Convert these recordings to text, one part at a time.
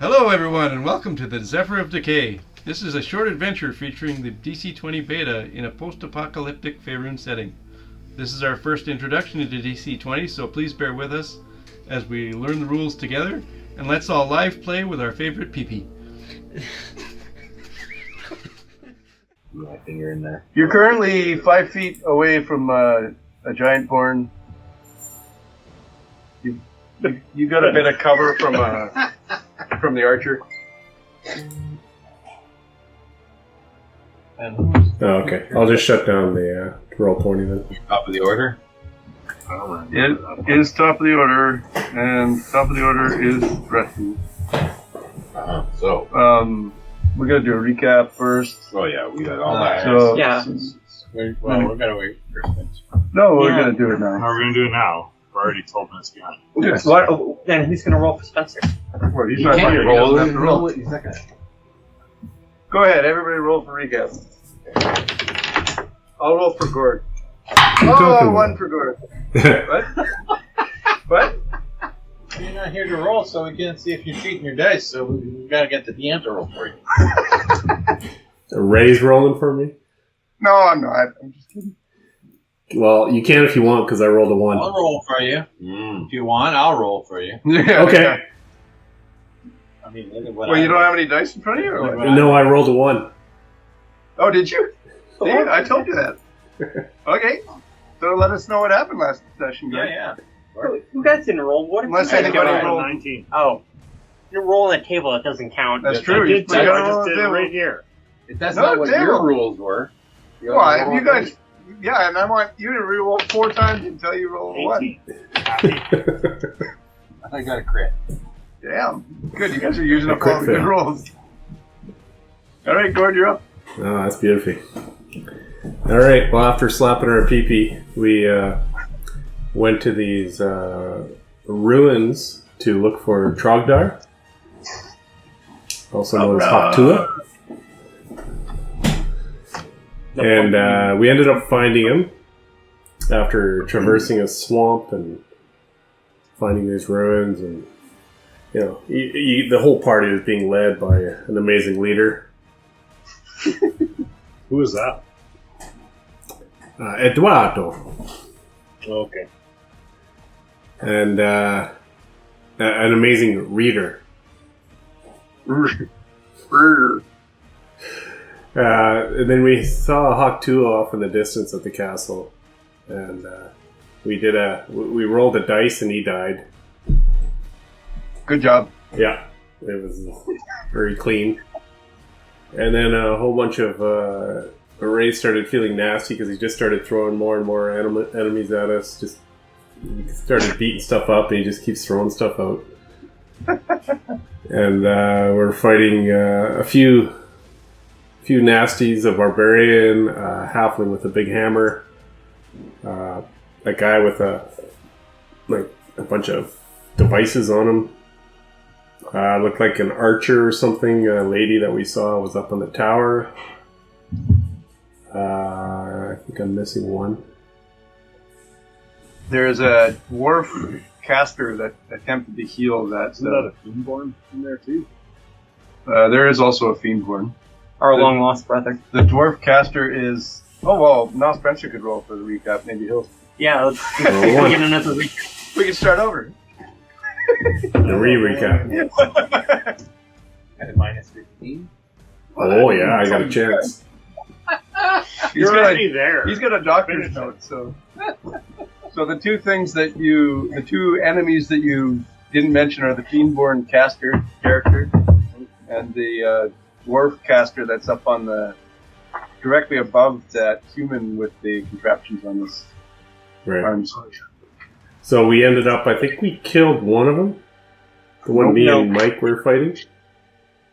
Hello everyone and welcome to the Zephyr of Decay. This is a short adventure featuring the DC-20 beta in a post-apocalyptic Faerun setting. This is our first introduction to DC-20, so please bear with us as we learn the rules together, and let's all live play with our favorite PP. My finger in there. You're currently 5 feet away from a giant born. You got a bit of cover from the archer. Oh, okay. I'll just shut down the roll 20 then. Top of the order? It is top of the order, and top of the order is rescue. So. We're gonna do a recap first. Oh yeah, we got all that. So, Yeah. Well, we're gonna wait for a minute. No, we're gonna do it now. How are we going to do it now? We're already 12 minutes behind. Yes. What? Then who's going to roll for Spencer? Well, he's You not can't here. He roll doesn't have to roll. He's not gonna. Go ahead, everybody roll for recap. I'll roll for Gord. talking Oh, about? one for Gord. What? What? You're not here to roll, so we can't see if you're cheating your dice. So we gotta get the DM to roll for you. Ray's rolling for me? No, I'm not. I'm just kidding. Well, you can if you want, because I rolled a 1. I'll roll for you. If you want, I'll roll for you. Yeah, Okay. yeah. I mean, look at what Well, you don't have any dice in front of you? Or what? No, I rolled a 1. Oh, did you? See, I told you that. Okay. So let us know what happened last session, guys. Yeah. You guys didn't roll. What? Unless you guys anybody got? rolled. 19. Oh, you're rolling a table that doesn't count. That's I true. did You too. gotta I roll just the did it table. right here. That's No, not what table. your rules were. You Why? gotta If you roll guys... Yeah, and I want you to re-roll 4 times until you roll a 1. 18. I got a crit. Damn. Good. You guys are using up Quick all the good fail. rolls. All right, Gord, you're up. Oh, that's beautiful. Alright, well, after slapping our pee-pee, we went to these ruins to look for Trogdar, also known as Hoktua. And we ended up finding him after traversing a swamp and finding these ruins. And, you know, the whole party was being led by an amazing leader. Who is that? Eduardo. Okay. And an amazing reader. And then we saw Hoktua off in the distance at the castle, and we rolled a dice and he died. Good job. Yeah, it was very clean. And then a whole bunch of Ray started feeling nasty because he just started throwing more and more enemies at us. Just he started beating stuff up, and he just keeps throwing stuff out. And we're fighting a few nasties, a barbarian, a halfling with a big hammer, a guy with a bunch of devices on him. Looked like an archer or something. A lady that we saw was up on the tower. I think I'm missing one. There's a dwarf caster that attempted to heal that. Isn't that a Fiendborn in there too? There is also a fiendborn. Our long lost brother. The dwarf caster is... Oh, well, now Spencer could roll for the recap. Maybe he'll... Yeah, let's Roll 1. get another week. We can start over. The recap. At a minus 15. Oh yeah, I got a chance. He's got a, there. he's got a doctor's Finish it. note, so... So the two enemies that you didn't mention are the fiendborn caster character and the dwarf caster that's up on the... directly above that human with the contraptions on his Right. arms. So we ended up. I think we killed one of them. The one me and Mike were fighting,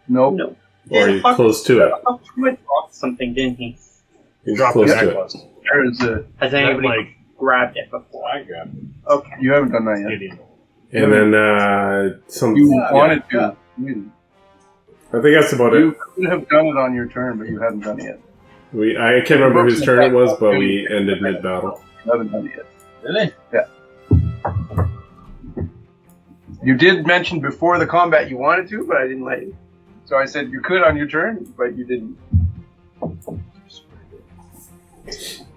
Nope. No. or Yeah, close to it. Hoktua dropped something, didn't he? He was Drop close the to it. necklace. There's a... Has That, anybody like, grabbed it before? I grabbed it. Okay. You haven't done that yet. idiot. And then some. You yeah, wanted to. You I think that's about it. could have done it on your turn, but you hadn't done it yet. I can't remember whose turn it was, but we ended mid-battle. You haven't done it yet. Really? You did mention before the combat you wanted to, but I didn't let you. So I said you could on your turn, but you didn't.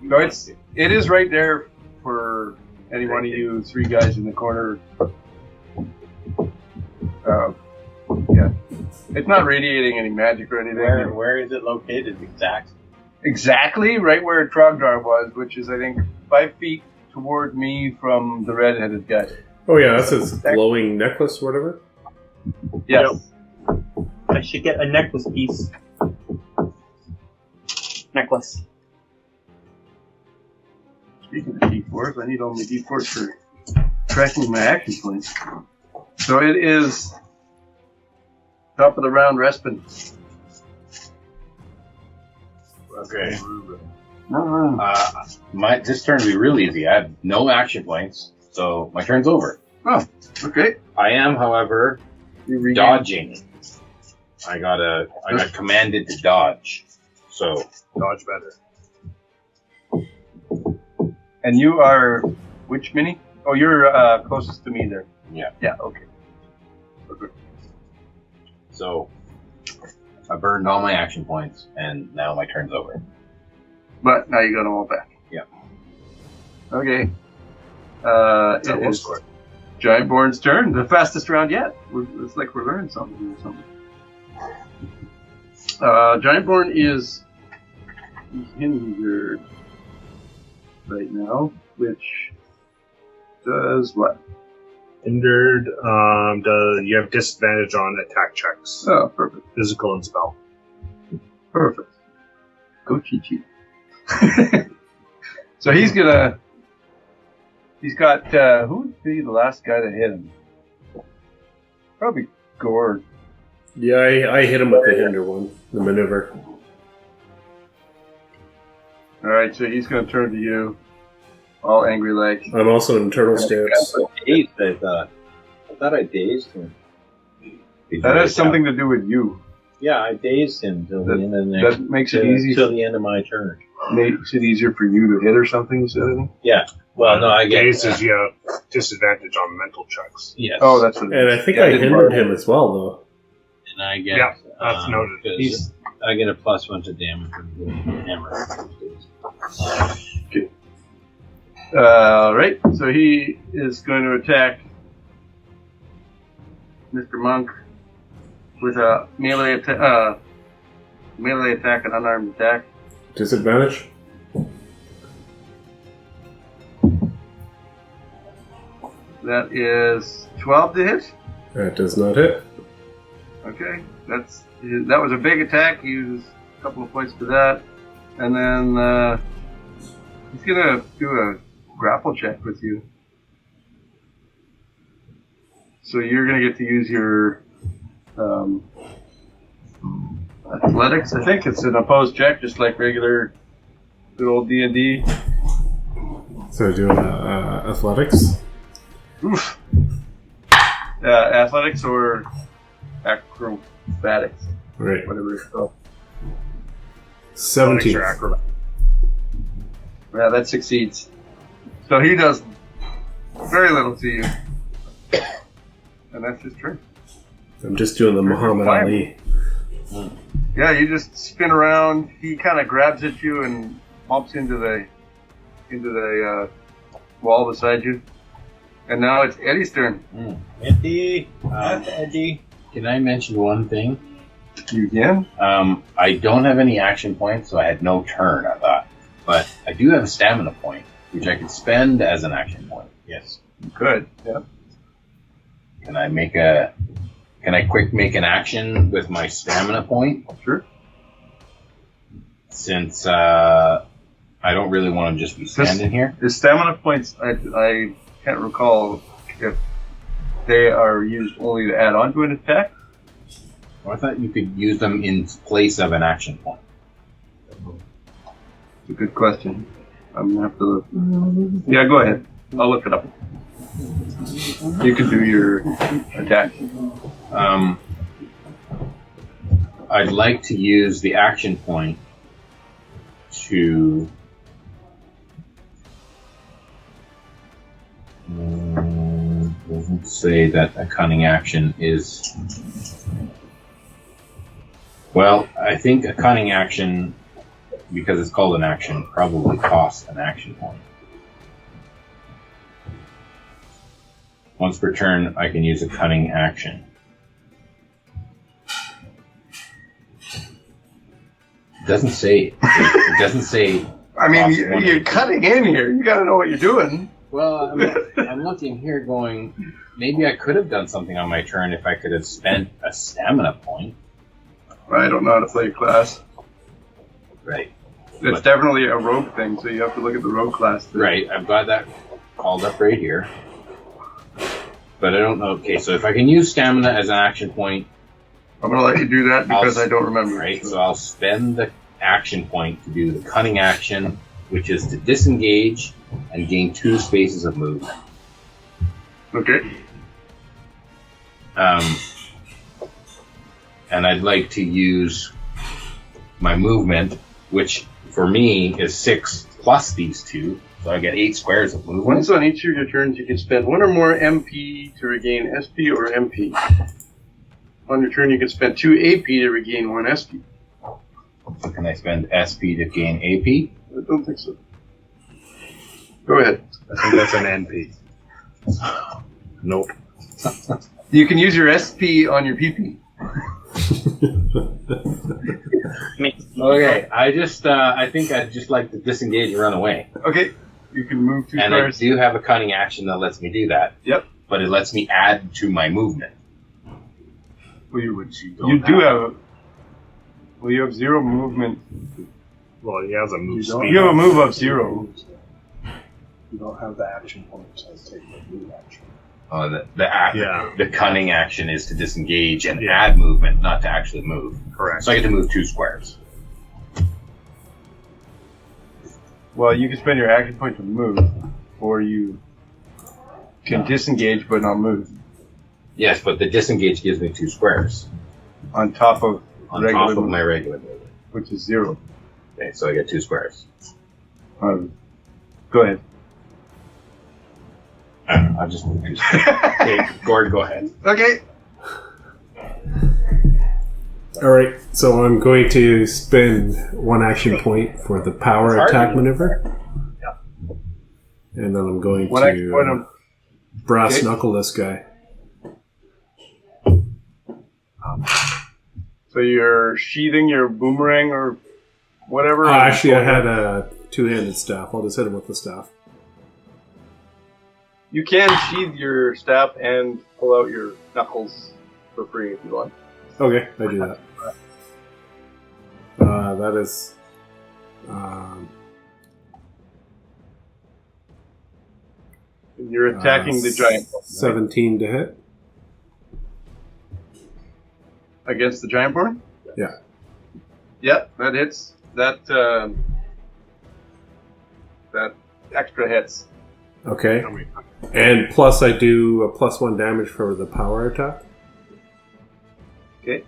So it is right there for any one of you 3 guys in the corner. Yeah. It's not radiating any magic or anything. Where is it located exactly? Exactly right where Trogdar was, which is, I think, 5 feet toward me from the red-headed guy. Oh yeah, that's his glowing necklace or whatever. Yes. I should get a necklace piece. Necklace. Speaking of D4s, I need all my D4s for tracking my action points. So it is top of the round, Respin. Okay. No. This turn will be real easy. I have no action points, so my turn's over. Oh, okay. I am, however, You regain- dodging. I got commanded to dodge. So Dodge better. And you are which mini? Oh, you're closest to me there. yeah. Yeah. Okay. So I burned all my action points, and now my turn's over. But now you got them all back. Yeah. Okay. That It was is quick. Giantborn's turn. The fastest round yet. It's like we're learning something or something. Giantborn is hindered right now, which does what? Hindered. You have disadvantage on attack checks, Oh, perfect. physical and spell. Perfect. Go Chi-Chi. So he's got, who would be the last guy to hit him? Probably Gord. Yeah, I hit him with the hinder one, the maneuver. Alright, so he's going to turn to you, all angry like. I'm also in turtle stance. Dazed, I thought. I thought I dazed him. That has something to do with you. Yeah, I dazed him till the end of the That makes it easy. till the end of my turn. Makes it easier for you to hit or something, you said? I think? Yeah. Well, no, I get Daze is you have disadvantage on mental checks. Yes. Oh, that's what it And is. I think Yeah, I didn't hindered work. him as well, though. And I get. Yeah, that's noted. 'cause I get a +1 to damage from the hammer. Right, so he is going to attack Mr. Monk with a melee attack, an unarmed attack. Disadvantage? That is 12 to hit. That does not hit. Okay, that was a big attack. He uses a couple of points for that, and then he's gonna do a grapple check with you. So you're gonna get to use your athletics. I think it's an opposed check, just like regular good old D&D. So do athletics. Oof. Athletics or acrobatics, Right. whatever it's called. 17. Extra acrobat. Yeah, that succeeds. So he does very little to you. And that's his turn. I'm just doing the Muhammad Fine. Ali. Yeah, you just spin around. He kind of grabs at you and bumps into the wall beside you. And now it's Eddie's turn. Eddie, Eddie. Can I mention one thing? You can? I don't have any action points, so I had no turn, I thought. But I do have a stamina point, which I could spend as an action point. Yes. You could. Yeah. Can I quick make an action with my stamina point? Sure. Since I don't really want to just be standing here. The stamina points, I can't recall if they are used only to add on to an attack. Well, I thought you could use them in place of an action point. It's a good question. I'm going to have to look. Yeah, go ahead. I'll look it up. You can do your attack. I'd like to use the action point to would say that a cunning action is... Well, I think a cunning action, because it's called an action, probably costs an action point. Once per turn, I can use a cunning action. It doesn't say. It doesn't say. I mean, cost you're cutting in here. You got to know what you're doing. Well, I'm looking here going, maybe I could have done something on my turn if I could have spent a stamina point. I don't know how to play class. Right. It's definitely a rogue thing, so you have to look at the rogue class thing. Right, I've got that called up right here. But I don't know. Okay, so if I can use stamina as an action point... I'm going to let you do that because I don't remember. Right, so I'll spend the action point to do the cunning action, which is to disengage and gain 2 spaces of movement. Okay. And I'd like to use my movement, which for me is 6 plus these 2, so I get 8 squares of movement. Once on each of your turns, you can spend 1 or more MP to regain SP or MP. On your turn, you can spend 2 AP to regain 1 SP. So can I spend SP to gain AP? I don't think so. Go ahead. I think that's an NP. Nope. You can use your SP on your PP. Okay, I think I'd just like to disengage and run away. Okay. You can move 2 And squares. I do have a cunning action that lets me do that. Yep. But it lets me add to my movement. Well, you have 0 movement. Well, he has a move speed. You have a move of 0. You don't have the action points to take the move action. Oh, the cunning action is to disengage and Yeah. add movement, not to actually move. Correct. So I get to move 2 squares. Well, you can spend your action point to move, or you can disengage but not move. Yes, but the disengage gives me 2 squares On top of on regular top of movement, my regular movement. which is 0. Okay, so I get 2 squares. Go ahead. I don't know, I'll just move 2 squares. Okay, Gord, go ahead. Okay. Alright, so I'm going to spend 1 action point for the power attack maneuver. Yeah. And then I'm going One action point to on- brass Okay. knuckle this guy. So you're sheathing your boomerang or whatever? Actually, I had a 2-handed staff. I'll just hit him with the staff. You can sheath your staff and pull out your knuckles for free if you want. Okay, I do that. That is... You're attacking the giant 17 to hit. against the giant born? Yeah. Yep, that hits. That extra hits. Okay. And plus I do a +1 damage for the power attack. Okay.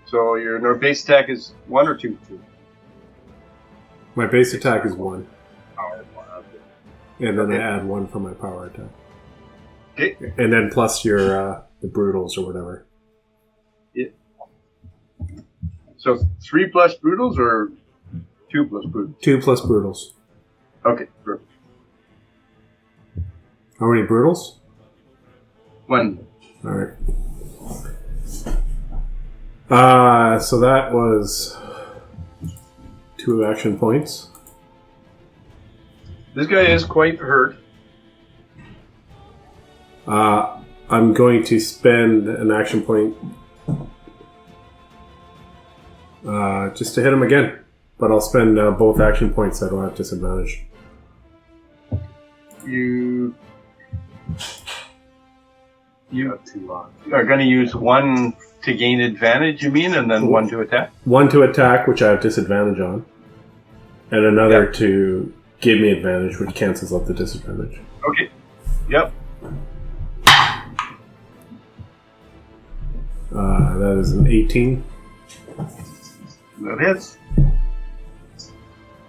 So your base attack is 1 or 2? My base attack is 1. Power. And then Okay. I add 1 for my power attack. Okay. And then plus your the brutals or whatever. So 3 plus brutals or 2 plus brutals? 2 plus brutals. Okay, perfect. How many brutals? 1. Alright. So that was 2 action points. This guy is quite hurt. I'm going to spend an action point just to hit him again. But I'll spend both action points so I don't have disadvantage. You are going to use 1 to gain advantage, you mean, and then 1 to attack? 1 to attack, which I have disadvantage on. And another to give me advantage, which cancels out the disadvantage. Okay. Yep. That is an 18. That hits.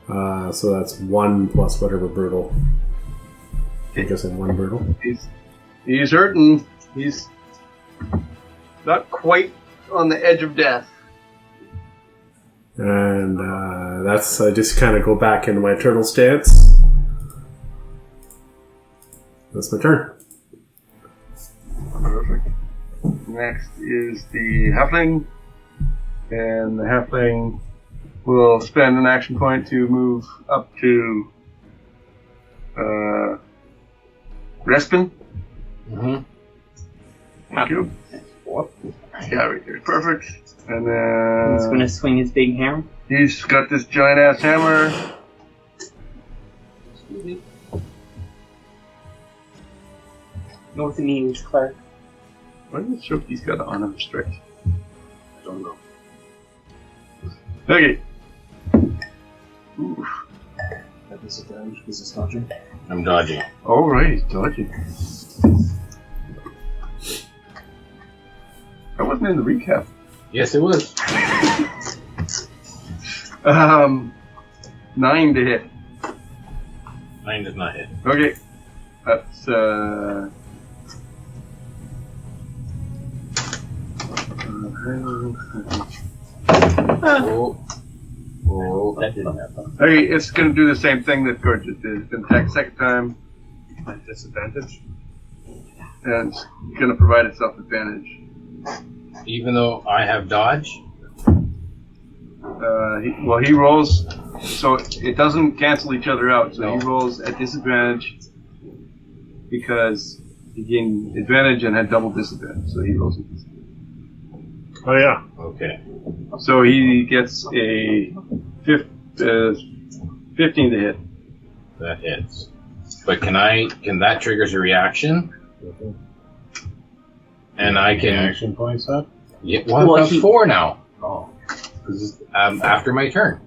So that's 1 plus whatever brutal. I'm guessing 1 brutal. He's hurting. He's not quite on the edge of death. And that's, I just kind of go back into my turtle stance. That's my turn. Perfect. Next is the halfling. And the halfling will spend an action point to move up to Respin. Mm-hmm. Thank you. Yeah, right there. Perfect. And then He's gonna swing his big hammer. he's got this giant ass hammer. North of me is Clark. Why does Shoki's got an on him strict? I don't know. Okay. Oof. At disadvantage because it's dodging. I'm dodging. Alright, dodging. That wasn't in the recap. Yes, it was. 9 to hit. 9 does not hit. Okay. That's Oh. Oh. That didn't happen. okay, it's gonna do the same thing that Gorge just did. It's gonna attack a second time, At disadvantage. and it's gonna provide itself advantage. Even though I have dodge? He rolls, so it doesn't cancel each other out. So No. he rolls at disadvantage because he gained advantage and had double disadvantage. So he rolls at disadvantage. Oh yeah. Okay. So he gets a 15 to hit. That hits. But can that triggers a reaction? And I can... Action points up? Yeah, well, Well, I have he- 4 now. Oh. After my turn.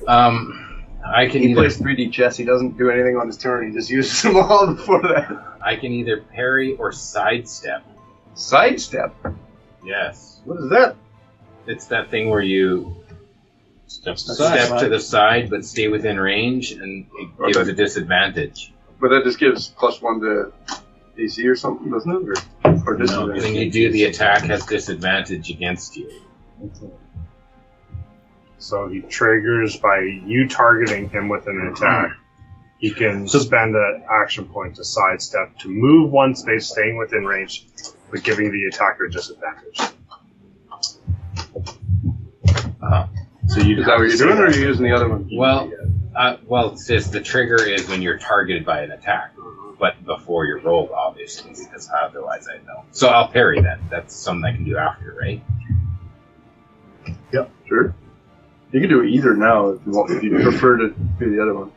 I can He either plays 3D chess. He doesn't do anything on his turn. He just uses them all before that. I can either parry or sidestep. Sidestep. Yes. What is that? It's that thing where you Step to the step side. to the side but stay within range, and it gives a disadvantage. But that just gives +1 to AC or something, doesn't it? Or No, disadvantage. when you do the attack, has disadvantage against you. So he triggers by you targeting him with an attack. He can spend an action point to sidestep to move one space, staying within range, but giving the attacker disadvantage. So you Is that what you're doing, or are you using the other one? Well, it says the trigger is when you're targeted by an attack, but before you're rolled, obviously, because otherwise I know. So I'll parry that. That's something I can do after, right? Yep, sure. You can do either now if you want. If you prefer to do the other one.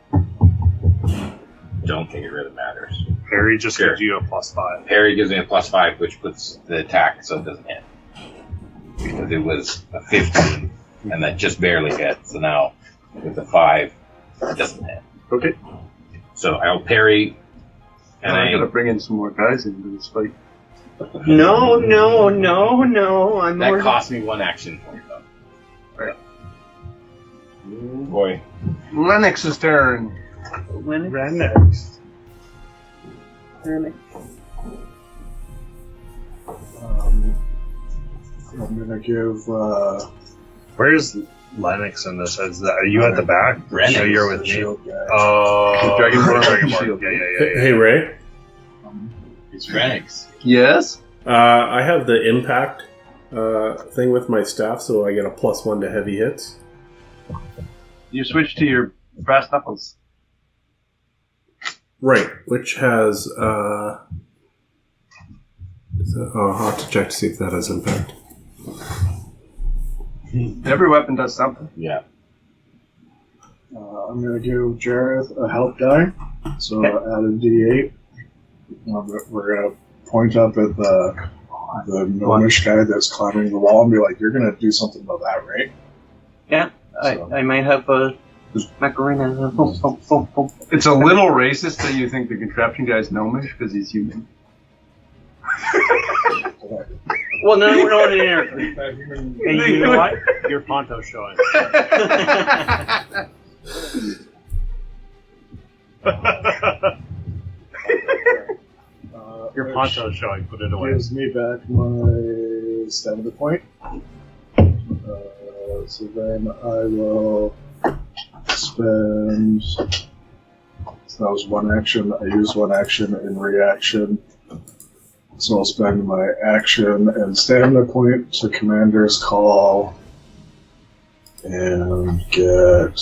Don't think it really matters. Parry just Sure. gives you a +5. Parry gives me a +5, which puts the attack so it doesn't hit. Because it was a 15, and that just barely hit. So now, with the 5, it doesn't hit. Okay. So I'll parry, and I gotta I bring in some more guys into this fight. No. I'm that more. cost me 1 action point though. Right. Boy, Lennox's turn. When Next. I'm gonna give. Where's Lennox in this? Are you at the back? Renix. No, you're with me. Shield guy. Oh, Dragonborn Dragonborn. shield. Yeah. Hey, Ray. it's Renix. Yes. I have the impact thing with my staff, so I get a +1 to heavy hits. You switch to your brass knuckles. Right, which has I'll have to check to see if that has impact. Every weapon does something. Yeah. I'm gonna give Jareth a help die. So add a D8. We're gonna point up at the gnomish guy that's climbing the wall and be like, "You're gonna do something about that, right?" Yeah, I might have a Macarena. It's a little racist that you think the contraption guy's gnomish because he's human. Well, no. Hey, you know what? Your Ponto's showing. Your poncho's showing. Put it away. Gives me back my stamina point. So then I will spend. So that was one action. I used one action in reaction. So I'll spend my action and stamina point to Commander's Call and get.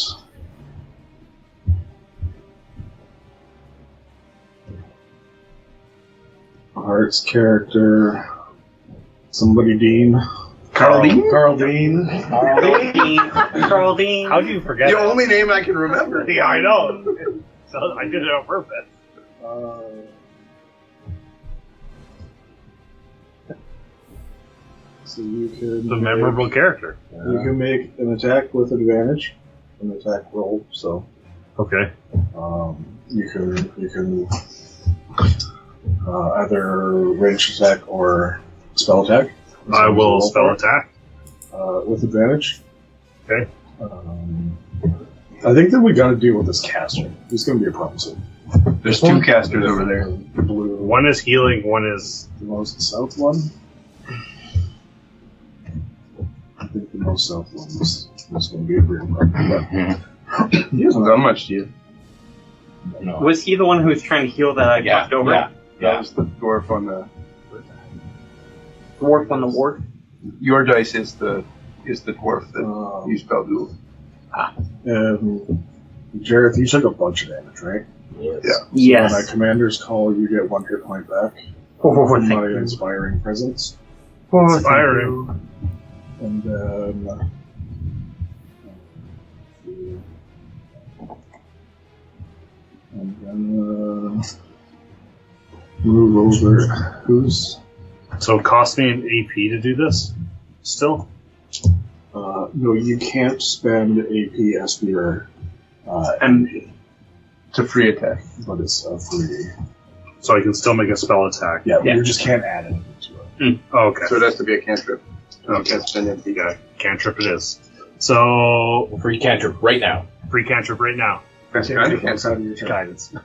Heart's character. Somebody Dean. Carl Dean? Carl Dean. Carl Dean. How do you forget? The that? only name I can remember. Yeah, I know. So I did it on purpose. So you can. The memorable character. You can make an attack with advantage, an attack roll. So Okay. you can either range attack or spell attack. I will spell attack. With advantage. Okay. I think that we got to deal with this caster. He's going to be a problem soon. There's two casters over there. The blue, One is healing, one is... the most south one. I think the most south one is going to be a real problem. He hasn't done much to you. No. Was he the one who was trying to heal that I knocked over? That Yeah. was the dwarf on the. Dwarf on the ward? Your dice is the dwarf that you spell duel. Jareth, you took a bunch of damage, right? Yes. Yeah. Yes. On a commander's call, you get 1 hit point back. Oh, From thank my you. inspiring presence. Inspiring. And then. I'm gonna move over. Who's. So it cost me an AP to do this? Still? No, you can't spend AP, SP, or MP. It's a free attack. but it's free. So I can still make a spell attack. Yeah, Yeah. you just can't add anything to it. Oh, okay. So it has to be a cantrip. Okay. Can't spend it. Yeah, cantrip it is. So, Free cantrip right now. free cantrip right now. That's kind of That's cantrip. out of your turn. Guidance. No,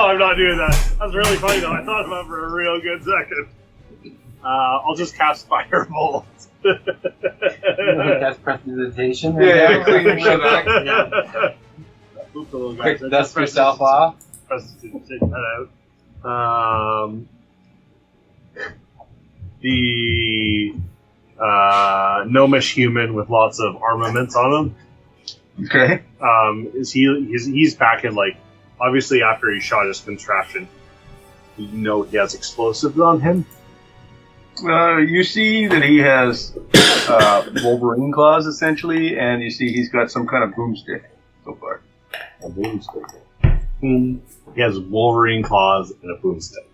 I'm not doing that. That's really funny though. I thought about it for a real good second. I'll just cast Firebolt. That's prestidigitation. Yeah, clean your shit up. Yeah. Oop, the little guys. Quick, dust yourself off. Prestidigitation that out. The gnomish human with lots of armaments on him. Okay. He's back in, like, obviously after he shot his contraption, you know he has explosives on him. You see that he has Wolverine claws, essentially, and you see he's got some kind of boomstick so far. A boomstick. He has Wolverine claws and a boomstick.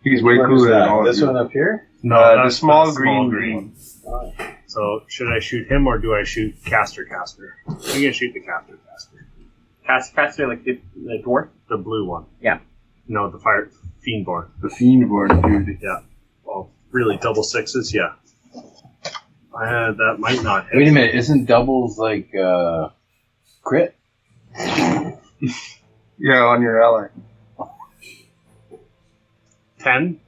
He's way cooler than all of This you. one up here? The that's small the green one. So should I shoot him or do I shoot Caster? I'm gonna shoot the Caster. Caster, like the dwarf? The blue one. Yeah. No, the fire Fiendborn. The Fiendborn dude. Yeah. Well, really, double sixes, yeah. That might not hit. Wait a minute, isn't doubles like crit? Yeah, on your ally. 10?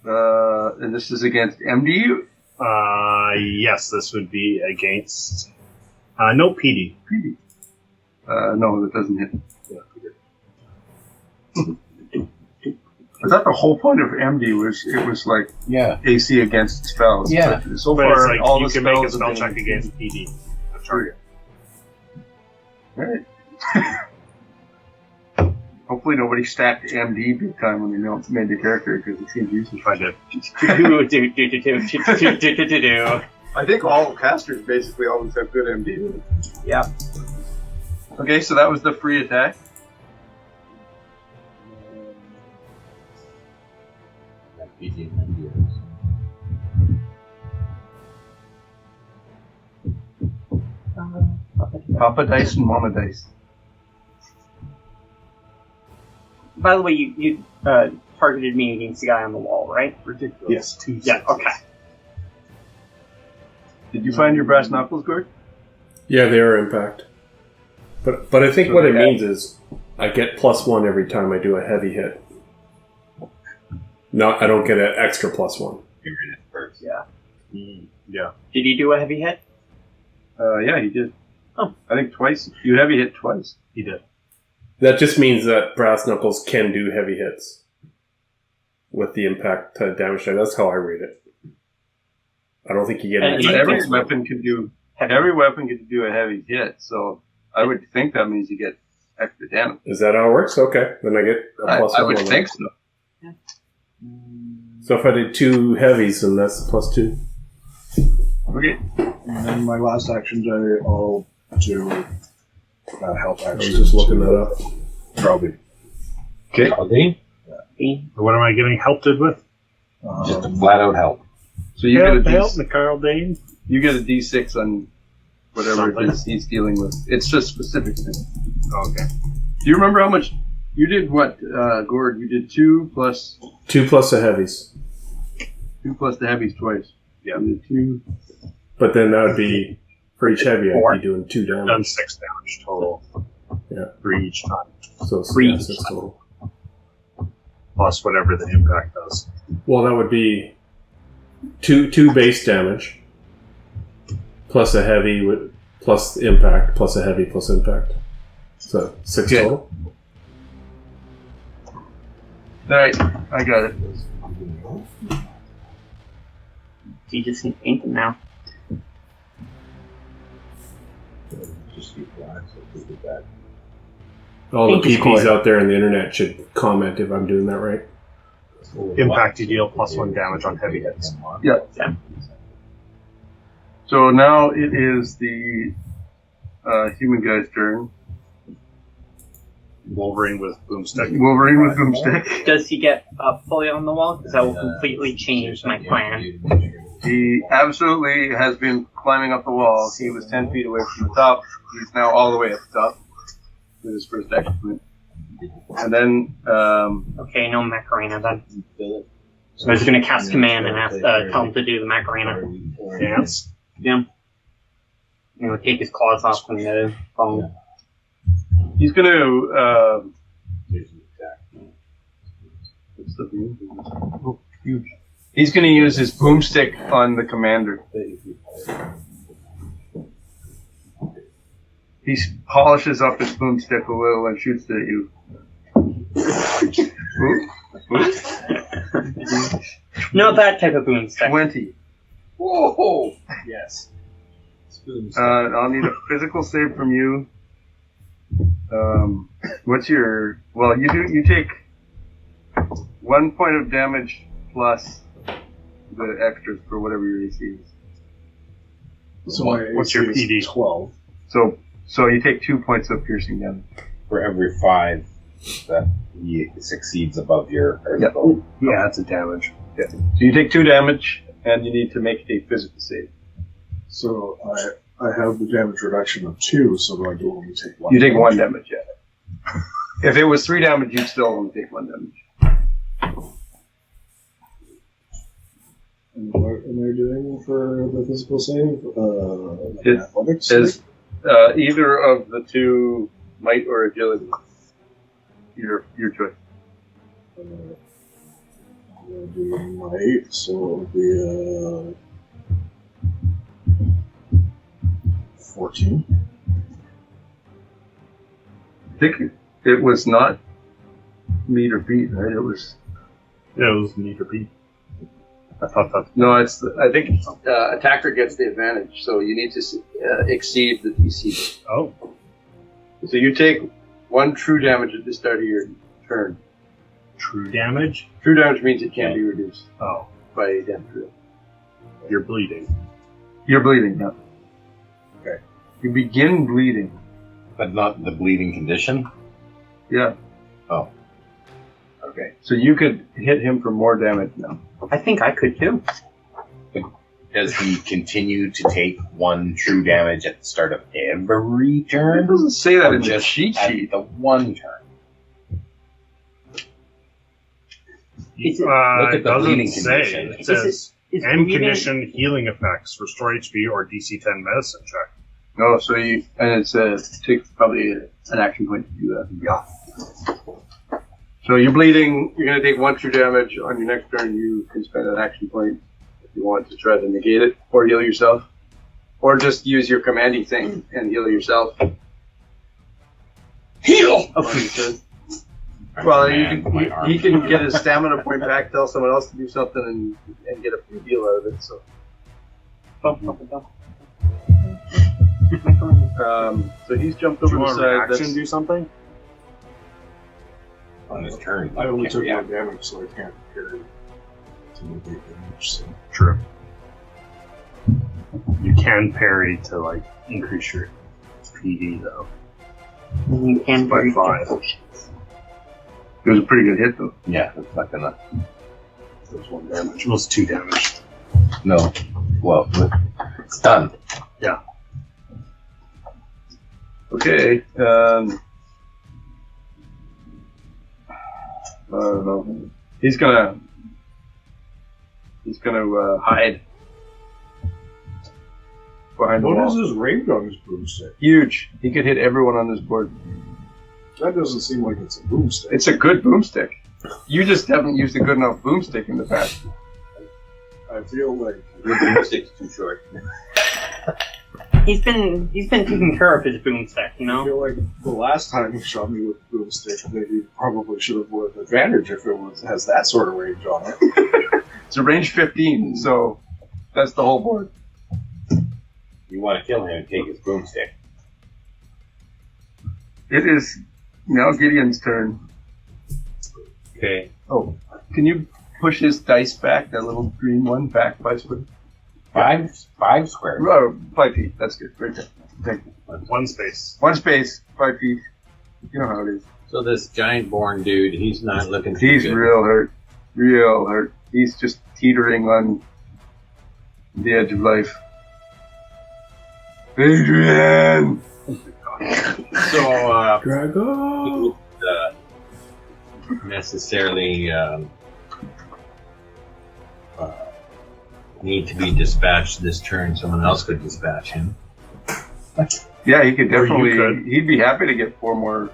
And this is against MD? Yes, this would be against. No, PD. PD. No, that doesn't hit. Yeah, I thought the whole point of MD was it was like Yeah. AC against spells. Yeah. But so But far, it's like all you the can make a spells spell have check been- against PD. A target. Alright. Hopefully nobody stacked MD big time when they made the character because it seems useless. If I did. I think all casters basically always have good MD. Yeah. Okay, so that was the free attack. Papa Dice and Mama Dice. By the way, you targeted me against the guy on the wall, right? Ridiculous. Yes, 2 Yeah, okay. Did you find your brass knuckles, Gord? Yeah, they are impact. But I think what it means is I get +1 every time I do a heavy hit. No, I don't get an extra +1. First. Yeah. Yeah. Did you do a heavy hit? Yeah, he did. Oh. I think twice. You heavy hit twice. He did. That just means that Brass Knuckles can do heavy hits with the impact damage die. That's how I read it. I don't think you get And an extra Every +1. weapon can do a heavy hit, so I would think that means you get extra damage. Is that how it works? Okay, then I get a +1. I would on think that. so. So if I did 2 heavies, then that's +2. Okay. And then my last action die, I'll do help I was action. just looking that up. Probably. Okay. Aldine? What am I getting helped with? Just a flat out help. So you get a Help, D, Carl Dane. you get a D6 on whatever Something. it is he's dealing with. It's just specific things. Okay. Do you remember how much you did? What, Gord? You did 2 plus 2 plus the heavies. 2 plus the heavies twice. Yeah. You did 2. But then that would be, for each heavy, I'd be doing 2 Done damage. 6 damage total. Yeah. For each time. So Three. 6 total. Plus whatever the impact does. Well, that would be 2 base damage, plus a heavy, plus impact, plus a heavy, plus impact. So 6 Okay. total. Alright, I got it. You just need to paint them now. Just keep flat, so keep it back. All the Pink is PPs cool. out there on the internet should comment if I'm doing that right. Impact you deal +1 damage on heavy hits. Yeah. So now it is the human guy's turn. Wolverine with boomstick. Wolverine with boomstick. Does he get fully on the wall? Because that will completely change my plan. He absolutely has been climbing up the wall. He was 10 feet away from the top. He's now all the way at the top with his first action point. And then, Okay, no Macarena then. So I was going to cast command and ask, tell him to do the Macarena. Dance. Yeah. And we'll take his claws off from the phone. he's going to, what's the boom? Oh, huge. He's going to use his boomstick on the commander. He polishes up his boomstick a little and shoots it at you. Not that type of boomstick. 20. Whoa! Yes. I'll need a physical save from you. What's your? Well, you take 1 point of damage plus the extras for whatever your AC is. So my What's your AC is PD? 12. So you take 2 points of piercing damage. For every 5 that he succeeds above your. Yep. Yeah, that's a damage. So you take 2 damage, and you need to make a physical save. So I have the damage reduction of 2, so do I do only take 1? You take 1 damage, yeah. If it was 3 damage, you'd still only take 1 damage. And what am I doing for the physical save? It Athletics? says either of the 2 might or agility. Your choice. I'm going to do might, so it'll be 14. I think it was not meet or beat, right? It was Yeah, it was neat repeat. I thought that. no. It's I think attacker gets the advantage, so you need to exceed the DC. Oh. So you take 1 true damage at the start of your turn. True damage? True damage means it can't be reduced Oh. by damage. You're bleeding. You're bleeding, yeah. Okay. You begin bleeding. But not the bleeding condition? Yeah. Oh. Okay. So you could hit him for more damage now. I think I could too. Does he continue to take 1 true damage at the start of every It turn? doesn't say that Or in the just cheat at sheet. the 1 turn? Is it- Look at It the doesn't bleeding say. condition. It says Is end bleeding- condition healing effects, restore HP or DC 10 medicine check. No, so you and it takes probably an action point to do that. Yeah. So you're bleeding. You're going to take 1 true damage. On your next turn, you can spend an action point if you want to try to negate it or heal yourself. Or just use your commanding thing and heal yourself. Heal! Well, he can get his stamina point back, tell someone else to do something, and get a free heal out of it. So, so he's jumped over the side. Action, do something. On his turn. I only can't took 1 react. damage, so I can't carry to negate damage. So. True. You can parry to like increase your PD though. You can By do 5. It was a pretty good hit, though. Yeah, it's not gonna. There's 1 damage. It was 2 damage. No. Well, it's done. Yeah. Okay. I don't know. He's gonna hide behind the What wall. is his range on his broomstick? Huge. He could hit everyone on this board. That doesn't seem like it's a broomstick. It's a good boomstick. You just haven't used a good enough boomstick in the past. I feel like The stick's too short. He's been taking care of his boomstick, you I know. feel like the last time he shot me with a boomstick, that he probably should have with advantage if it has that sort of range on it. It's a range 15, so that's the whole board. You want to kill him and take his broomstick. It is now Gideon's turn. Okay. Oh, can you push his dice back, that little green one, back 5 squares? 5 squares. Oh, 5 feet. That's good. Right there. Thank you. 1 space. 1 space, 5 feet. You know how it is. So this giant born dude, he's not looking too He's good. real hurt. Real hurt. He's just teetering on the edge of life. Adrian! So, Drago! necessarily need to be dispatched this turn. Someone else could dispatch him. Yeah, he could Or you definitely. could. He'd be happy to get 4 more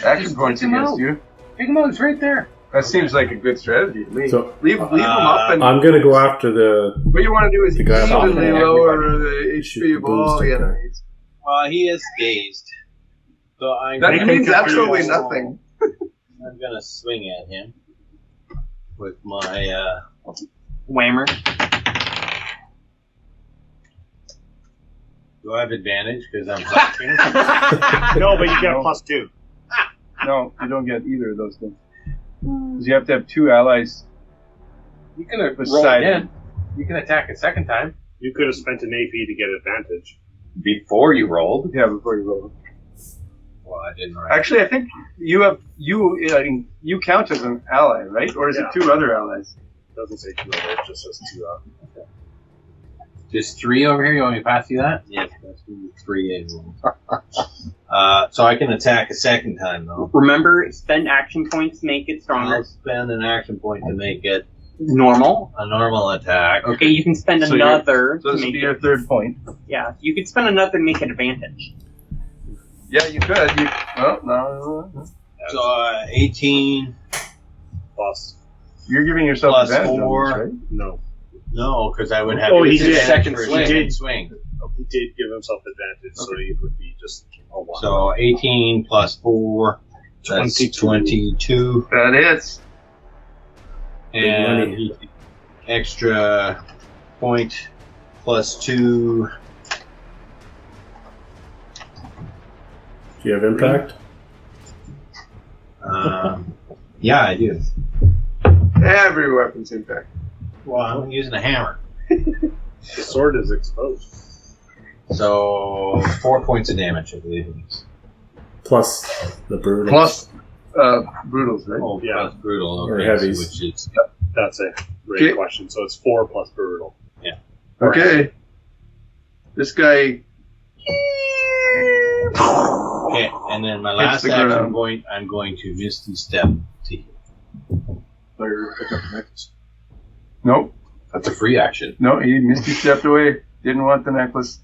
action Just points take him against out. you. Pick him out, it's right there. That seems like a good strategy to me. So leave him up, and I'm gonna go after the. what you want to do is The guy up evenly there. lower the Shoot HP the of all boomstick enemies. Well, he is dazed. So I'm That Make him means confuse. absolutely nothing. I'm gonna swing at him with my Whammer. do I have advantage because I'm talking? No, but you get a +2. No, you don't get either of those things. 'Cause you have to have 2 allies. You can roll Beside again. You can attack a second time You could have spent an AP to get advantage. before you rolled. Yeah, before you roll. Well, I didn't. Right. Actually, I think you count as an ally, right? Or is it 2 other allies? It doesn't say 2 other, it just says 2 up. Just 3 over here. You want me to pass you that? Yes, that's 3 in. So I can attack a second time though. Remember, spend action points to make it I'll stronger. spend an action point to make it Normal. a normal attack. Okay, you can spend So another So to this would make be it. your 3rd point. Yeah, you could spend another to make it advantage. Yeah, you could. No. So 18 Plus. You're giving yourself Plus advantage on 4. this, right? No. No, because I would have Oh, he did. second He swing. did. Swing. He did give himself advantage, so he would be just a 1. So 18 plus 4. That's 22. That is. And he- extra point plus 2. Do you have impact? Yeah, I do. Every weapon's impact. Well, I'm using a hammer. The sword is exposed. So 4 points of damage, I believe it is. Plus the brutal. Plus brutals, right? Oh, Yeah. plus brutal. Or Okay, heavies. Which is That's a great Okay. question. So it's 4 plus brutal. Okay. This guy. okay. And then my last the action ground. point, I'm going to Misty Step to heal. Or pick up the necklace. Nope. That's a free action. No, he Misty stepped away. Didn't want the necklace.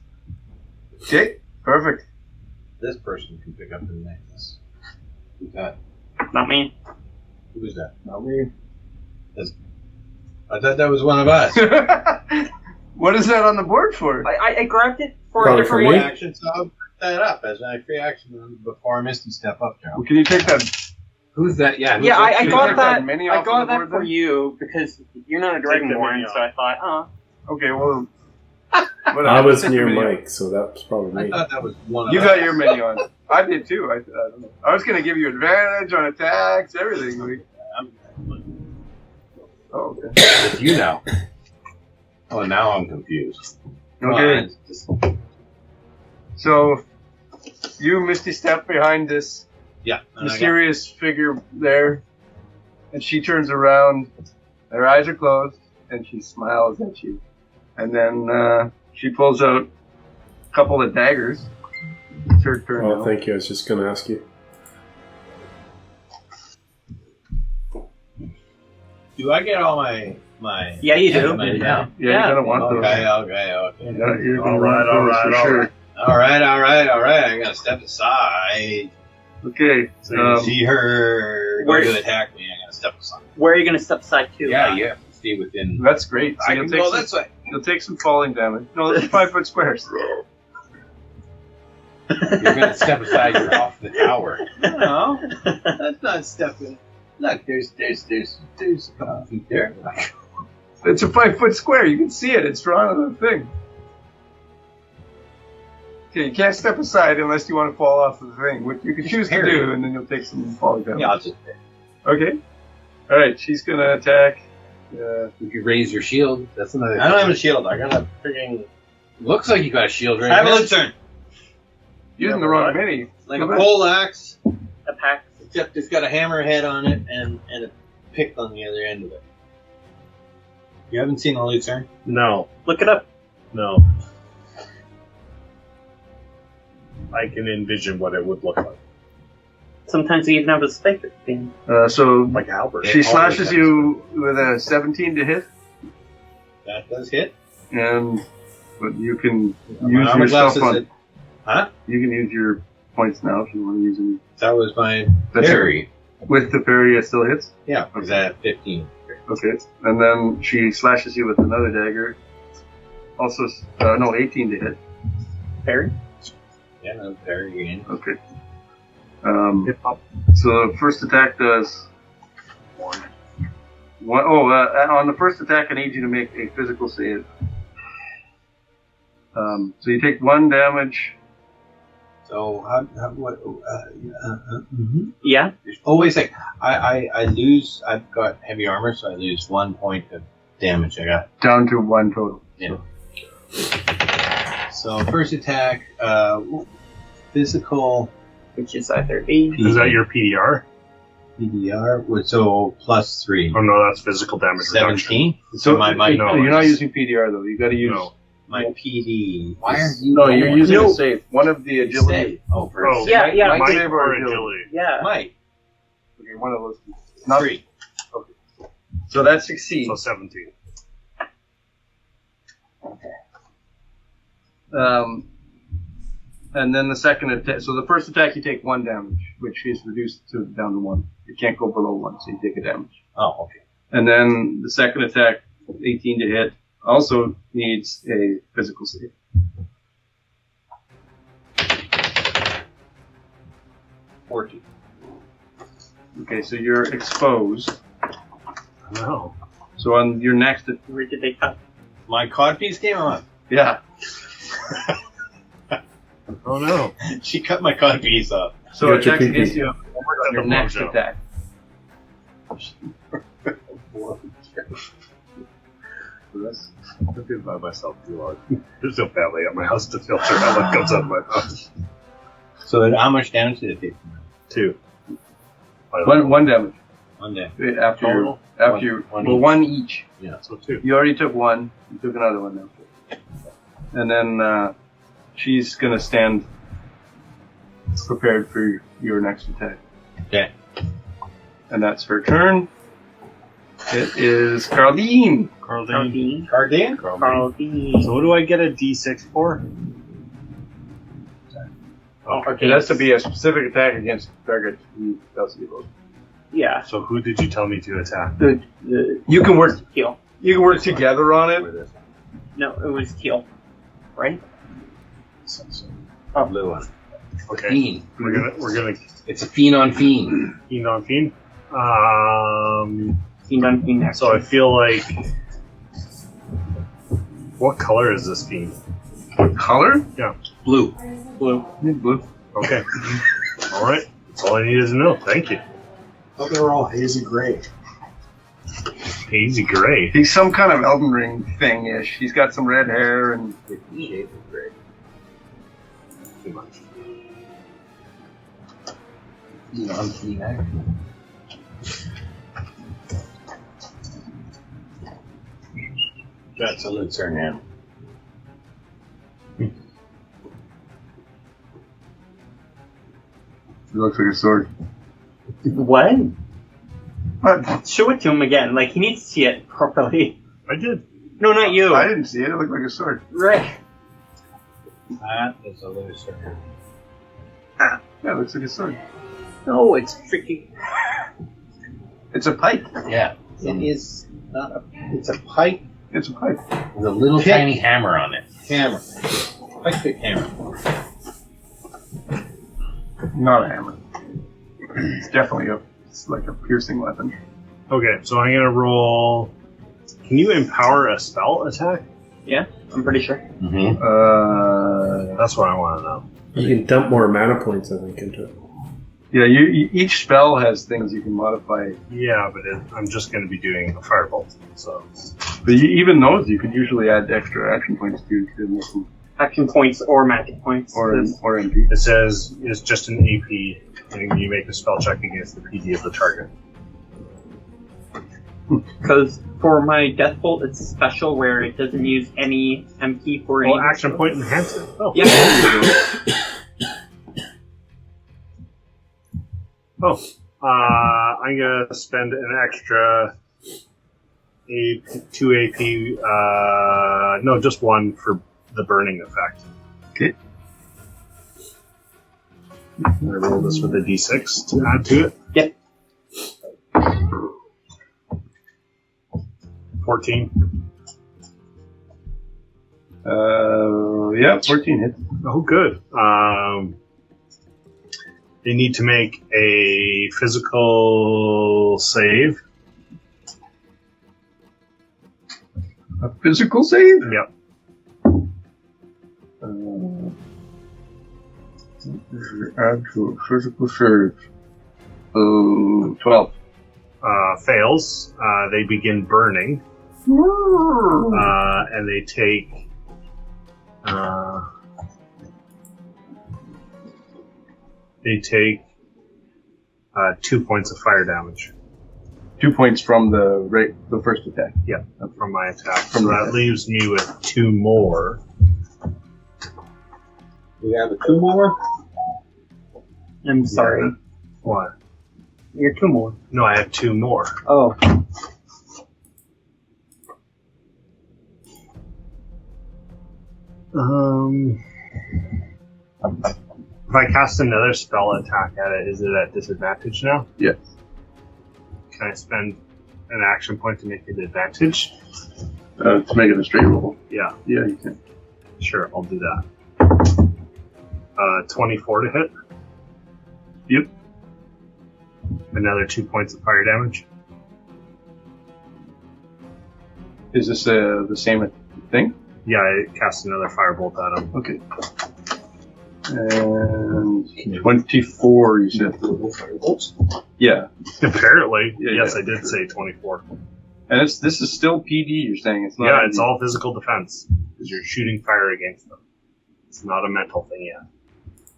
Okay. Perfect. This person can pick up the necklace. Who's that? Not me. Who was that? Not me. I thought that was one of us. What is that on the board for? I grabbed it for Probably a different for me. way. Action, so I'll put that up as my free action before Misty step up, Joe. Well, can you take that? Who's that? Yeah. Yeah, I Can you got take that. mini I off got of the that board for then? you because you're not a Take the Dragonborn, mini so I thought, Okay, well. whatever. I was Take near the mini Mike, so that was probably I me. thought that was one of You us. got your mini on. I did too. I don't know. I was going to give you advantage on attacks, everything. Oh, okay. It's you now. Oh, now I'm confused. Okay. So, you Misty step behind this Yeah. and I got- mysterious figure there, and she turns around. Her eyes are closed, and she smiles at you. And then she pulls out a couple of daggers. It's her turn Oh, now. thank you. I was just going to ask you. Do I get all my? Yeah, you do. my- Yeah. You're gonna want those. Okay. Yeah, you're gonna All right, want those for sure. All right. I gotta step aside. Okay. So you see her Where- going to attack me. I gotta step aside. Where are you going to step aside to? Yeah, you have to stay within. That's great. So I you'll can take go some, this way. you'll take some falling damage. No, this is 5 foot squares. You're gonna step aside. You're off the tower. No. That's not stepping. Look, there's a couple feet there. It's a 5 foot square. You can see it. It's drawn on the thing. Okay, you can't step aside unless you want to fall off the thing, which you can choose to do, and then you'll take some falling damage. Yeah, I'll just. Okay. All right, she's gonna attack. You could raise your shield. That's another. I don't have a shield. I got a freaking Looks like you got a shield right I have a now. lantern, Using the wrong mini. like a pole axe, A pack. except it's got a hammerhead on it and a pick on the other end of it. You haven't seen a lantern? No, Look it up. no. I can envision what it would look like. Sometimes you even have a speaker thing. So Like Albert. she slashes you with a 17 to hit, That does hit. and but you can My use armor your class stuff is on. Huh? You can use your points now if you want to use them. That was my That's parry. With the parry, it still hits. Yeah, because I have 15. Okay, and then she slashes you with another dagger. Also, no, 18 to hit. Barry? Yeah, no parry again. Okay. Hip hop. So the first attack does one. On the first attack, I need you to make a physical save. So you take 1 damage. So what? Yeah. Oh wait a sec. I lose. I've got heavy armor, so I lose 1 point of damage. I got. Down to 1 total. Yeah. So first attack, physical Which is either 8. Is that your PDR? PDR. So +3. Oh no, that's physical damage reduction. 17. So my no. You're not using PDR though. You got to use. No. my PD. Why are you? No, you're using No. a save. One of the agility. Oh, for Oh, Yeah, yeah. Might Save or or agility. agility. Yeah. Mike. Okay, one of those. Not 3. So that succeeds. So 17. And then the second attack. So the first attack, you take 1 damage, which is reduced to down to 1. You can't go below 1, so you take a damage. Oh, okay. And then the second attack, 18 to hit, also needs a physical save. Okay, so you're exposed. No. So on your next, Where did they cut? My codpiece came on. yeah. Oh no. She cut my codpiece off. So You got your attacks PP. against you on your the next mojo. attack. I'm doing by myself too long. There's no family at my house to filter out what comes out of my mouth. So then how much damage did it take? 2. One damage. 1 day. After Total? well, one each. So 2. You already took 1. You took another one now. And then she's gonna stand prepared for your next attack. Okay. And that's her turn. It is Carline. Carldine. Cardine? Cardin? Cardine. So what do I get a D6 for? Oh, It has to be a specific attack against the target who does evil. Yeah. So who did you tell me to attack? You can work. Teal. You can work together on it. No, it was teal. Right? Blue one. Okay. Fiend. We're gonna It's a fiend on fiend. fiend on fiend. Fiend on fiend next. So I feel like, what color is this fiend? Color? Blue. Blue. Blue. Okay. All right. That's all I needed to know. Thank you. I thought they were all hazy gray. Hazy gray. He's some kind of Elden Ring thing-ish. He's got some red hair and Too much. Fiend on fiend action. That's a Lucerne hand. he looks like a sword. What? What? Show it to him again. Like, he needs to see it properly. I did. No, not you. I didn't see it. It looked like a sword. Right. That is a Lucerne. Yeah, it looks like a sword. No, it's freaking... It's a pike. Yeah. It is not a. It's a pike It's a pike. With a little Pick. tiny hammer on it. hammer. Pike pick hammer. Not a hammer. It's definitely it's like a piercing weapon. Okay, so I'm gonna roll. Can you empower a spell attack? Yeah, I'm pretty sure. Mm-hmm. That's what I want to know. You can dump more mana points, I think, into it. Yeah, you each spell has things you can modify. Yeah, but I'm just going to be doing a firebolt. So But even those you could usually add extra action points to make them, Action points or magic points. or MP. it says it's just an AP, and you make a spell check against the PD of the target. Because for my death bolt, it's a special where it doesn't use any MP for any. Well, action point enhancer. Oh, Yeah. Oh, I'm gonna spend an extra 2 AP. No, just 1 for the burning effect. Okay. I'm gonna roll this with a D6 to add to it. Yep. 14. Yeah, 14 hits. Oh, good. They need to make a physical save. A physical save? Yep. Actual physical save. 12. Fails. They begin burning. And they take. They take 2 points of fire damage. 2 points from the first attack. Yeah, from my attack. From So the that attack. leaves me with 2 more. You have 2 more? I'm sorry. What? You're 2 more. No, I have 2 more. Oh. If I cast another spell attack at it, is it at disadvantage now? Yes. Can I spend an action point to make it advantage? To make it a straight roll. Yeah, Yeah, you can. sure, I'll do that. 24 to hit. Yep. Another 2 points of fire damage. Is this the same thing? Yeah, I cast another firebolt at him. Okay. And 24, you said. Yeah. Apparently, Yeah, yes, yeah, I did sure. say 24. And this is still PD, you're saying? It's not. Yeah, it's all physical defense because you're shooting fire against them. It's not a mental thing yet.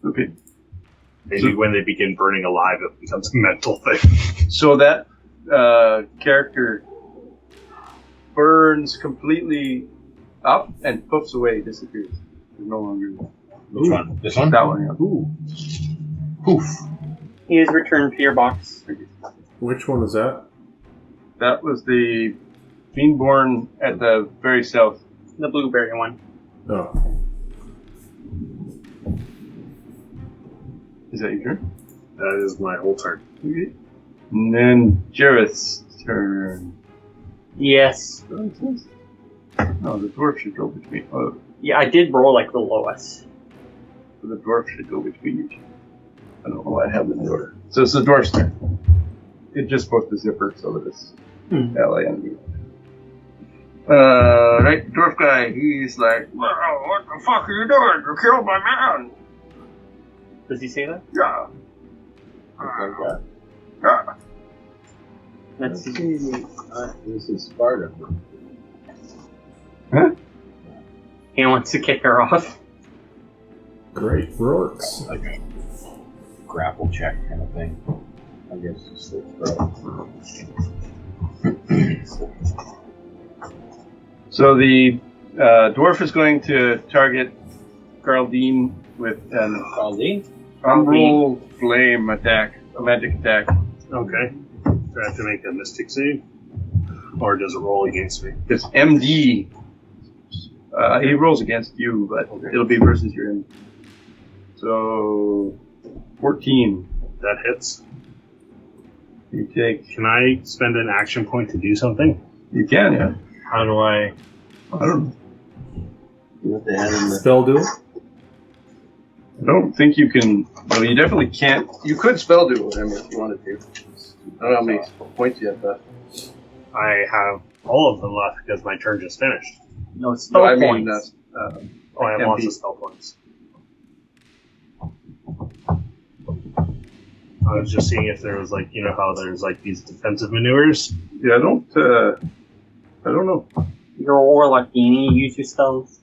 Okay. Maybe when they begin burning alive, it becomes a mental thing. So that character burns completely up and puffs away, disappears. There's no longer. Which one? This one? That one, yeah. Ooh. Poof. He is returned to your box. Which one was that? That was the Fiendborn at the very south. The blueberry one. Oh. Is that your turn? That is my whole turn. Okay. And then Jareth's turn. Yes. No, the dwarf should go between. Oh, Yeah, I did roll like the lowest. the dwarf should go between you two. I don't know why I have them in order. So it's the dwarf's turn. It just posted the zipper, so that it's ally enemy. Right, dwarf guy, he's like, well, what the fuck are you doing? You killed my man! Does he say that? Yeah. Yeah. Let's see. This is Sparta. Huh? He wants to kick her off. Great works. Like a grapple check kind of thing. I guess it's the throw. So the dwarf is going to target Garaldine with an umbral flame attack, a magic attack. Okay. Do I have to make a mystic save? Or does it roll against me? It's MD. He rolls against you, but it'll be versus your MD. So 14. That hits. You take. Can I spend an action point to do something? You can, yeah. How do I... I don't know. You have to add in the Spell duel? I don't think you can. Well, you definitely can't. You could spell duel with him if you wanted to. I don't know how many points you have left. I have all of them left because my turn just finished. No, it's spell I points. mean, I have MP. lots of spell points. I was just seeing if there was like, you know how there's like these defensive maneuvers? yeah, I don't know. You're a warlock, do you use your spells?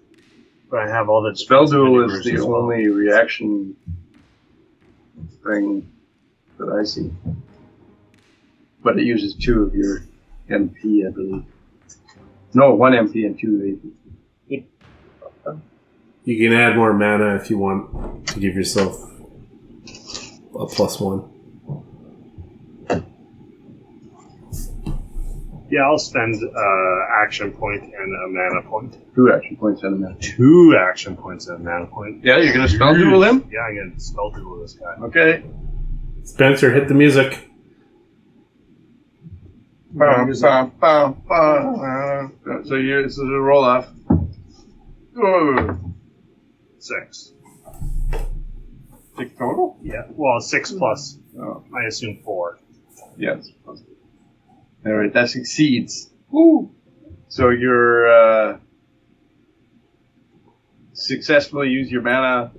But I have all the Spell defensive duel maneuvers is the as well. only reaction thing that I see. But it uses 2 of your MP, I believe. No, 1 MP and 2 AP. You can add more mana if you want to give yourself a +1. Yeah, I'll spend action point and a mana point. 2 action points and a mana. 2 action points and a mana point. Yeah, you're gonna spell duel him? Yeah, I'm gonna spell duel this guy. Okay. Spencer, hit the music. So this is a roll off. Oh, 6. 6 total? Yeah. Well, 6 plus, Oh, I assume 4. yes. Alright, that succeeds. Woo! So you're successfully use your mana.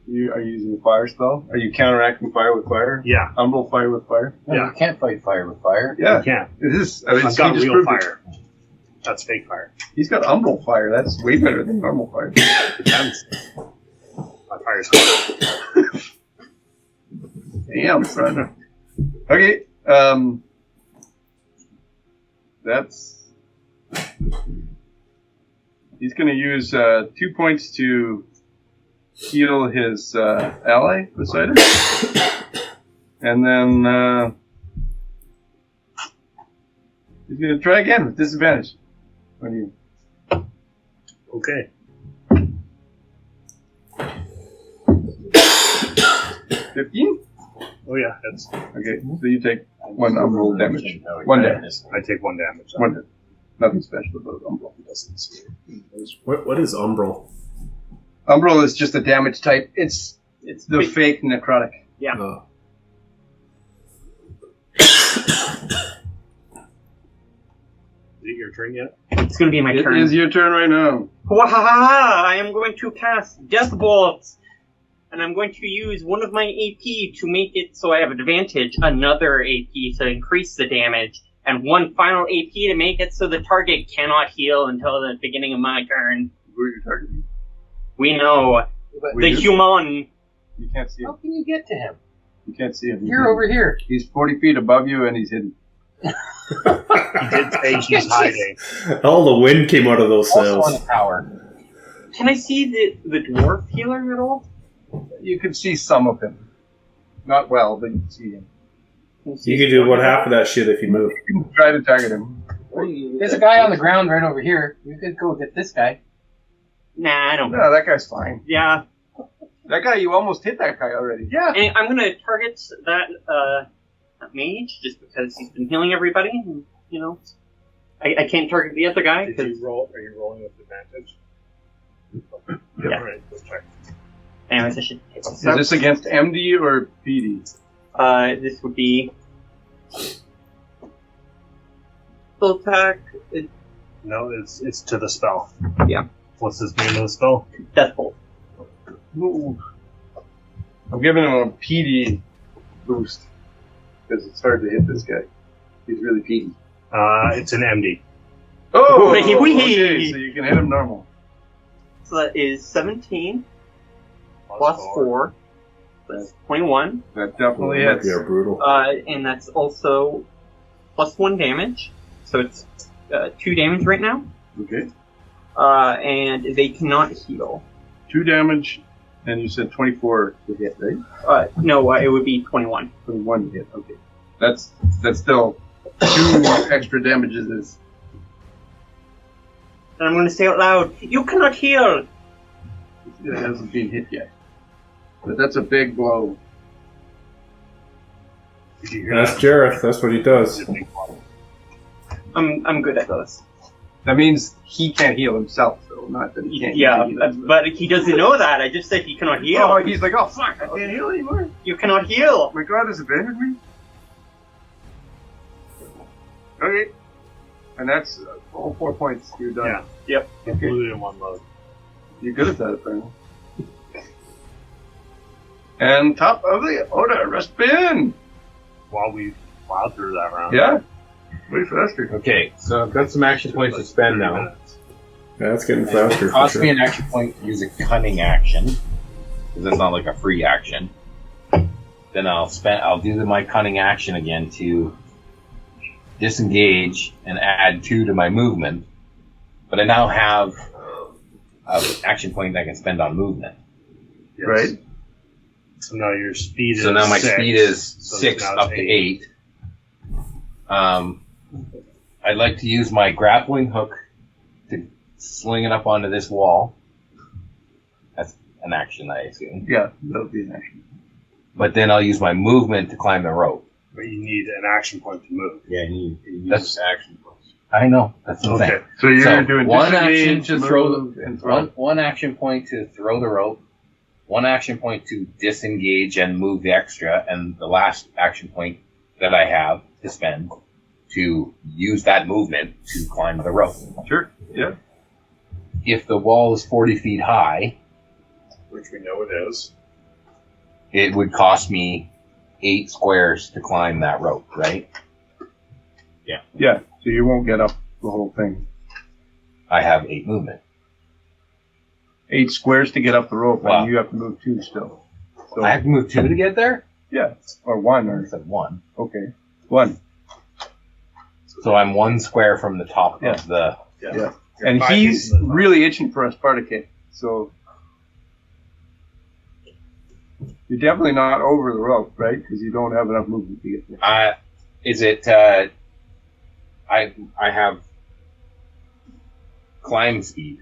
Are you using a fire spell? Are you counteracting fire with fire? Yeah. Umbral fire with fire? No, Yeah. you can't fight fire with fire. Yeah. You can't. It is. I mean, I've got he just real proved it. fire. That's fake fire. He's got umbral fire. That's way better than normal fire. Depends. My fire's hot. Damn, son. Okay. That's. He's going to use 2 points to heal his ally beside him, and then he's going to try again with disadvantage. On you. Okay. 15? Oh yeah, that's. Okay, so you take 1 umbral damage. 1 damage. I take 1 damage. 1 damage. Nothing special about umbral. What is Umbral? Umbral is just a damage type. It's the fake necrotic. Yeah. Oh. Is it your turn yet? It's gonna be my It turn. is your turn right now. Wahaha! I am going to cast Death Bolt, and I'm going to use one of my AP to make it so I have advantage, another AP to increase the damage, and 1 final AP to make it so the target cannot heal until the beginning of my turn. Who are you targeting? We know We the do? human. You can't see How him. can you get to him? You can't see him. You're over here. He's 40 feet above you and he's hidden. He did say he's hiding. All the wind came out of those Also on sails. the tower. Can I see the dwarf healer at all? You can see some of him. Not well, but you can see him. You could do one half of that shit if you move. You can try to target him. There's a guy on the ground right over here. You could go get this guy. Nah, I don't. No, that guy's fine. Yeah, That guy, you almost hit that guy already. Yeah. and I'm gonna target that mage, just because he's been healing everybody. And, you know, I can't target the other guy. Did Cause, you roll? Are you rolling with advantage? Yeah. All right, let's check. anyways, I should hit this Is up. this against MD or PD? This would be full attack. No, it's to the spell. Yeah. What's his name of the spell? Death bolt. Ooh. I'm giving him a PD boost because it's hard to hit this guy. He's really PD. It's an MD. Oh, Wee, wee. okay, so you can hit him normal. So that is 17 plus 4. That's 21. That definitely Might hits. be a brutal. And that's also plus 1 damage. So it's 2 damage right now. Okay. And they cannot heal. 2 damage, and you said 24 to hit, right? No, it would be 21. 21 to hit. Okay. That's still 2 extra damages. And I'm going to say out loud, you cannot heal! It hasn't been hit yet. But that's a big blow. Did you hear That's Jareth. That's what he does. I'm good at those. That means he can't heal himself, though. Not that he can't Yeah, heal himself. but he doesn't know that. I just said he cannot heal. Oh, he's like, oh fuck, I can't heal anymore. You cannot heal! My god has abandoned me? Okay. And that's all 4 points. You're done. Yeah. Yep. Completely in one load. You're good at that, apparently. And top of the order, Respin! While we plowed through that round. Yeah. Way faster. Okay, so I've got some action points to spend now. Yeah, it's getting faster. It For costs me sure. an action point to use a cunning action, because that's not like a free action. Then I'll do my cunning action again to disengage and add 2 to my movement. But I now have an action point that I can spend on movement. Yes. Right? So now your speed is So now my 6. speed is So 6 now it's up to 8. I'd like to use my grappling hook to sling it up onto this wall. That's an action, I assume. Yeah, that'll be an action. But then I'll use my movement to climb the rope. But you need an action point to move. Yeah, you that's action points. I know. That's the thing. Okay. So you're So, doing one disengage, action to move, throw and throw. One action point to throw the rope. 1 action point to disengage and move the extra, and the last action point that I have to spend to use that movement to climb the rope. Sure. Yeah. If the wall is 40 feet high, Which we know it is. it would cost me 8 squares to climb that rope, right? Yeah. So you won't get up the whole thing. I have 8 movement. 8 squares to get up the rope, Wow. and you have to move 2 still. So, I have to move 2 to get there? yeah. Or 1, I or, said 1. okay. 1. So I'm 1 square from the top Yeah. of the... Yeah. And 5 he's feet in the top. really itching for a Spartacade. So you're definitely not over the rope, right? Because you don't have enough movement to get there. Is it... I have climb speed.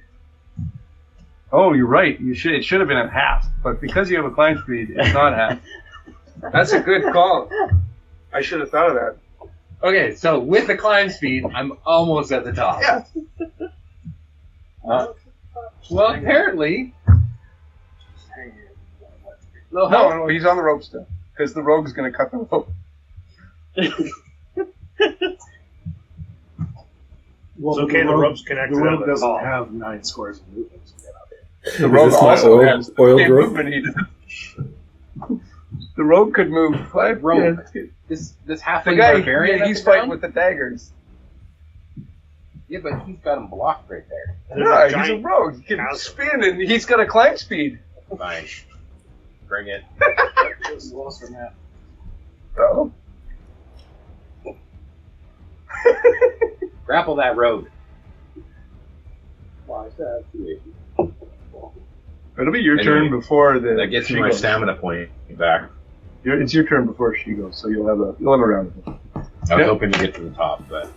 Oh, you're right. It should have been at half, but because you have a climb speed, it's not half. That's a good call. I should have thought of that. Okay, so with the climb speed, I'm almost at the top. Yeah. Well, apparently... No, he's on the rope still, because the rogue's going to cut the rope. Well, It's okay, the rope's connected The at rope the doesn't top. have 9 squares of movement to get out there. The Is rogue this my also oil- has the oil same rope? movement he does. The rogue could move 5 Rogue. Yeah. This The halfling guy, barbarian he's at the fighting ground? with the daggers. Yeah, but he's got him blocked right there. There's No, a he's a giant rogue. He can chasm. spin, and he's got a climb speed. Fine. Bring it. So. Grapple that rogue. It'll be your Anyway, turn before the. That gets she me my goes. stamina point back. It's your turn before she goes, so you'll have a round. I was Yeah. hoping to get to the top, but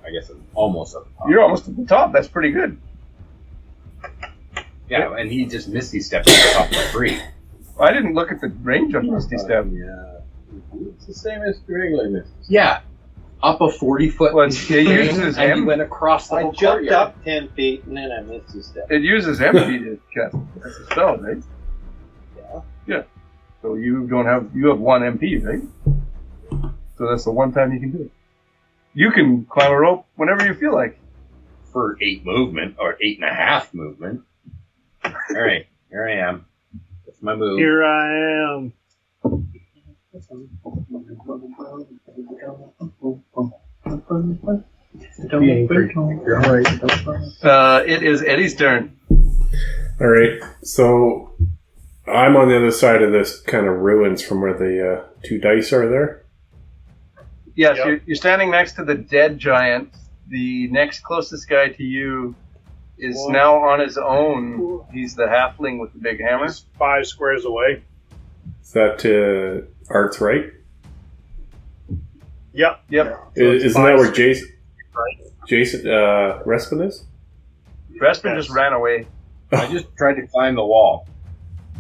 I guess I'm almost at the top. You're almost at the top. That's pretty good. Yeah, and he just Misty stepped to the top for free. I didn't look at the range on Misty Step. Yeah. the same as the regular misses. Yeah. Up a 40-foot Well, it uses and he M. went across the I whole jumped courtyard. up 10 feet and then I missed a step. It uses empty to cast as a spell, right? Yeah. Yeah. So you have 1 MP, right? So that's the one time you can do it. You can climb a rope whenever you feel like. For 8 movement, or 8.5 movement. Alright, here I am. That's my move. Here I am. You're alright. It is Eddie's turn. Alright, so I'm on the other side of this kind of ruins from where the 2 dice are there. Yes, Yep. you're standing next to the dead giant. The next closest guy to you is now on his own. He's the halfling with the big hammer. He's 5 squares away. Is that to Art's right? Yep. Yep. Isn't that where Jason Right. Respin is? Respin just ran away. I just tried to climb the wall.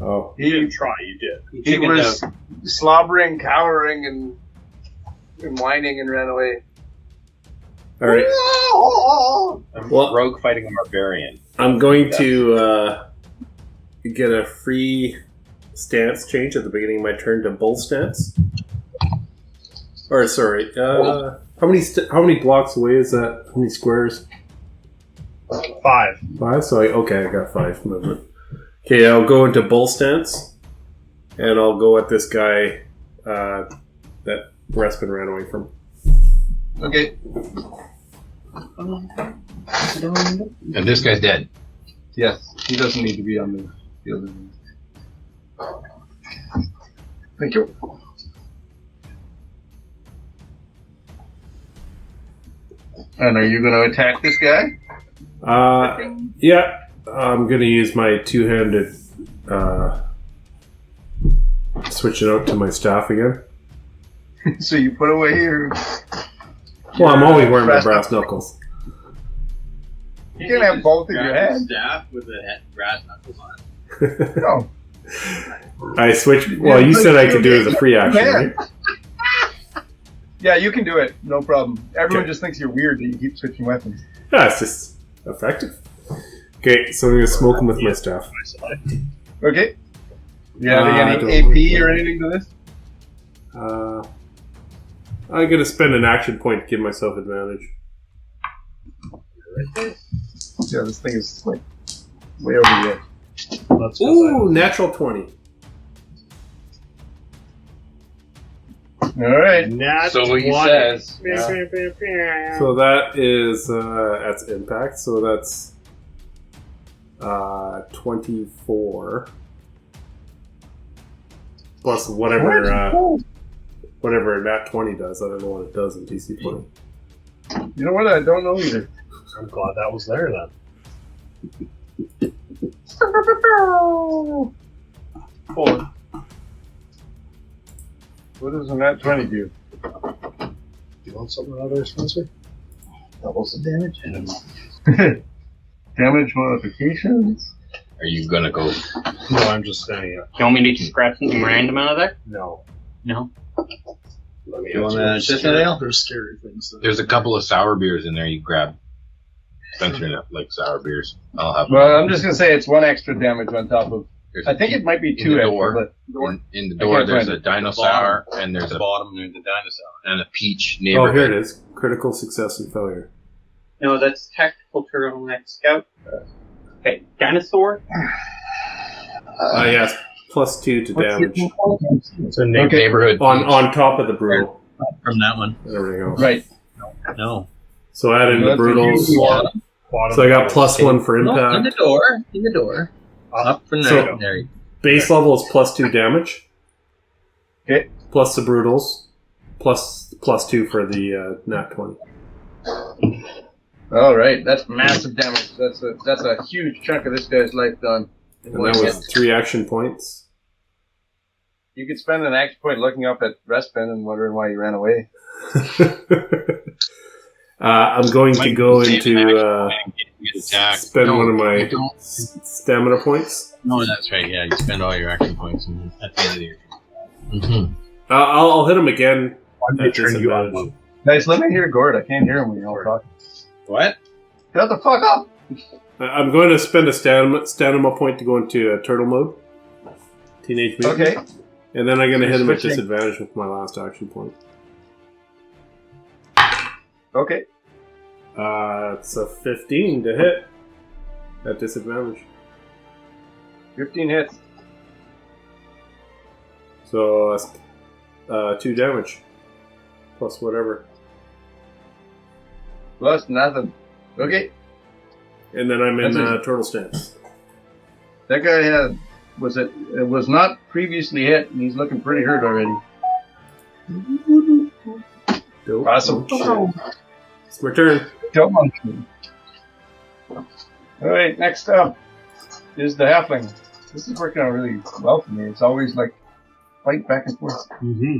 Oh. You didn't try, you did. He was slobbering, cowering, and whining and ran away. Alright. I'm Well- rogue fighting a barbarian. I'm going to get a free stance change at the beginning of my turn to bull stance. Or sorry, how many blocks away is that? How many squares? 5. 5. So I got 5 movement. Okay, I'll go into bull stance, and I'll go at this guy that Respin ran away from. Okay. And this guy's dead. Yes, he doesn't need to be on the field anymore. Thank you. And are you going to attack this guy? Yeah, I'm going to use my two-handed, switch it out to my staff again. So you put away your... Well, I'm always wearing my brass knuckles. You can have both in your hand. Staff with the brass knuckles on it. No. I switch. Well, you said I could do it as a free action, right? Yeah, you can do it. No problem. Everyone Okay. just thinks you're weird that you keep switching weapons. Yeah, it's just effective. Okay, so I'm going to smoke him with my staff. Okay. You adding I any don't AP like or that. anything to this? I'm going to spend an action point to give myself advantage. Yeah, this thing is like way over the edge. That's Ooh, natural 20. Alright. So he says. So that is, that's impact, so that's 24. Plus whatever that 20 does. I don't know what it does in DC 20. You know what? I don't know either. I'm glad that was there then. Hold on. What does a nat 20 do? You want something other, Spencer? Doubles the damage. Damage modifications? Are you gonna go? No, I'm just saying it. You want me to scratch something random out of there? No. No. Let me You want answer. to just nail? There's scary things. There's a couple of sour beers in there. You grab. Spencer like sour beers. I'll have. Well, I'm just going to say it's 1 extra damage on top of... There's I think it might be in 2 the extra, door. but... In the door, can't there's find a dino sour and there's a bottom there's the dinosaur. and a peach Oh, neighborhood. here it is. Critical success and failure. No, that's tactical turtleneck scout. Okay, dinosaur. Yes, plus 2 to damage. It's a name. Neighborhood. On top of the brutal. From that one. And everything else. Right. No. So add in the brutals. Bottom So I got plus 1 for No, in the impact. door. In the door. Up from there. So- There you go. Base level is plus 2 damage. Okay. Plus the brutals. Plus 2 for the nat 20. Alright, that's massive damage. That's a huge chunk of this guy's life gone. And that was 3 action points. You could spend an action point looking up at Respin and wondering why he ran away. I'm going to go into Attack. spend No, one of my you don't. stamina points. No, that's right. Yeah, you spend all your action points at the end of your turn. I'll hit him again. I'm going At to turn you on. disadvantage. Guys, let me hear Gord. I can't hear him when you're all talking. What? Shut the fuck up! I'm going to spend a stamina point to go into turtle mode. Teenage Mutant. Okay. And then I'm going to hit him at Switching. disadvantage with my last action point. Okay. It's a 15 to hit at disadvantage. 15 hits. So that's 2 damage. Plus whatever. Plus nothing. Okay. And then I'm in That's turtle stance. That guy was not previously hit, and he's looking pretty hurt already. Dope. Awesome. Oh, shit. It's my turn. Don't monkey. Alright, next up is the halfling. This is working out really well for me. It's always like fight back and forth. Mm-hmm.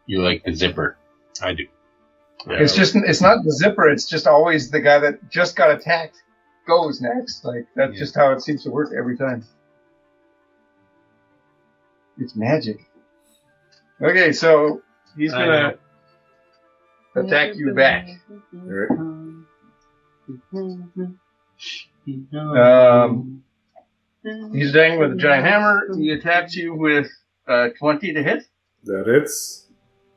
You like the zipper. I do. Yeah. It's not the zipper, it's just always the guy that just got attacked goes next. Like, that's just how it seems to work every time. It's magic. Okay, so he's gonna attack you back. Alright. He's attacking with a giant hammer. He attacks you with 20 to hit. That hits.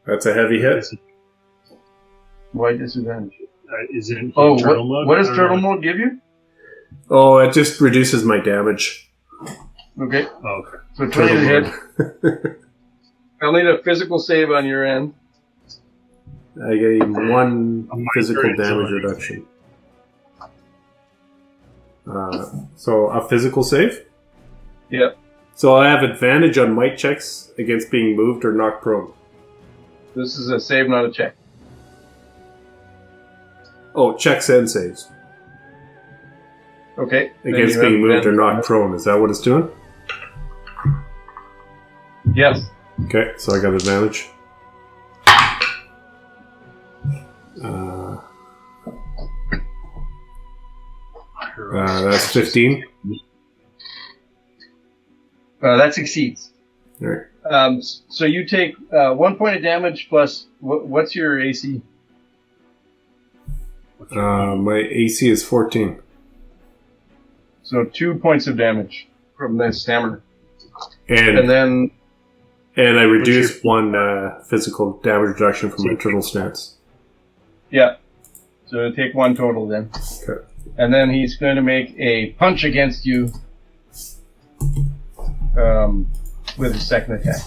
That's a heavy hit. Why disadvantage? Is it in Oh, turtle mode? what does I don't turtle know. mode give you? Oh, it just reduces my damage. Okay, Oh, okay. so 20 to hit. I'll need a physical save on your end. I gave 1 A minor physical damage agility. reduction. So a physical save? Yep. So I have advantage on might checks against being moved or knocked prone. This is a save, not a check. Oh, checks and saves. Okay. then Against you have being moved or advantage. knocked prone. Is that what it's doing? Yes. Okay, so I got advantage. That's 15. That succeeds. Alright. So you take 1 point of damage plus, what's your AC? My AC is 14. So 2 points of damage from this hammer. And And then, I reduce 1 physical damage reduction from my turtle stance. yeah. So take 1 total then. Okay. And then he's going to make a punch against you with his second attack.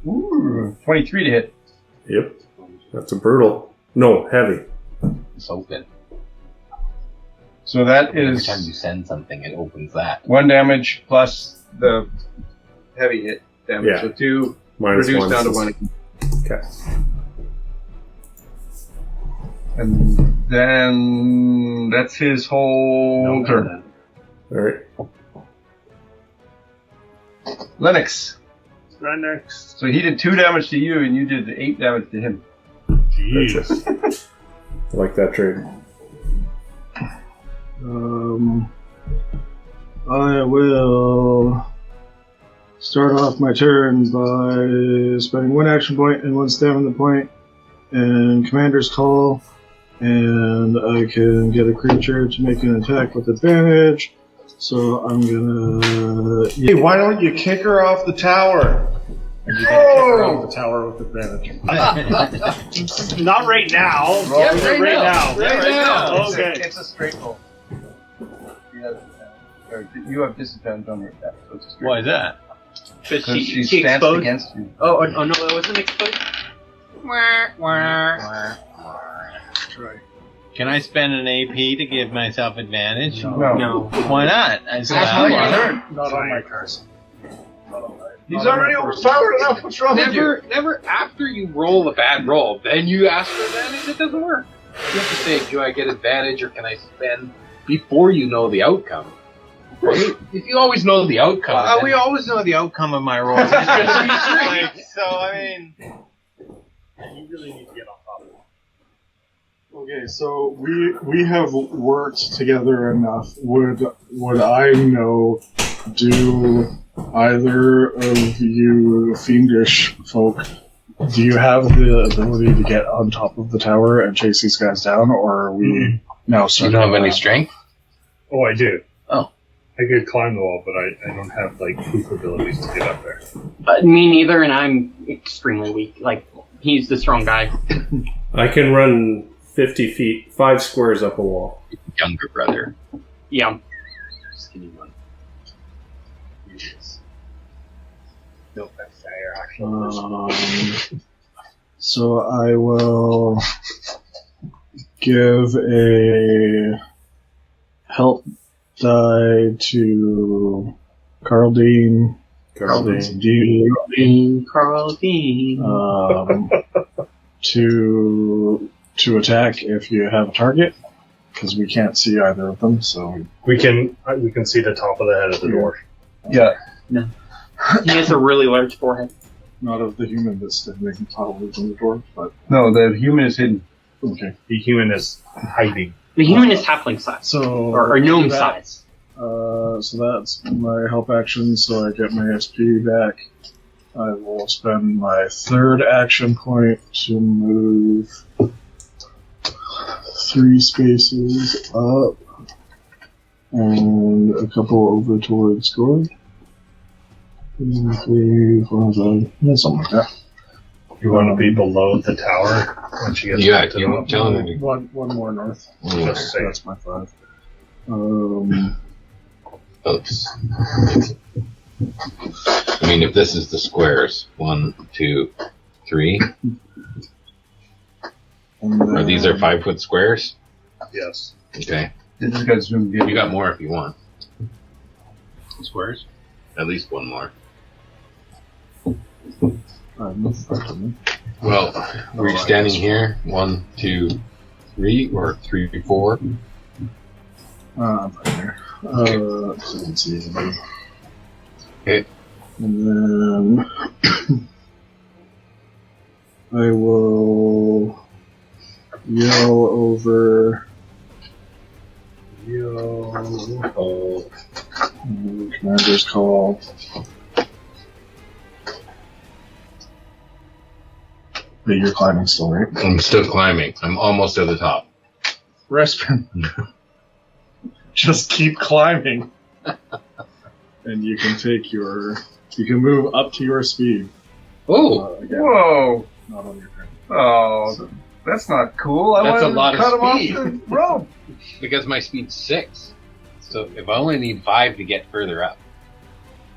Ooh, 23 to hit. Yep. That's a brutal. No, heavy. It's open. So that Every time is you send something, it opens that. 1 damage plus the heavy hit damage. Yeah. So 2 Minus reduced 1. down to 1. Okay. And then that's his whole turn. Alright. Lennox. Right next. So he did 2 damage to you, and you did 8 damage to him. Jeez. I like that trade. I will start off my turn by spending 1 action point and 1 stamina point and Commander's Call, and I can get a creature to make an attack with advantage. So I'm gonna. Hey, why don't you kick her off the tower? Kick her off the tower with advantage. Not right now. Yeah, right now. Right now. Okay. It's a straight roll. You have disadvantage on your attack, so it's a straight Why is that? Because She she's stanced exposed. against you. Oh, no, that wasn't exposed. Can I spend an AP to give myself advantage? No. Why not? I said, That's not your turn. Not on my turn. He's already overpowered enough. What's wrong with you? Never after you roll a bad roll, then you ask for advantage. It doesn't work. You have to say, do I get advantage or can I spend before you know the outcome? If you always know the outcome, Well, then- we always know the outcome of my roll. It's just gonna be straight. So, I mean... You really need to get on top of it. Okay, so we have worked together enough. Would I know do Either of you fiendish folk, do you have the ability to get on top of the tower and chase these guys down, or are we now You stuck? don't have on any that? strength? Oh, I do. Oh. I could climb the wall, but I don't have like proof abilities to get up there. Me neither, and I'm extremely weak. Like, he's the strong guy. I can run 50 feet, 5 squares up a wall. Younger brother. Yeah. Skinny one. No, that's fair, actually. So I will give a help die to Carl Dean. Carl Dean. Carl Dean. To attack if you have a target, because we can't see either of them. So We can see the top of the head of the dwarf. Yeah. No. He has a really large forehead. not of the human that's standing probably from the door, but No, the human is hidden. okay. The human is hiding. The human is halfling size. So Or gnome that- size. So that's my help action, so I get my SP back. I will spend my third action point to move 3 spaces up and a couple over towards Gord. 3, 4, 5, yeah, something like that. You want to be below the tower when she gets Yeah, to you the won't tell her to One more north. Just say That's my 5. Oops. I mean, if this is the squares, 1, 2, 3, or these are 5-foot squares? yes. Okay. This is gonna zoom in. You got more if you want. Squares? At least one more. Well, were you standing here? 1, 2, 3, or 3, 4? I'm right there. So I can see anybody. Okay. And then I will yell over commander's call. But you're climbing still, right? I'm still climbing. I'm almost at the top. Respin. Just keep climbing. And you can take you can move up to your speed. Oh! Again, Whoa! not on your turn. Oh, So, that's not cool. I That's wanted a lot to of cut him speed. off the rope. Because my speed's 6. So if I only need 5 to get further up.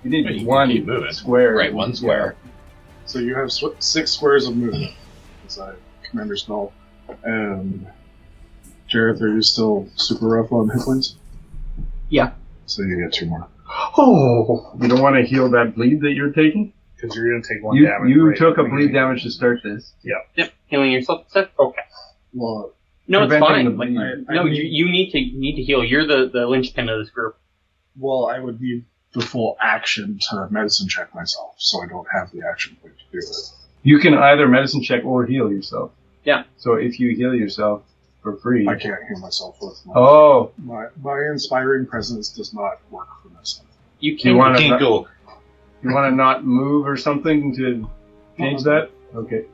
You need But you can one keep moving. square. Right, 1 square. so you have 6 squares of movement. As I commander's call. And Jareth, are you still super rough on hit points? Yeah. So you get 2 more. Oh, you don't want to heal that bleed that you're taking? Because you're going to take 1 You, damage. you right took at a the bleed beginning. damage to start this. Yep. Healing yourself. Okay. Well, No, it's Preventing fine. the bleed. No, you need to heal. You're the linchpin of this group. well, I would need the full action to medicine check myself, so I don't have the action point to do it. You can either medicine check or heal yourself. Yeah. So if you heal yourself for free. I can't heal myself with Oh, my inspiring presence does not work for myself. You you can. want Can't to go. you want to not move or something to change that? Okay.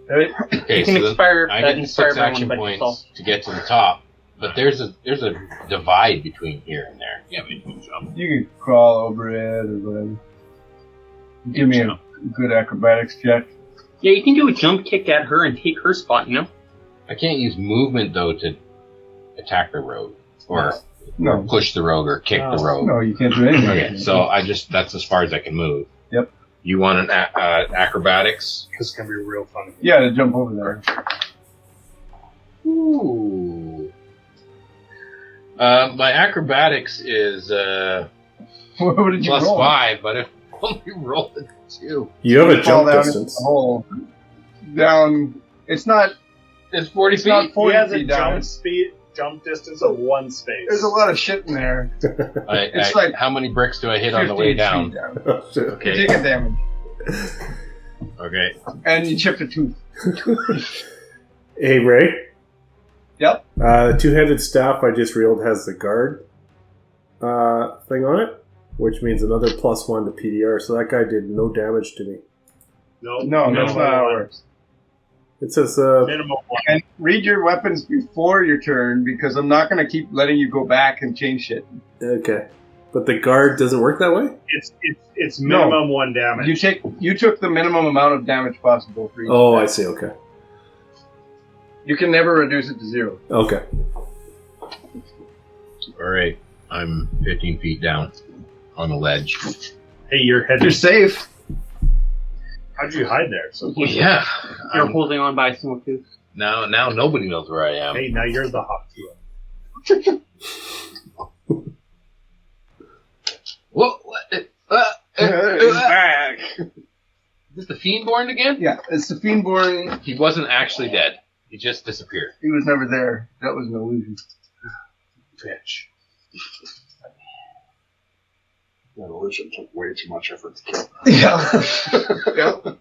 Alright. Okay, You can so then expire I that get the inspire 6 by action one by points yourself. to get to the top. But there's a divide between here and there. Yeah, but you can jump. You can crawl over it or whatever. Give me a good acrobatics check. Yeah, you can do a jump kick at her and take her spot. You know. I can't use movement though to attack the rogue or No. push the rogue or kick the rogue. No, you can't do anything. Okay, so that's as far as I can move. Yep. You want an acrobatics? This can be real fun. Yeah, to jump over there. Ooh. My acrobatics is What did you plus roll? 5, but if I only rolled a 2. You have a Fall jump down distance. into the hole. Down. It's not. It's 40 It's not feet. 40 He has a feet down. jump distance of 1 space. There's a lot of shit in there. It's like how many bricks do I hit on the 15 way feet down? down. Oh, shit. You Okay. take a damage. Okay. And you chipped a tooth. Hey, Ray. Yep. The 2-handed staff I just reeled has the guard thing on it. which means another +1 to PDR. So that guy did no damage to me. No, that's not how it works. It says Minimum 1. And read your weapons before your turn, because I'm not going to keep letting you go back and change shit. okay, but the guard doesn't work that way. It's minimum 1 damage. You took the minimum amount of damage possible for each. Oh, I attack. see. Okay. You can never reduce it to 0. Okay. Alright, I'm 15 feet down on the ledge. Hey, you're headed. You're safe. How'd you hide there? So Yeah. You're holding on by a single tooth. Now nobody knows where I am. Hey, now you're the hawk too. What? Back. Is this the Fiendborn again? Yeah, it's the Fiendborn. He wasn't actually dead. He just disappeared. He was never there. That was an illusion. Bitch. That illusion took way too much effort to kill. Yeah. Yeah.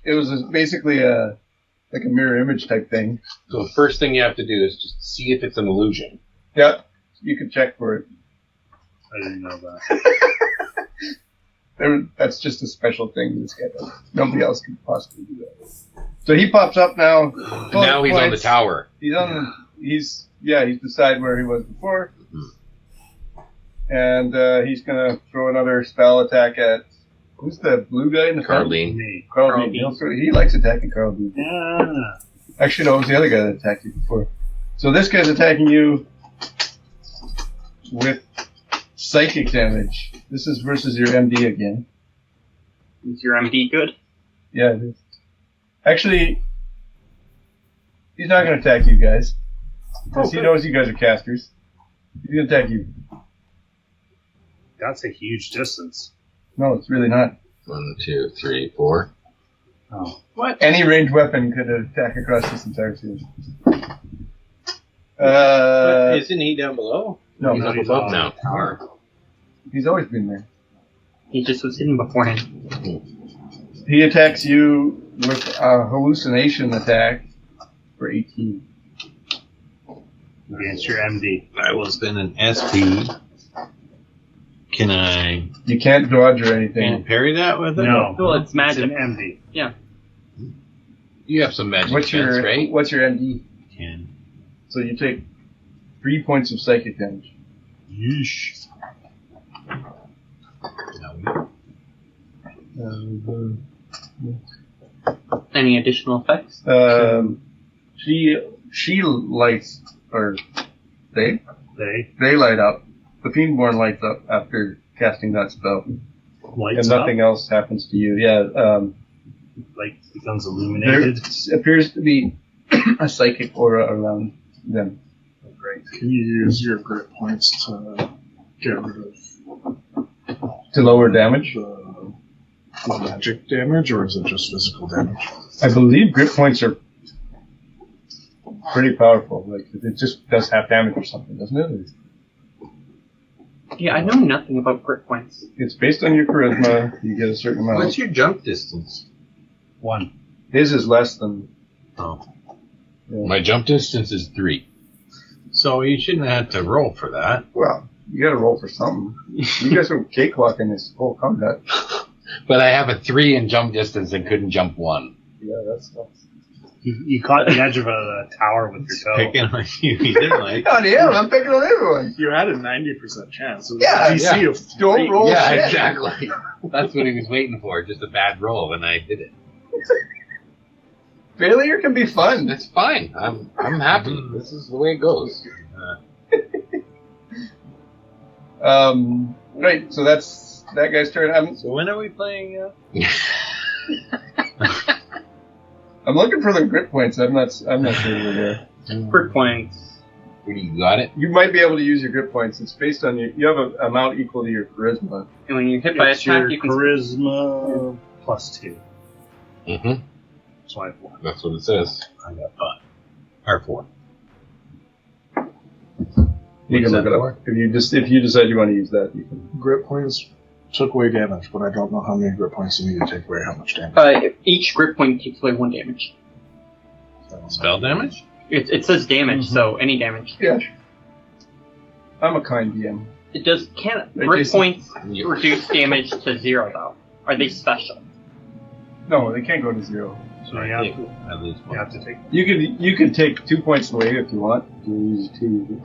It was basically like a mirror image type thing. So the first thing you have to do is just see if it's an illusion. Yeah, you can check for it. I didn't know that. That's just a special thing this guy does. Nobody else can possibly do that. So he pops up now. And now he's on the tower. He's beside where he was before. And he's gonna throw another spell attack at who's the blue guy in the front? Carleen. Carl Dean. He likes attacking Carl Dean. Yeah. Actually, no, it was the other guy that attacked you before. So this guy's attacking you with psychic damage. This is versus your MD again. Is your MD good? Yeah, it is. Actually, he's not going to attack you guys. Because he knows you guys are casters. He's going to attack you. That's a huge distance. No, it's really not. 1, 2, 3, 4. Oh. What? Any ranged weapon could attack across this entire field. But isn't he down below? No, He's up above now. Tower. he's always been there. He just was hidden beforehand. He attacks you with a hallucination attack for 18. Against your MD. I will spend an SP. Can I You can't dodge or anything. parry that with it? No. Well, it's magic. It's an MD. Yeah. You have some magic What's sense, your right? What's your MD? Can. So you take 3 points of psychic damage. Yeesh. Any additional effects? She lights, or they They light up. The Fiendborn lights up after casting that spell, lights and nothing else happens to you. Yeah, like becomes there illuminated. appears to be a psychic aura around them. Great. Can you use your grit points to get rid of To lower damage, the magic damage, or is it just physical damage? I believe grit points are pretty powerful. Like it just does half damage or something, doesn't it? Yeah, I know nothing about grit points. It's based on your charisma. You get a certain amount. What's your jump distance? 1. His is less than. Oh. My jump distance is 3. So you shouldn't have had to roll for that. Well, you got to roll for something. You guys are cakewalking this whole combat. But I have a 3 in jump distance and couldn't jump 1. Yeah, that's. You caught the edge of a tower with your toe. Picking on you, he didn't like. God damn, I'm picking on everyone. You had a 90% chance. It was Yeah, a DC of Don't 3. roll Yeah, shit. exactly. That's what he was waiting for, just a bad roll, and I did it. Failure can be fun. That's fine. I'm happy. This is the way it goes. Right, so that's that guy's turn. So when are we playing? I'm looking for the grit points. I'm not sure they're there. Grit points. You got it? You might be able to use your grit points. It's based on you have an amount equal to your charisma. And when you're hit by It's attack, your you can. charisma plus 2. Mm-hmm. So I have 1. That's what it says. I got 5. Or 4. You can What's look that it for? up. If you decide you want to use that, you can. Grit points took away damage, but I don't know how many grit points you need to take away how much damage. Each grit point takes away 1 damage. Spell damage? It says damage, so any damage. Yeah. I'm a kind DM. Can Right, grip Jason? points reduce damage to 0 though? Are they special? No, they can't go to 0. So you have to take. You could take 2 points away if you want. You use 2.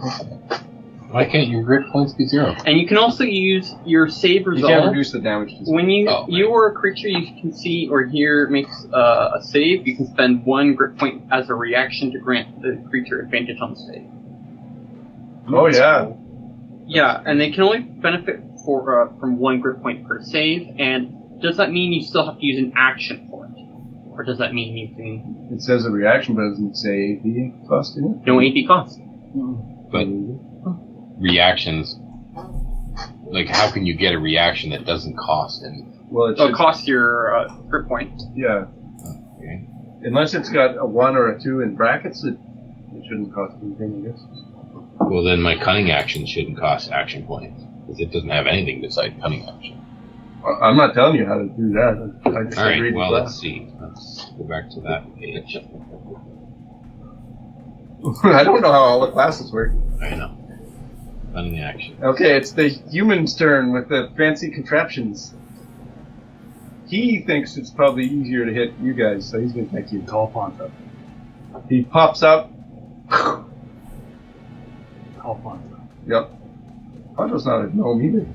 Why can't your grit points be 0? And you can also use your save You result. can't reduce the damage to 0. When you or a creature you can see or hear makes a save, you can spend 1 grit point as a reaction to grant the creature advantage on the save. Oh yeah. Yeah, and they can only benefit from 1 grit point per save. And does that mean you still have to use an action for it, or does that mean you can? It says a reaction, but it doesn't say AP cost in it. No AP cost. But reactions, like how can you get a reaction that doesn't cost anything? Well, It costs your grit point. Yeah. Okay. Unless it's got a 1 or a 2 in brackets, it shouldn't cost anything, I guess. Well, then my cunning action shouldn't cost action points because it doesn't have anything besides cunning action. I'm not telling you how to do that. I just All right. read the Well, class. let's see. Let's go back to that page. I don't know how all the classes work. I know. Cunning action. Okay, it's the human's turn with the fancy contraptions. He thinks it's probably easier to hit you guys, so he's going to attack you. Call Ponto. He pops up. Call Ponto. Yep. Ponto's not a gnome either.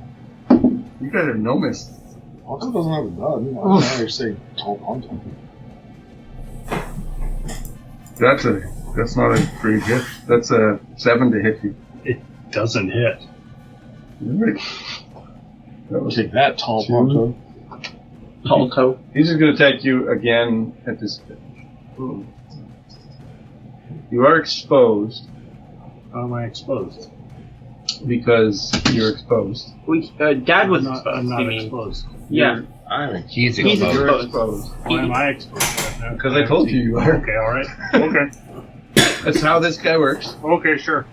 You guys are gnomists. Ponto doesn't have a gun. Why can't I say tall Ponto? That's not a free hit. That's a 7 to hit you. It doesn't hit. Right. That was Take that, tall 2. Ponto. Ponto. He's just going to attack you again at this. You are exposed How am I exposed? because you're exposed. Dad was I'm not, exposed. I'm not you mean. exposed. Yeah. He's He's exposed. You're exposed. exposed. Why am I exposed? Because I told you you are. Okay, alright. Okay. That's how this guy works. Okay, sure.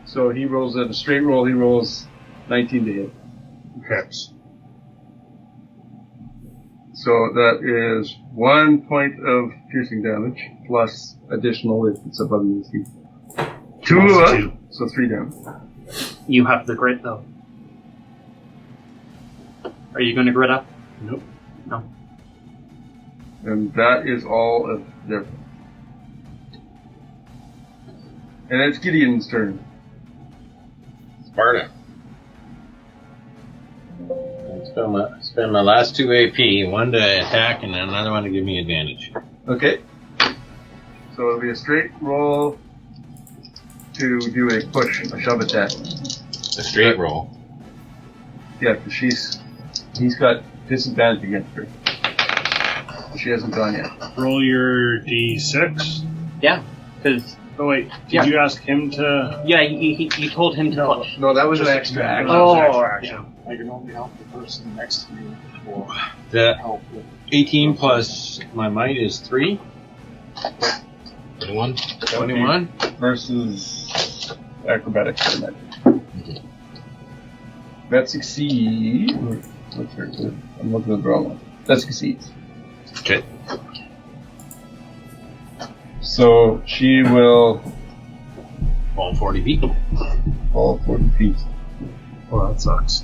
So he rolls at a straight roll, he rolls 19 to hit. Okay. So that is 1 point of piercing damage, plus additional if it's above your feet. 2 Plus up, 2. so 3 damage. You have the grit though. Are you going to grit up? Nope. No. And that is all of their. And it's Gideon's turn. Sparta. Spend my last 2 AP, one to attack and another one to give me advantage. Okay. So it'll be a straight roll to do a push, a shove attack. A straight roll. Yeah, because he's got disadvantage against her. She hasn't gone yet. Roll your d6. Yeah, because Oh wait, did you ask him to? yeah, you told him to push. No, that was Just an extra action. Oh, extra action. I can only help the person next to me for The help with 18 plus my might is 3. 21. 21. Versus acrobatics. That succeeds. What's her? I'm looking at the wrong one. That succeeds. Okay. So she will Fall 40 feet. fall 40 feet. Well, that sucks.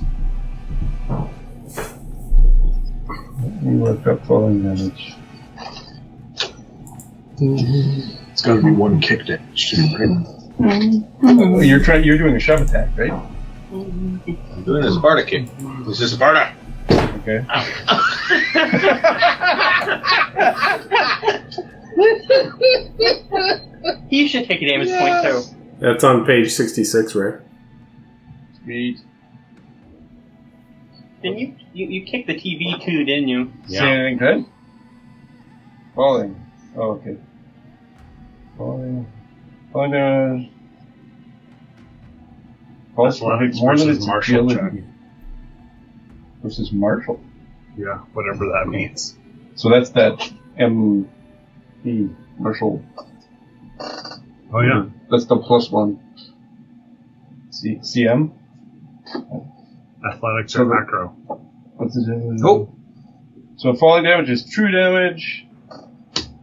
Let me work up falling damage. it's got to be 1 kick damage too, right? Oh, you're doing a shove attack, right? I'm doing a Sparta kick. This is Sparta. Okay. You should take a damage point too. That's on page 66, right? Sweet. Didn't you kicked the TV too, didn't you? Say anything good? Falling. Oh, okay. Falling. Falling damage. Athletics More than versus its martial agility. Versus martial. Yeah, whatever that means. So that's that MP martial. Oh yeah. That's the +1. CM? Athletics So or the- macro. What's it? Oh. So falling damage is true damage.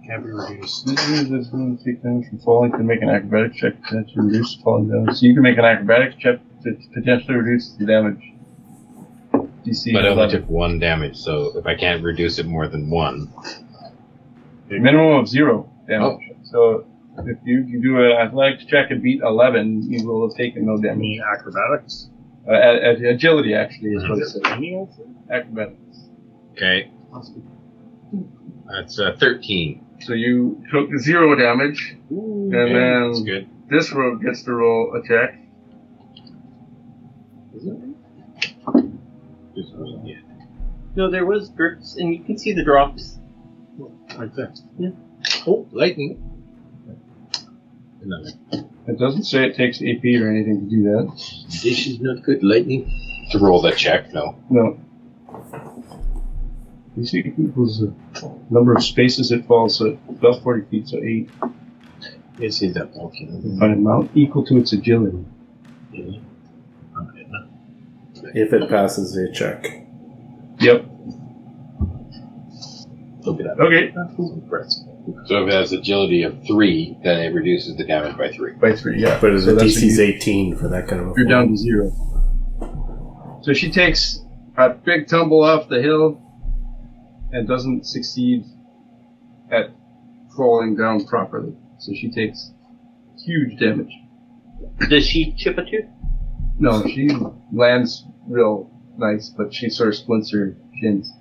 Can't be reduced. This is going to take damage from falling to make an acrobatics check to potentially reduce falling damage. So you can make an acrobatics check to potentially reduce the damage. DC But I only 11. took 1 damage, so if I can't reduce it more than 1. Minimum of 0 damage. So if you can do an athletics check and beat 11, you will have taken no damage. Me acrobatics. Agility, actually, is what it Is says. it any of it? Acrobatics. Okay. That's 13. So you took 0 damage, and Okay, then that's good. this rogue gets to roll a check. Yeah. No, there was drips, and you can see the drops. Right there. Oh, lightning. Another. It doesn't say it takes AP or anything to do that. This is not good, lightning. To roll that check, no. No. You see it equals the number of spaces it falls, so it fell 40 feet, so 8. You see that? Okay. By an amount equal to its agility. Yeah. Okay. If it passes a check. Yep. Look at that. Okay. So if it has agility of 3, then it reduces the damage by 3. By 3, yeah. But So the that's DC's what 18 for that kind of a you're fall. down to 0. So she takes a big tumble off the hill and doesn't succeed at falling down properly. So she takes huge damage. Does she chip a tooth? No, she lands real nice, but she sort of splints her shins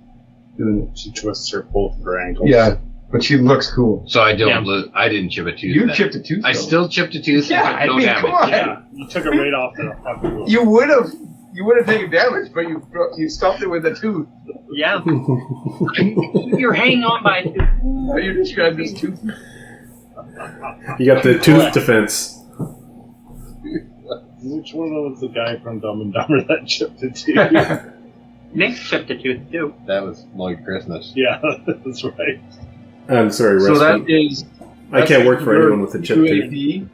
doing it. She twists her both her ankles. Yeah, but she looks cool. So I don't. I didn't chip a tooth. You then. chipped a tooth. I though. still chipped a tooth. Yeah, and took no I mean, damage. come on. Yeah, you took it right off the fucking roof. You would have taken damage, but you stopped it with a tooth. Yeah. You're hanging on by a tooth. How you describe this tooth? You got the tooth defense. Which one was the guy from Dumb and Dumber that chipped it to? Nick chipped a tooth too. That was Lloyd Christmas. Yeah, that's right. I'm sorry, So Rusty. that is. I can't work for your anyone with a chip tooth. AP,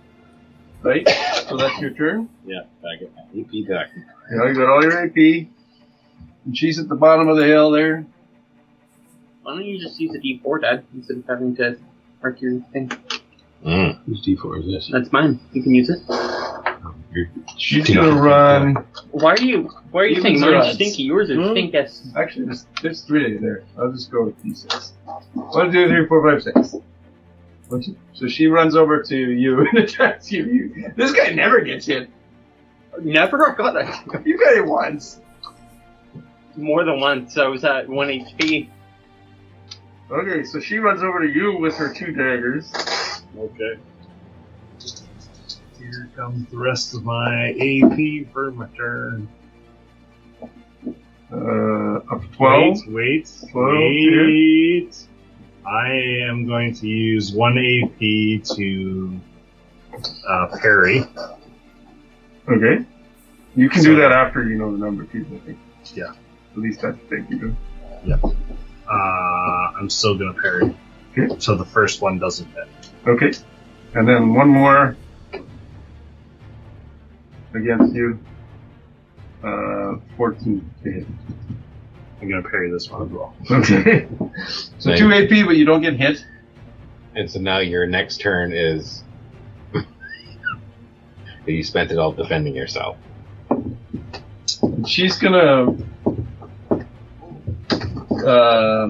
right? So that's your turn. Yeah, I get my AP back. You know, you got all your AP. And she's at the bottom of the hill there. Why don't you just use a D4, Dad, instead of having to mark your thing? Whose D4 is this? That's mine. You can use it. She's gonna run. Why are you Evens saying or mine's odds? stinky? Yours are stinkest. Actually, there's 3 there. I'll just go with D6. 1, 2, 3, 4, 5, 6. So she runs over to you and attacks you. This guy never gets hit. Never got it. You got it once. More than once. I was at 1 HP. Okay, so she runs over to you with her 2 daggers. Okay. Here comes the rest of my AP for my turn. Up to 12. Wait. 12, I am going to use 1 AP to parry. Okay. You can do that after you know the number too, I think. Yeah. At least I think you do. Yep. I'm still going to parry. Okay. So the first one doesn't hit. Okay. And then one more against you. 14 to hit. I'm going to parry this one as well. Okay. So 2 AP, but you don't get hit. And so now your next turn is. You spent it all defending yourself. She's gonna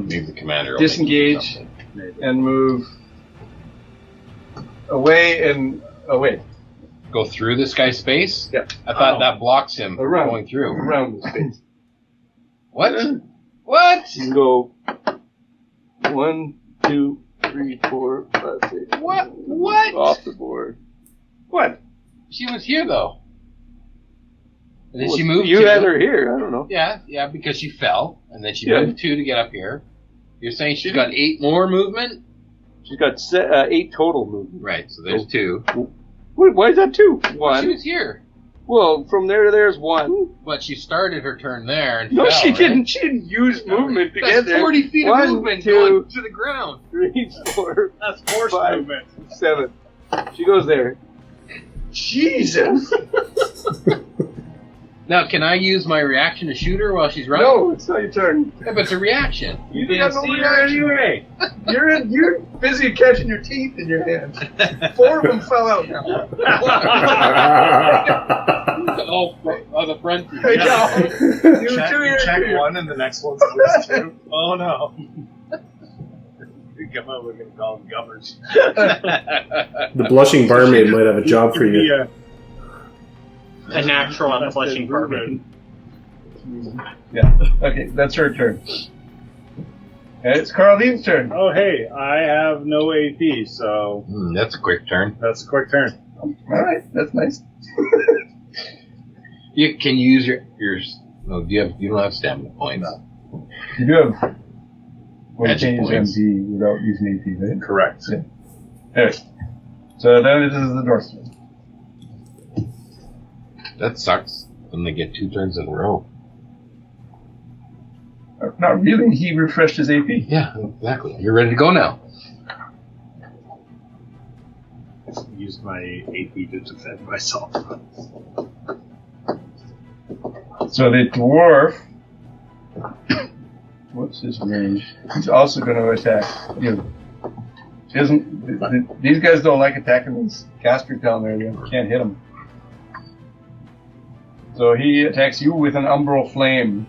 Maybe the commander will disengage make you something. and move away and away. Go through this guy's space? Yeah. I thought that blocks him from Around. going through. Around the space. What? What? You can go 1, 2, 3, 4, 5, 6. What? What? Off the board. What? She was here though. And then she moved. You 2. had her here. I don't know. Yeah, because she fell, and then she Yeah. moved 2 to get up here. You're saying she's got 8 more movement? She's got 8 total movement. Right. So there's 2. Wait, why is that 2? She 1. was here, Well, from there to there is 1. but she started her turn there and No, fell, she right? didn't. She didn't use movement to get That's there. 40 feet of 1, movement 2, going to the ground. 3, 4, That's force 5, movement. 7. She goes there. Jesus! Now, can I use my reaction to shoot her while she's running? No, it's not your turn. Yeah, but it's a reaction. You got no reaction. anyway. You're busy catching your teeth in your hands. 4 of them fell out now. The front. Hey, Yeah. you check one and the next one's a list too. Oh no. We come out, we're going to call them gummers. The blushing barmaid might have a job for you. A natural and blushing barmaid. Yeah. Okay, that's her turn. And it's Caroline's turn. Oh, hey, I have no AP, so That's a quick turn. that's a quick turn. All right, that's nice. You can use your. No, you don't have stamina points. You do have. Well, you Magic can't use points. MP without using AP, right? Correct. Yeah. Alright. So then it is the dwarf's turn. That sucks. Then they get 2 turns in a row. Not really, he refreshed his AP. Yeah, exactly. You're ready to go now. Use my AP to defend myself. So the dwarf. What's his range? He's also going to attack you. These guys don't like attacking these casters down there. You can't hit them. So he attacks you with an umbral flame.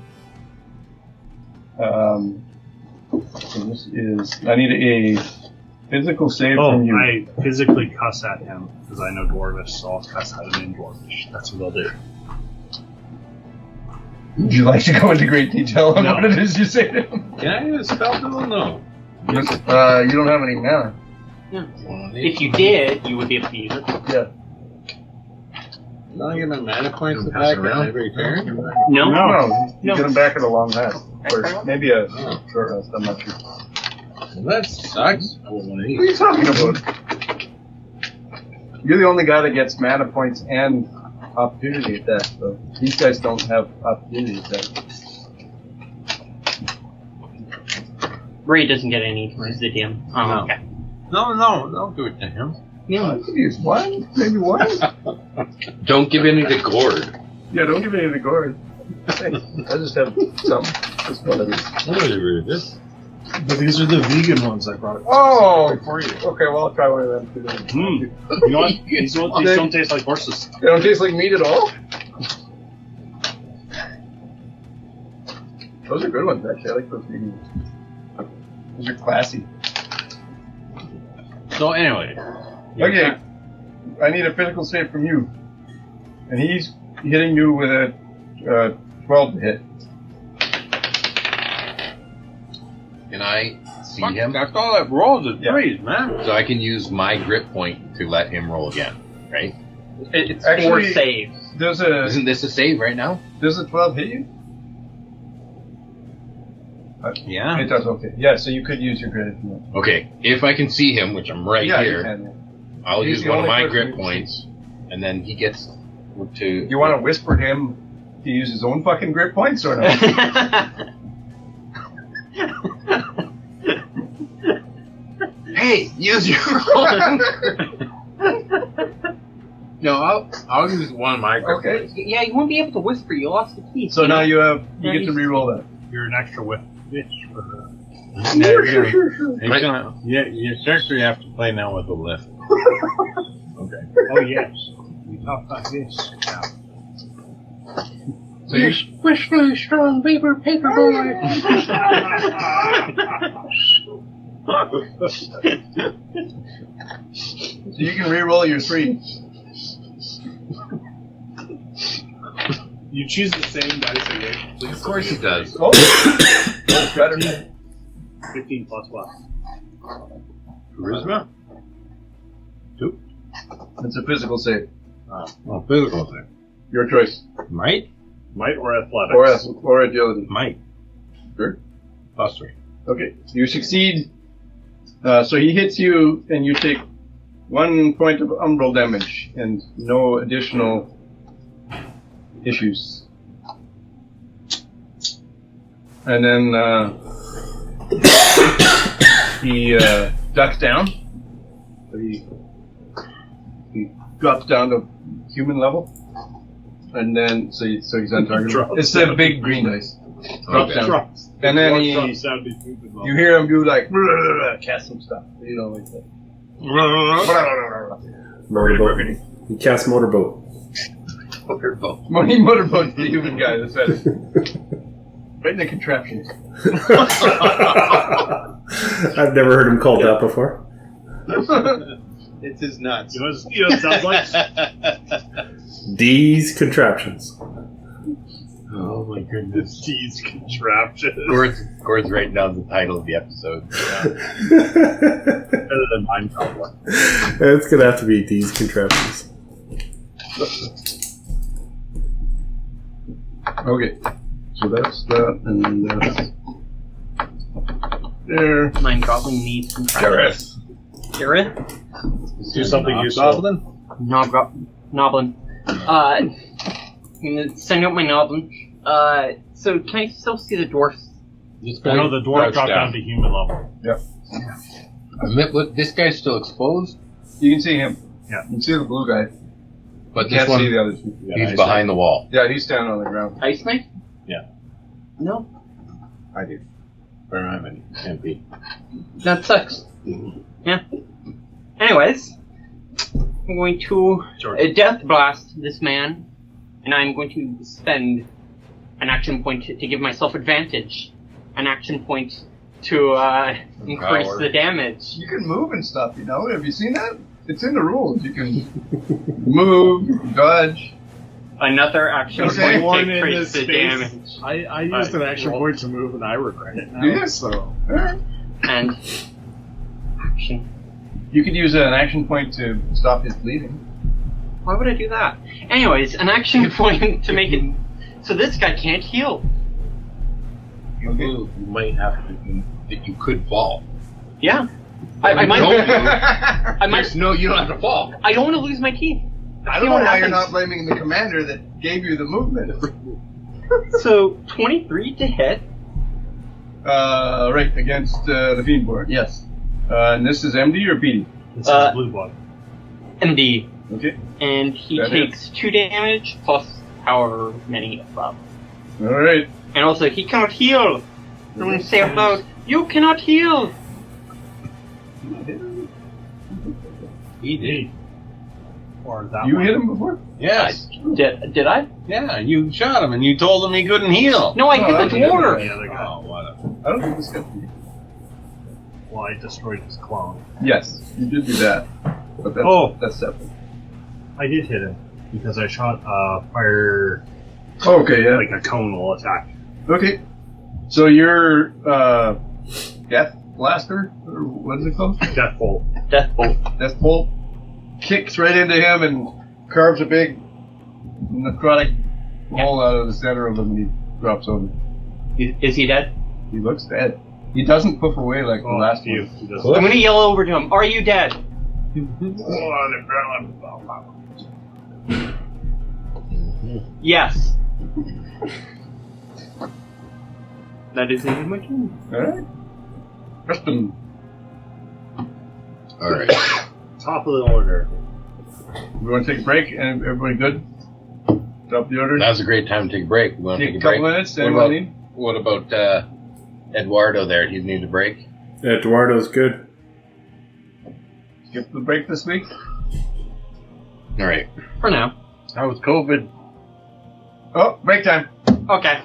So this is. I need a physical save from you. I physically cuss at him because I know Dwarvish, so I'll cuss at him in Dwarvish. That's what I'll do. Would you like to go into great detail on No. what it is you say to him? Can I use spell tool? No. You don't have any mana. If you did, you would be able to use it. Yeah. Don't I get my mana points Pass back around. every turn? No. No, you No. get them back at a long rest. Or maybe a short rest, I'm not sure. Well, that sucks. I wouldn't want to What are you talking about? You're the only guy that gets mana points and opportunity attack, so these guys don't have opportunity attack. Ray doesn't get any towards the DM. Oh, No. okay. No, don't do it to him. I could use one, maybe one. Don't give any to Gord. Yeah, don't give any of the gourd. I just have some. Just one of these. But these are the vegan ones I brought. Oh! For you. Okay, well, I'll try one of them too. then. You know what? These don't taste like horses. They don't taste like meat at all? Those are good ones, actually. I like those vegan ones. Those are classy. So anyway. Okay, I need a physical save from you. And he's hitting you with a 12 to hit. Can I see him? That's all that rolls is Yeah. praise, man. So I can use my grip point to let him roll again, right? It's Actually- 4 saves. Isn't this a save right now? Does a 12 hit you? Yeah. It does, okay. Yeah, so you could use your grid if you want. Okay, if I can see him, which I'm right Yeah, you here, can, yeah. I'll He's use the one of only my person grip who can points, and then he gets to. You want to whisper him to use his own fucking grip points or not? Hey, use your own. No, I'll use one of my grip Okay. points. Yeah, you won't be able to whisper. You lost the key. So now you get to re-roll that. You're an extra whip bitch for the. Your character you have to play now with a lift. Okay. Oh yes. We talk like this. Yeah. So you Wishfully strong paper boy. So you can re-roll your 3. You choose the same dice again, please. Of course he does. Oh, better. 15 plus what? Charisma? It's a physical save. Well, physical thing. Your choice. Might? Might or athletics? Or agility. Might. Sure. +3. Okay, you succeed. So he hits you, and you take 1 point of umbral damage, and no additional issues. And then he ducks down. So he drops down to human level. and then so he's on target. Drops It's the big green dice. Drops down. Drops. And then Dwarf he- drops down to movement level. You hear him do like cast some stuff, like that. Motorboat. He casts motorboat. Money motorboat's the human guy that said it. Right in the contraptions. I've never heard him called that before. It's his nuts. You know what it sounds like? Deez Contraptions. Oh my goodness. Deez Contraptions. Gord's writing down the title of the episode. Better than Mind Goblin. It's gonna have to be Deez Contraptions. Okay. So that's that, and that's there. Mind Goblin needs contraptions. Gareth? Do something useful. Noblin. I'm gonna send out my Noblin. So can I still see the dwarfs? This I know the dwarf dropped down to human level. This guy's still exposed, You can see him. Yeah. You can see the blue guy. but You this can't one, see the other two. he's behind the wall. Yeah, he's standing on the ground. Ice Knife? Yeah. No. I do. Where am I? Can't be. That sucks. Yeah. Anyways, I'm going to Death Blast this man, and I'm going to spend an action point to give myself advantage. An action point to increase Power. the damage. You can move and stuff, Have you seen that? It's in the rules. You can move, dodge. Another action Okay. point One to in increase this the space. damage. I used an action point to move, and I regret it now. Yeah. So And action. You could use an action point to stop his bleeding. Why would I do that? Anyways, an action point to make it so this guy can't heal. You move, you might have to. That you could fall. Yeah. I might. Don't move. I might. There's no, you don't have to fall. I don't want to lose my teeth. I don't know why you're not blaming the commander that gave you the movement. So 23 to hit. Right, against the Fiend board, yes. And this is MD or PD? this is blue one. MD. Okay. And he That takes 2 damage plus however many above. Alright. And also, he cannot heal. I'm going to say out loud, you cannot heal. He did. Or that You one. hit him before? Yes. Did I? Yeah, you shot him and you told him he couldn't heal. No, I hit that's the a different dwarf. The other guy. Oh, whatever. I don't think this got me. Well, I destroyed his clone. Yes, you did do that. But that's, that's separate. I did hit him because I shot fire Okay, yeah. like a conal attack. Okay. So your Death Blaster, or what is it called? Death bolt. Death bolt. Death Bolt kicks right into him and carves a big necrotic hole out of the center of him, and he drops over. Is he dead? He looks dead. He doesn't poof away like the last you. one. He does. I'm going to yell over to him, are you dead? Yes. That is in my turn. Alright. Preston. All right. Top of the order. We want to take a break, and everybody good? Top of the order? Now's a great time to take a break. We want to Take take a a break. couple minutes, What anyone about, need? what about Eduardo there? He needs a break. Eduardo's good. Skip the break this week? All right. For now. How was COVID? Oh, break time. Okay.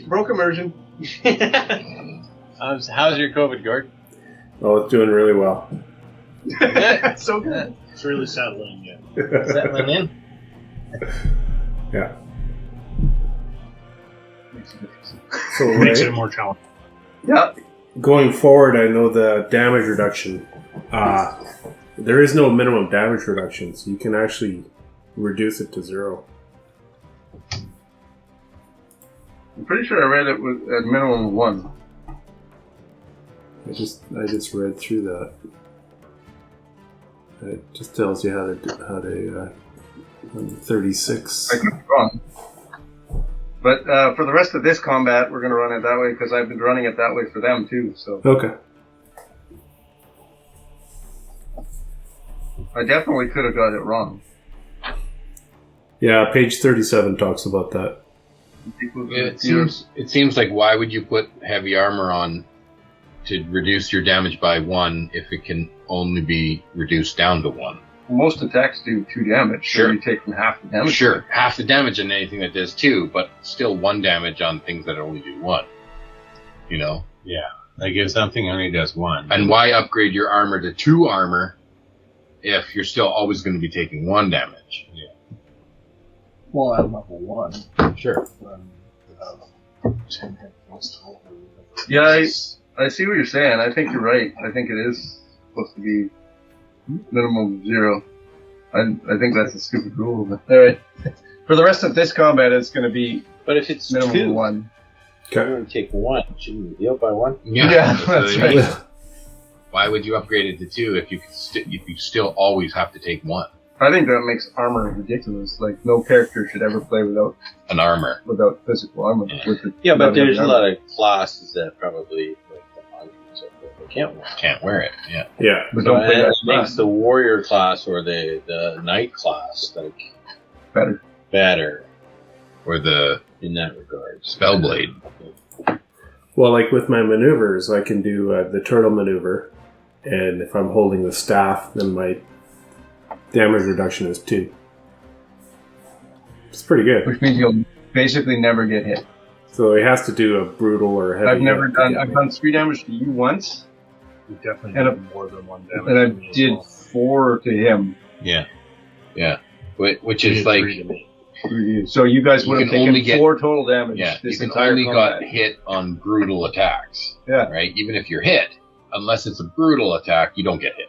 Broke immersion. How's your COVID, Gord? Oh, it's doing really well. So good. It's really settling in. Settling in? Yeah. Makes a difference. So Makes it right, more challenging. Yeah. going forward, I know the damage reduction. There is no minimum damage reduction, so you can actually reduce it to 0. I'm pretty sure I read it with at minimum of 1. I just read through that. It just tells you how to 36. I could be wrong. But for the rest of this combat, we're going to run it that way because I've been running it that way for them too. So Okay. I definitely could have got it wrong. Yeah, page 37 talks about that. It seems like why would you put heavy armor on to reduce your damage by 1 if it can only be reduced down to 1? Most attacks do 2 damage, Sure. so you take from half the damage. Sure, half the damage on anything that does 2, but still 1 damage on things that only do 1. You know? Yeah. Like if something only does 1. And why upgrade your armor to 2 armor if you're still always going to be taking 1 damage? Yeah. Well, at level 1. Sure. Yeah, I see what you're saying. I think you're right. I think it is supposed to be minimum of 0. I think that's a stupid rule. But all right. For the rest of this combat, it's going to be But if it's minimum 2, of 1. you're going to take 1. Shouldn't you heal by 1? Yeah, that's right. Why would you upgrade it to 2 if you if you still always have to take 1? I think that makes armor ridiculous. Like, no character should ever play without An armor. physical armor. Yeah, but without there's heavy a lot armor. of classes that probably, like the monk and so forth, they can't wear. Can't wear it, yeah. Yeah. But So don't play it that makes class the warrior class or the knight class like better. better Or the in that regard. Spellblade. Well, like with my maneuvers, I can do the turtle maneuver, and if I'm holding the staff, then my damage reduction is 2. It's pretty good. Which means you'll basically never get hit. So he has to do a brutal or heavy. I've done 3 damage to you once, You definitely And did more than 1 damage. and I to me as did well. 4 to him. Yeah. Yeah. Which You is did like, 3 to me. So you guys You would have can only taken get- 4 total damage. yeah, you this can entire only combat. got hit on brutal attacks. Yeah. Right? Even if you're hit, unless it's a brutal attack, you don't get hit.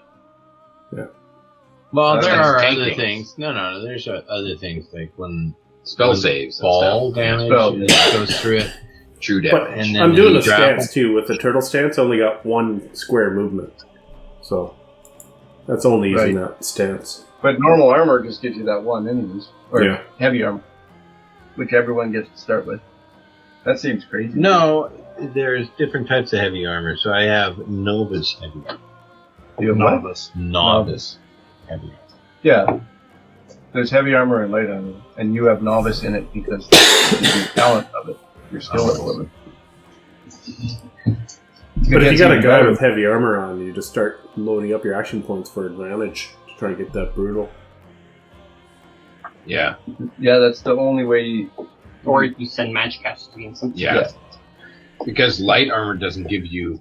Well, That's there like are tanking. other things. No, there's other things like when Spell saves. and ball stuff. damage Spell, that goes through it. True But damage. And then I'm doing you the drop stance too. With the turtle stance, I only got 1 square movement. So that's only using that stance. But normal armor just gives you that 1 anyways. Or Yeah. heavy armor. Which everyone gets to start with. That seems crazy. No, there's different types of heavy armor. So I have novice heavy armor. You have what? Novice heavy armor. Yeah. There's heavy armor and light armor. And you have novice in it because of your talent of it. Your skill level of it. But if you got a It's guy better. with heavy armor on, you just start loading up your action points for advantage to try to get that brutal. Yeah. Yeah, that's the only way you... Or you send magic casters against them. Yeah. Because light armor doesn't give you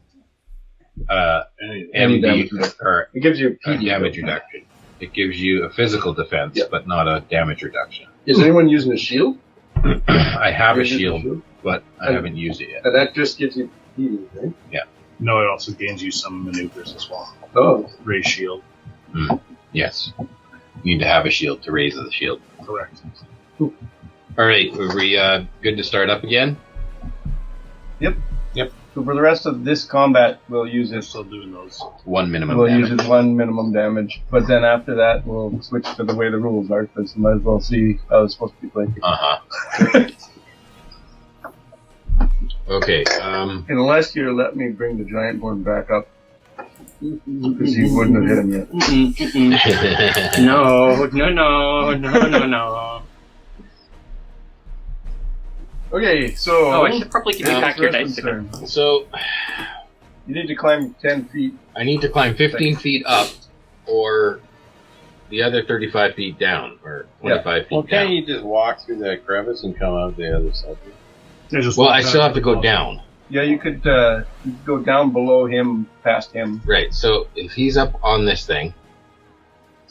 Any MD damage. or It gives you a PD. damage reduction. It gives you a physical defense, Yeah. but not a damage reduction. Is anyone using a shield? I have a Is it shield, but I haven't used it yet. And that just gives you PD, right? No, it also gains you some maneuvers as well. Oh. Raise shield. Yes. You need to have a shield to raise the shield. Correct. All right, are we good to start up again? So for the rest of this combat, we'll use it. Still doing those. 1 minimum We'll damage. use it 1 minimum damage, but then after that, we'll switch to the way the rules are, because you might as well see how it's supposed to be played. Okay. Unless you let me bring the giant board back up, because he wouldn't have hit him yet. No. Okay, so... Oh, I should probably give you back your dice First again. turn. So You need to climb 10 feet. I need to climb 15 feet up, or the other 35 feet down, or 25 feet Well, down. can't you just walk through that crevice and come out the other side? Well, I still have to go down. Yeah, you could go down below him, past him. Right, so if he's up on this thing,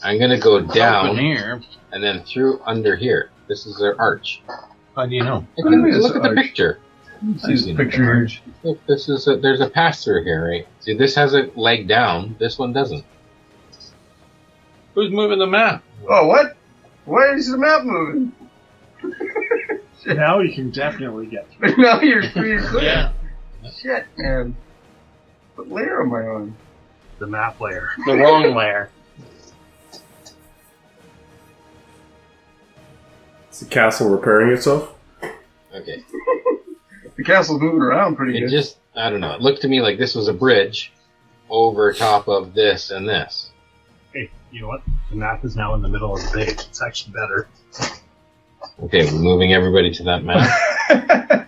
I'm going to go down here. and then through under here. This is their arch. How do you know? Look at the picture. See the picture here. Look, this is there's a pass through here, right? See, this has a leg down. This one doesn't. Who's moving the map? Oh, what? Why is the map moving? Now you can definitely get through. Now you're clear. Yeah. Shit, man. What layer am I on? The map layer. The wrong layer. Is the castle repairing itself? Okay. The castle's moving around pretty It good. just, I don't know. It looked to me like this was a bridge over top of this and this. Hey, you know what? The map is now in the middle of the page. It's actually better. Okay, we're moving everybody to that map.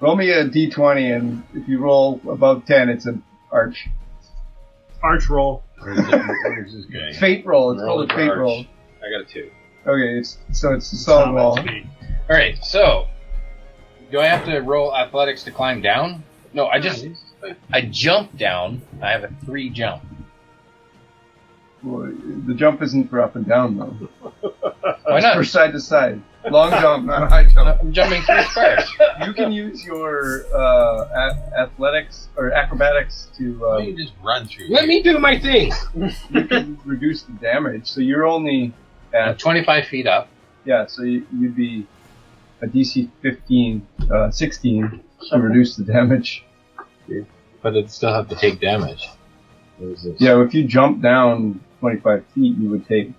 Roll me a d20, and if you roll above 10, it's an arch. Arch roll. Where's this guy? Fate roll. It's Roll called a for fate arch. roll. I got a 2. Okay, so it's a solid wall. Alright, so do I have to roll athletics to climb down? No, I jump down. I have a 3 jump. Well, the jump isn't for up and down, though. Why It's not? for side to side. Long jump, not high jump. I'm jumping 3 squares. You can use your athletics or acrobatics to You just run through. Let me do my thing. you can reduce the damage. So you're only I'm at 25 feet up. yeah. So you'd be a DC 16 to reduce the damage. But it'd still have to take damage. What is this? Yeah, if you jump down 25 feet, you would take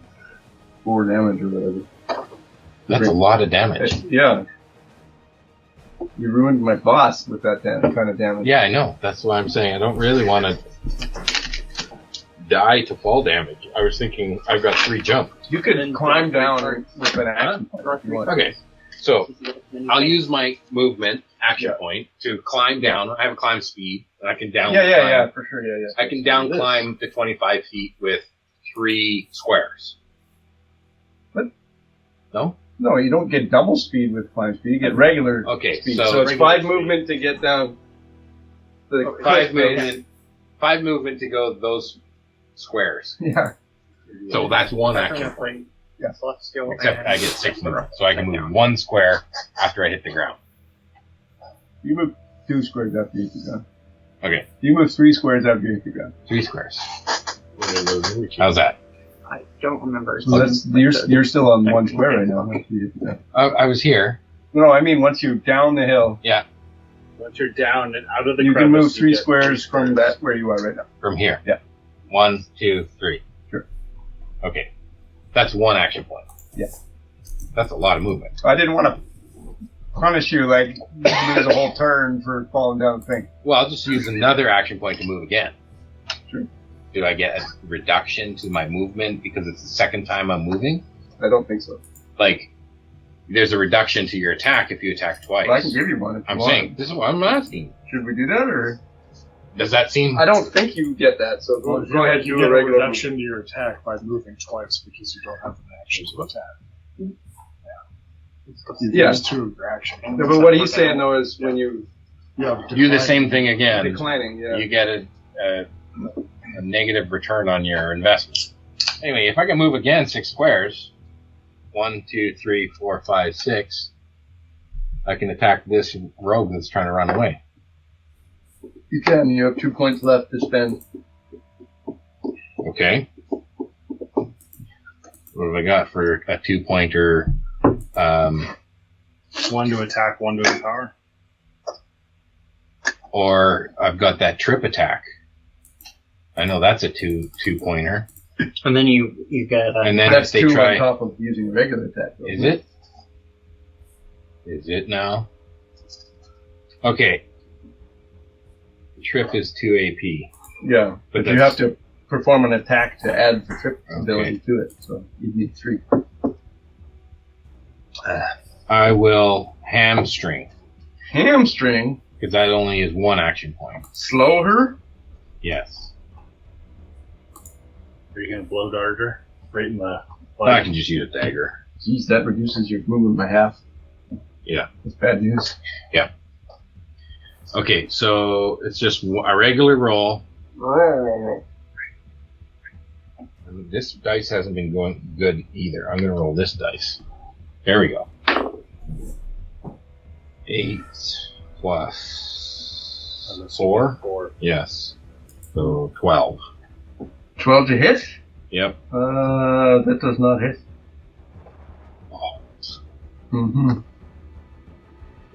4 damage or whatever. That's a lot of damage. Yeah. You ruined my boss with that kind of damage. Yeah, I know. That's why I'm saying I don't really want to die to fall damage. I was thinking I've got 3 jump. You could climb down with an action point if you want. Okay, so I'll use my movement action point to climb down. I have a climb speed, and I can down. Yeah, for sure. Yeah. I can down climb to 25 feet with 3 squares. What? No? No, you don't get double speed with climb speed. You get regular Okay, speed. so it's 5 movement to get down the 5 cliff movement. face. 5 movement to go those squares. Yeah. So that's 1 action. Yeah. So let's go. Except I get 6 movement, so I can move 1 square after I hit the ground. You move 2 squares after you hit the ground. Okay, You move 3 squares after you hit the ground. 3 squares. How's that? I don't remember. So you're still on 1 square right now. After you hit the ground. I was here. No, I mean once you're down the hill, Once you're down and out of the you crevice, can move you 3 get squares 3 from squares. that where you are right now. From here. Yeah. 1, 2, 3. Sure. Okay. That's 1 action point. Yeah. That's a lot of movement. I didn't want to punish you like lose a whole turn for falling down the thing. Well, I'll just use another action point to move again. Sure. Do I get a reduction to my movement because it's the second time I'm moving? I don't think so. Like, there's a reduction to your attack if you attack twice. Well, I can give you one if you I'm want. saying, this is what I'm asking. Should we do that or? Does that seem... I don't think you get that. So go ahead and You do get a a regular. reduction to your attack by moving twice because you don't have an action to attack. You Yeah. use 2 of your action. No, but what he's saying though is when you do the same thing again. declining, yeah. You get a negative return on your investment. Anyway, if I can move again 6 squares, 1, 2, 3, 4, 5, 6, I can attack this rogue that's trying to run away. You can. You have 2 points left to spend. Okay. What have I got for a 2-pointer? 1 to attack, 1 to empower. Or I've got that trip attack. I know that's a 2-pointer. And then you get. And then That's if they 2 try... on top of using regular attack. Though. Is it? Is it now? Okay. Trip is 2 AP. Yeah, but you that's- have to perform an attack to add the trip Okay. ability to it. So you need 3. I will hamstring, Hamstring. because that only is 1 action point. Slow her. Yes. Are you going to blow dart her? Right in the... I can just use a dagger. Jeez, that reduces your movement by half. Yeah. That's bad news. Okay, so it's just a regular roll. This dice hasn't been going good either. I'm going to roll this dice. There we go. 8 plus 4? 4. Yes. So 12. 12 to hit? Yep. That does not hit. Oh. Mm-hmm.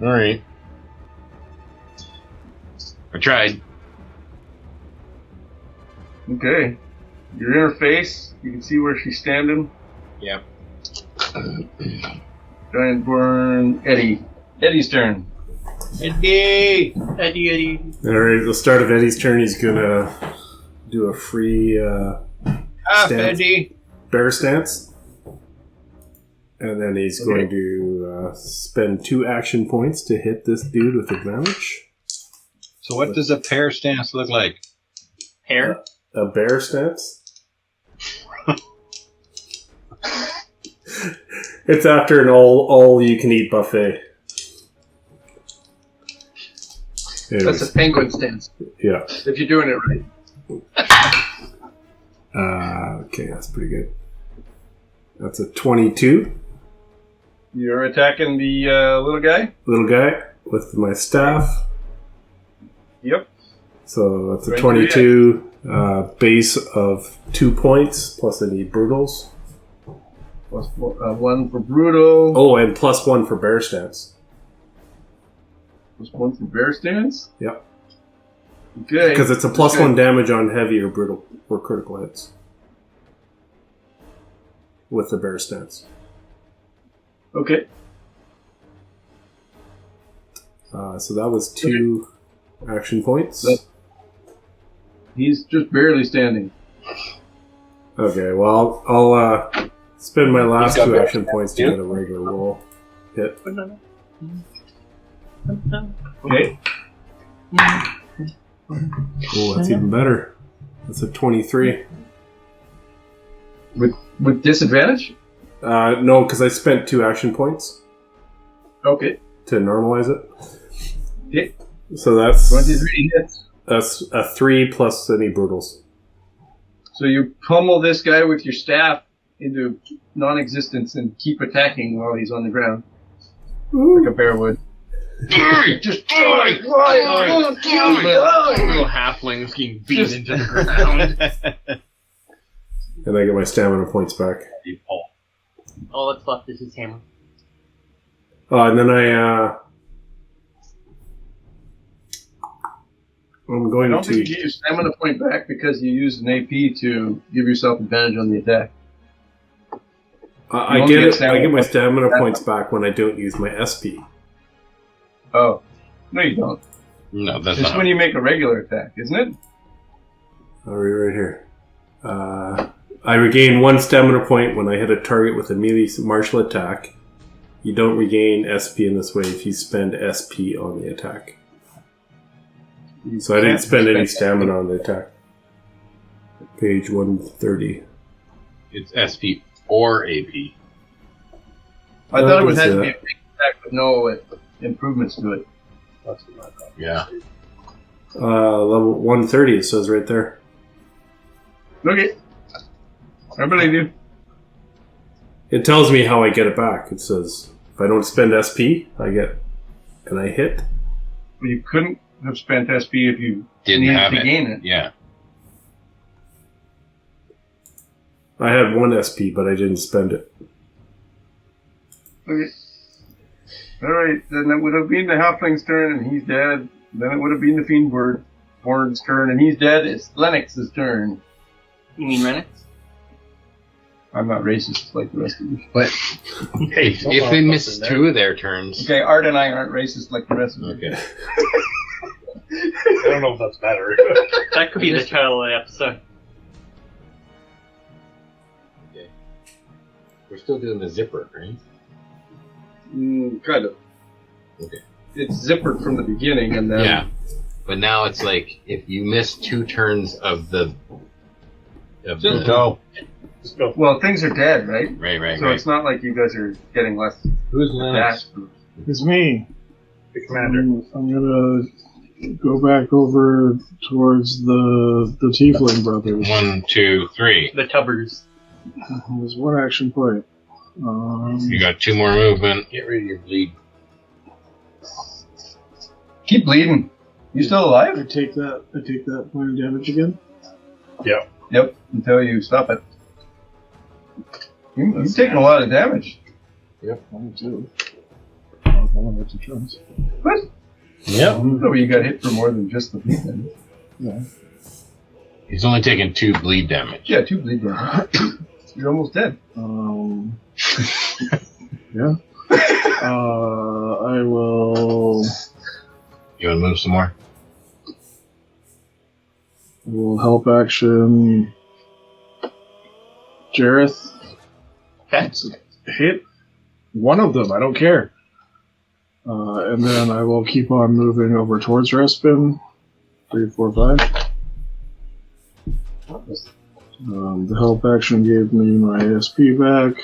Alright. I tried. Okay. You're in her face. You can see where she's standing. Yep. Giant burn Eddie. Eddie's turn. Eddie. Alright, the start of Eddie's turn, he's gonna do a free stance. Eddie. Bear stance. And then he's going to spend 2 action points to hit this dude with advantage. So what does a pair stance look like? Hair? A bear stance? It's after an all-you-can-eat buffet. Anyways, That's a penguin stance. yeah. If you're doing it right. Okay, that's pretty good. That's a 22. You're attacking the little guy? Little guy with my staff. Yep. So that's a 22. 22. Base of 2 points, plus any brutals. Plus 1 for brutal. Oh, and plus 1 for bear stance. Plus 1 for bear stance? Yep. Okay. Because it's a plus 1 damage on heavy or brutal or critical hits. With the bear stance. Okay. So that was 2 action points. He's just barely standing. Okay, well, I'll spend my last He's got 2 bear action points to get a regular roll hit. Okay. Oh, that's even better. That's a 23. With disadvantage? No, because I spent 2 action points Okay. to normalize it. Okay. So that's 23 hits. That's a 3 plus any brutals. So you pummel this guy with your staff into non-existence and keep attacking while he's on the ground. Like a bear would. Just die! Little halflings getting beaten into the ground. And I get my stamina points back. All that's left is his hammer. And then I'm I going don't think you to... get your stamina point back because you used an AP to give yourself advantage on the attack. I only get get it. I stamina get my points. stamina points back when I don't use my SP. Oh. No, you don't. No, that's Just not. when you make a regular attack, isn't it? I'll read right here. I regain 1 stamina point when I hit a target with a melee martial attack. You don't regain SP in this way if you spend SP on the attack. So I didn't spend any stamina on the attack. Page 130. It's SP or AP. I thought it would That have was, to be a big attack with no improvements to it. That's what I thought. Yeah. Level 130, it says right there. Okay. I believe you. It tells me how I get it back. It says if I don't spend SP, I get, and I hit. Well, you couldn't have spent SP if you Didn't needed have to it. gain it. Yeah. I had 1 SP, but I didn't spend it. Okay. Alright, then it would have been the halfling's turn and he's dead. Then it would have been the fiendborn's turn and he's dead. It's Lennox's turn. You mean Renix? I'm not racist like the rest of you. But hey, if they miss 2 of their turns. Okay, Art and I aren't racist like the rest of you. Okay. I don't know if that's better. That could be the title of the episode. Okay. We're still doing the zipper, right? Kind of. Okay. It's zippered from the beginning and then... Yeah. But now it's like if you miss 2 turns of the. Just go. Just go. Well, things are dead, right? Right. So it's not like you guys are getting less Who's Lennox? attack. It's me. The commander. I'm gonna go back over towards the Tiefling brothers. 1, 2, 3. The Tubbers. There's 1 action point. You got 2 more movement. Get rid of your bleed. Keep bleeding. You still alive? I take that point of damage again. Yeah. Yep, until you stop it. You've taken a lot of damage. Yep, 1 2. One of the chance. What? Yep. No, you got hit for more than just the bleed damage. Yeah. He's only taken 2 bleed damage. Yeah, 2 bleed damage. You're almost dead. Yeah. I will. You want to move some more? Will help action. Jareth. Okay. Hit. one of them. I don't care. And then I will keep on moving over towards Respin. 3, 4, 5. The help action gave me my ASP back.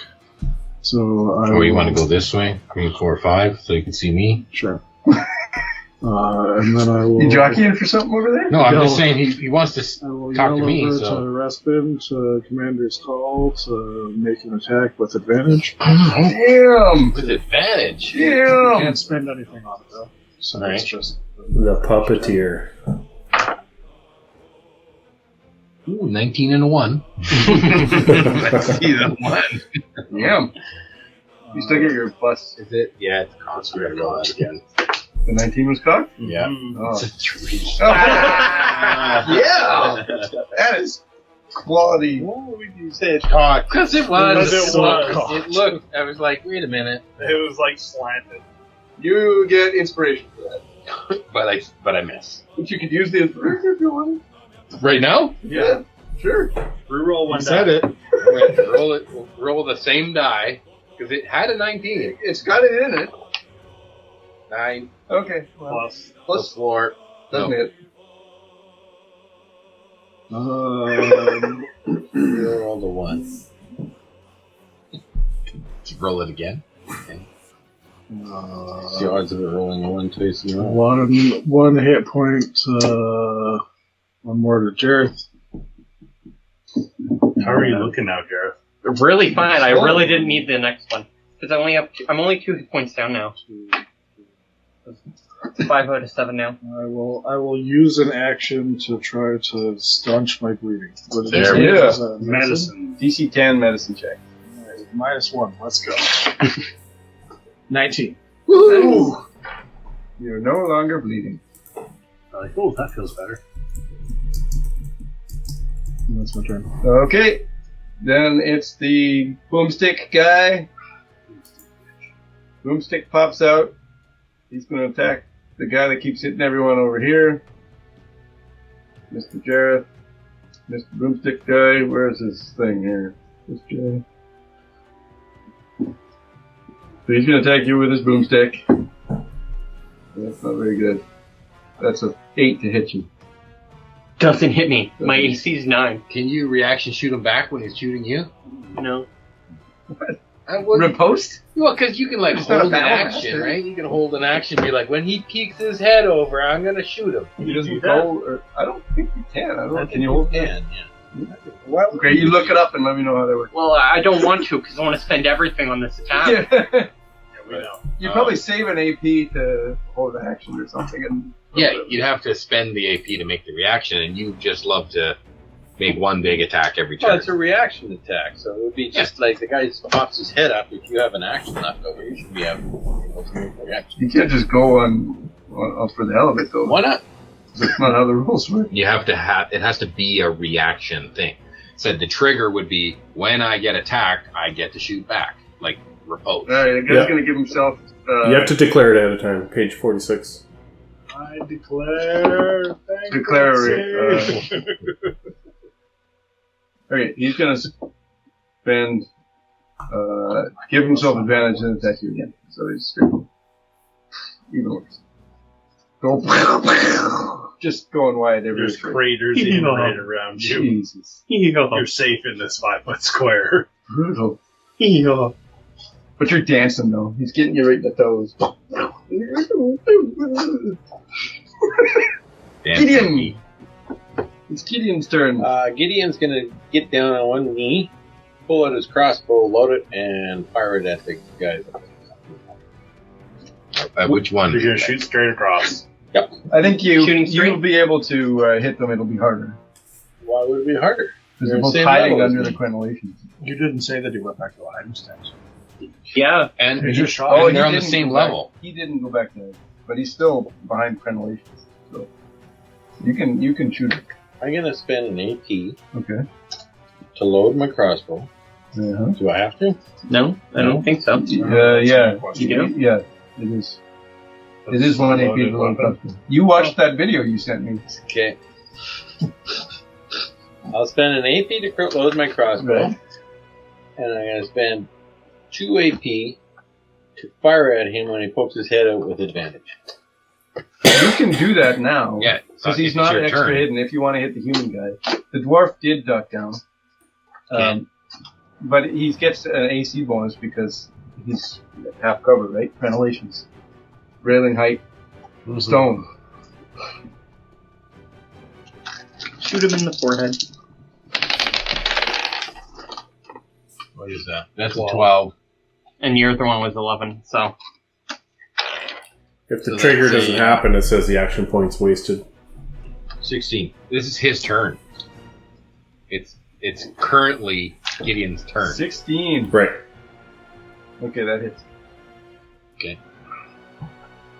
So I Or you want to go this way? 3, 4, 5, so you can see me? Sure. And then I will. You jockeying for something over there? No, I'm just saying he wants to talk to me. Over So to Respin to Commander's Call to make an attack with advantage. Damn! with advantage. Damn! Can't spend anything on it though. So Alright. it's just. The puppeteer. Ooh, 19 and a 1. Let's see the one. Damn. You still get your plus. Is it? Yeah, it's constant. Go on again. The 19 was cocked? Yeah. Oh. It's a 3. Yeah! That is quality. What would you say it's cocked? Because it was. Because it was. It looked. I was like, wait a minute. It was like slanted. You get inspiration for that. But I miss. But you could use the inspiration if you want. Right now? Yeah, sure. Reroll one You said it. Roll the same die because it had a 19. It's got it in it. 9 Okay. Well, plus 4. doesn't No. it? You rolled a 1. Roll it again. Okay. The odds of it rolling a 1 twice in a row. One hit point. One more to Jareth. How are you looking now, Jareth? Really fine. I really didn't need the next one because I'm only 2 hit points down now. 5 out of 7 now. I will use an action to try to staunch my bleeding. What did you There say? we It go. was, Medicine. DC 10 medicine check. -1. Let's go. 19. Ooh. You're no longer bleeding. Like, oh, that feels better. That's my turn. Okay. Then it's the boomstick guy. Boomstick pops out. He's going to attack the guy that keeps hitting everyone over here. Mr. Jareth. Mr. Boomstick guy. Where's his thing here? This guy. So he's going to attack you with his boomstick. That's not very good. That's a 8 to hit you. Doesn't hit me. My AC is 9. Can you reaction shoot him back when he's shooting you? No. Riposte? Well, because you can like It's not hold a an battle action, master. right? You can hold an action, be like, when he peeks his head over, I'm gonna shoot him. He doesn't go, or I don't think you can. I don't know. Can you hold it? Yeah. Okay, you look it up and let me know how that works. Well, I don't want to because I want to spend everything on this attack. Yeah. We know. You probably save an AP to hold an action or something. And Yeah, you'd have to spend the AP to make the reaction, and you just love to make one big attack every turn. Well, it's a reaction attack, so it would be just like the guy pops his head up. If you have an action left over, you should be able to make a reaction. you can't just go on for the hell of it, though. Why not? That's not how the rules work. You have to have it has to be a reaction thing. Said the trigger would be when I get attacked, I get to shoot back, like repose. All right, the guy's going to give himself. You have to declare it ahead of time. Page 46. I declare. Declare it. Okay, he's going to spend. Give himself advantage and attack you again. So he's even worse. Go. Just going wide every There's turn. craters in right around you. Jesus. You're safe in this 5-foot square. Brutal. But you're dancing, though. He's getting you right in the toes. Gideon! It's Gideon's turn. Gideon's going to get down on one knee, pull out his crossbow, load it, and fire it at the guy. Which one? You're going to shoot straight across. I think Shooting straight? you'll be able to hit them. It'll be harder. Why would it be harder? Because They're they're both the same hiding level as under me. the crenellations. You didn't say that he went back to the hiding stance. Yeah. And He just shot. oh, he they're on the didn't same go back- level. He didn't go back there, but he's still behind crenellations. So you can shoot it. I'm going to spend an AP Okay. to load my crossbow. Uh-huh. Do I have to? No, I don't think so. Yeah. You do? Yeah. It is. It is one AP to load crossbow. You watched that video you sent me. Okay. I'll spend an AP to load my crossbow. Right. And I'm going to spend 2 AP to fire at him when he pokes his head out with advantage. You can do that now. Yeah, Because he's not your extra turn. hidden if you want to hit the human guy. The dwarf did duck down. But he gets an AC bonus because he's half cover, right? Ventilations. Railing height. Stone. Shoot him in the forehead. What is that? That's a 12. And your other one was 11, so. If the So trigger that's doesn't a- happen, it says the action point's wasted. 16. This is his turn. It's currently Gideon's turn. 16. Right. Okay, that hits. Okay.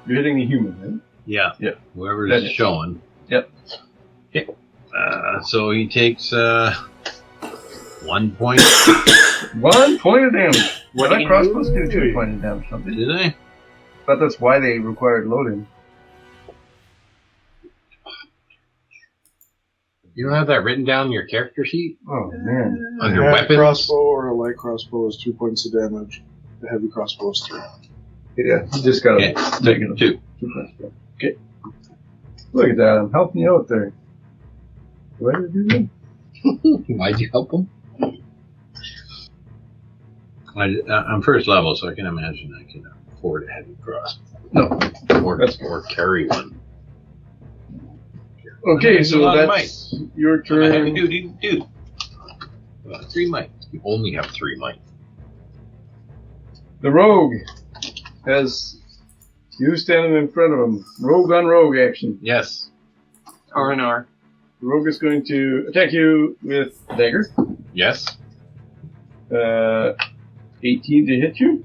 You're hitting the human, right? Yeah. Yeah. Whoever's That is. showing. Yep. Okay. So he takes 1 point. 1 point of damage. What That do you crossbows do 2 point of damage, something. Did I? But that's why they required loading. You don't have that written down in your character sheet? Oh, man. Under a weapons? crossbow or a light crossbow is 2 points of damage. The heavy crossbow is 3. Yeah, you just gotta Okay. take it. 2. 2 points. Okay. Look at that, I'm helping you out there. What did you do? Why'd you help him? I'm first level, so I can imagine I can afford a heavy cross. No. Or carry one. Okay, That's a so lot of that's your I have to turn. do. 3 might. You only have 3 might. The rogue has you standing in front of him. Rogue on rogue action. Yes. R&R. The rogue is going to attack you with dagger. Yes. 18 to hit you.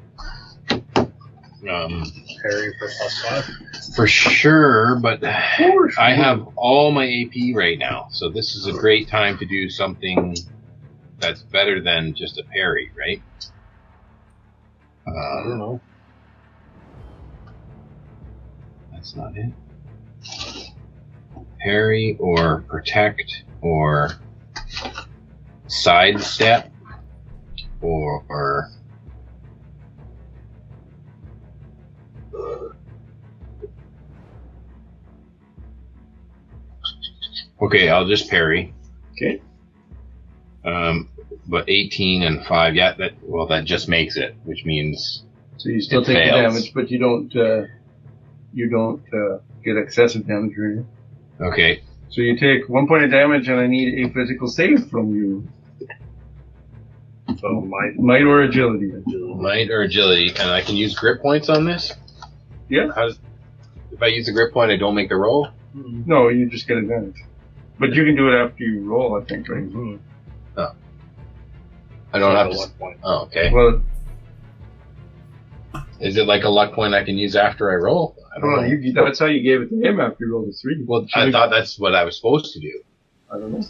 Parry for +5. For sure, but course. I have all my AP right now, so this is a great time to do something that's better than just a parry, right? I don't know. That's not it. Parry or protect or sidestep or okay, I'll just parry. Okay. But 18 and 5, yeah, that just makes it, which means So you still It take the fails. damage, but you don't get excessive damage or anything. okay. So you take 1 point of damage, and I need a physical save from you. So Might or agility. Might or agility, and I can use grip points on this? Yeah. If I use a grip point, I don't make the roll? No, you just get advantage. But you can do it after you roll, I think, right? I don't have to. 1 point. Oh, okay. Well, Is it like a luck point I can use after I roll? I don't know. that's how you gave it to him after you rolled a 3. Well, I thought that's what I was supposed to do. I don't know.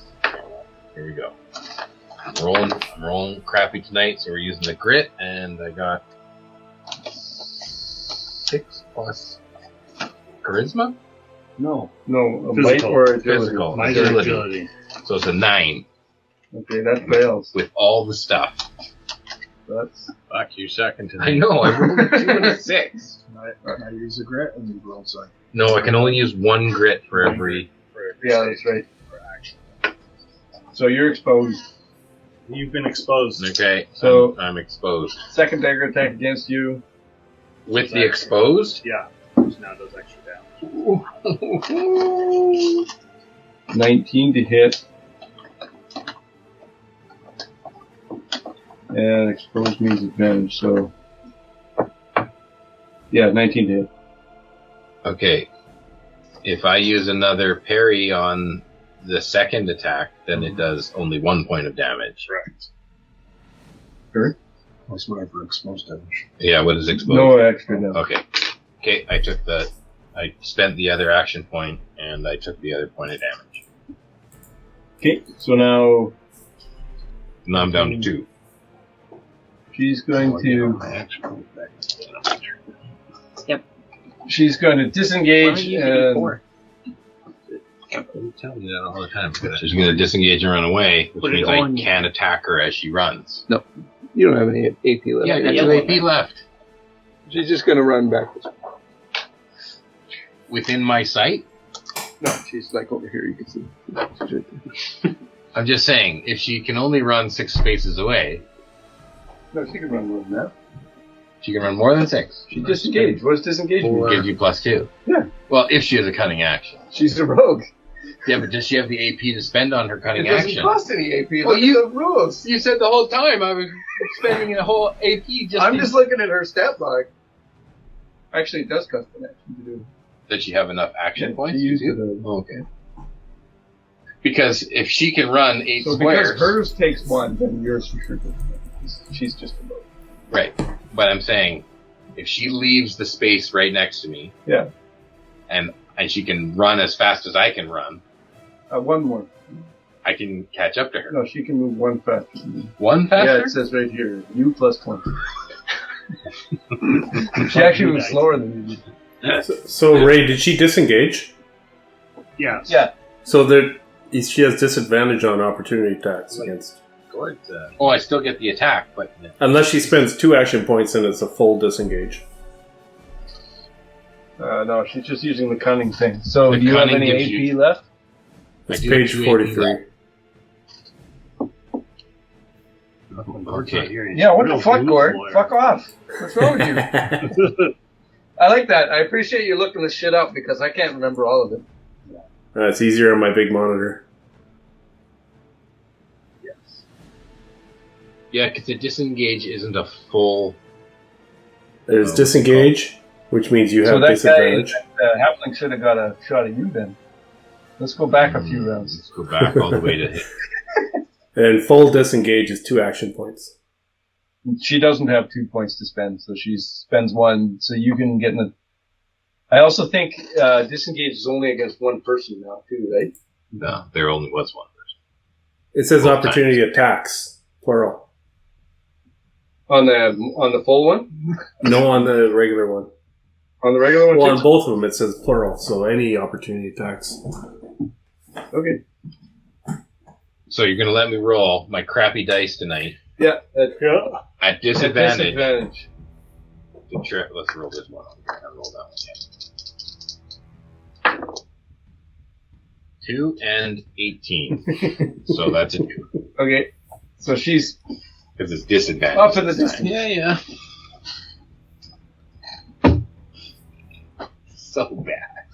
Here we go. I'm rolling crappy tonight, so we're using the grit, and I got 6 plus charisma? No, a Physical. might or agility. Physical. My Agility. agility. So it's a 9 Okay, that fails. with all the stuff. That's Fuck, you second to I know, I rolled a 2 and a 6. I use a grit and you roll second. No, I can only use 1 grit for every... yeah, that's right. So you're exposed. You've been exposed. Okay, So- I'm exposed. Second dagger attack against you. With the exposed? Yeah. Which now does extra damage. 19 to hit. And exposed means advantage, so. Yeah, 19 to hit. Okay. If I use another parry on the second attack, then it does only 1 point of damage. Correct. Sure. That's whatever exposed damage. Yeah, what is exposed? No extra damage. Okay. Okay, I spent the other action point, and I took the other point of damage. Okay, so now Now I'm down to 2. she's going to. Yep. She's going to Why disengage don't you use a and. D4? You tell me that all the time. She's going to disengage and run away, which Put it means I on. can't attack her as she runs. You don't have any AP left. Yeah, I got Yeah. 2 AP left. She's just going to run backwards. Within my sight? No, she's like over here. You can see. She's right there. I'm just saying, if she can only run 6 spaces away, No, she can run more than that. she can run more than 6. She disengaged. What does disengage mean? Gives you +2. Yeah. Well, if she has a cunning action. She's a rogue. Yeah, but does she have the AP to spend on her cunning It doesn't action? cost any AP. Well, Look at the rules. You said the whole time I was spending a whole AP just I'm just looking at her stat log. Actually, it does cost an action to do. Does she have enough action Yeah, points? she used to do? Okay. Because if she can run 8 So squares... because hers takes 1, then yours for sure does. She's just a rogue. Right. But I'm saying, if she leaves the space right next to me... Yeah. And she can run as fast as I can run... 1 more. I can catch up to her. No, she can move 1 faster. 1 faster? Yeah, it says right here, you +20. She actually was slower than you. So Ray, did she disengage? Yes. Yeah. So she has disadvantage on opportunity attacks against. Oh, I still get the attack, but... Unless she spends 2 action points and it's a full disengage. No, she's just using the cunning thing. So, The do you have cunning any gives AP you- left? It's I do page have 2 AP 43. left. Okay. Yeah, what the fuck, Gord? Fuck off. What's wrong with you? I like that. I appreciate you looking this shit up because I can't remember all of it. It's easier on my big monitor. Yeah, because the disengage isn't a full... There's disengage, which means you have disadvantage. Halfling should have got a shot at you then. Let's go back a few rounds. Let's go back all the way to hit. And full disengage is 2 action points. She doesn't have 2 points to spend, so she spends 1, so you can get in the... I also think disengage is only against 1 person now, too, right? No, there only was 1 person. It says Both opportunity attacks, plural. On the full one? No, on the regular one. On the regular one, Well, too? on both of them it says plural, so any opportunity attacks. Okay. So you're going to let me roll my crappy dice tonight Yeah. at disadvantage. Disadvantage. Let's roll this one. I'll roll that one. 2 and 18. So that's a 2. Okay. So she's Because it's disadvantage. up in the distance. Yeah. So bad.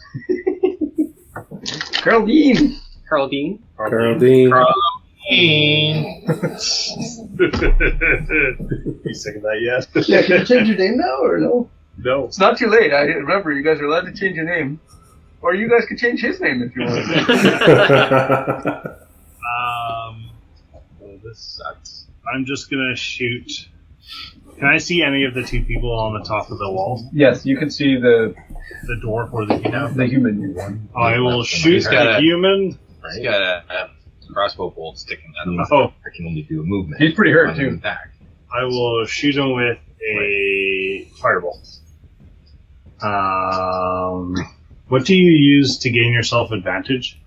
Geraldine! Geraldine. Geraldine. You sick of that yet? Yeah, can you change your name now or no? No. It's not too late. I remember you guys are allowed to change your name. Or you guys could change his name if you want. Well, this sucks. I'm just gonna shoot. Can I see any of the 2 people on the top of the wall? Yes, you can see the dwarf or the human? The human one. I will shoot the human. He's got a crossbow bolt sticking out of him. Oh. I can only do a movement. He's pretty hurt, on an too. attack. I will shoot him with a firebolt. What do you use to gain yourself advantage?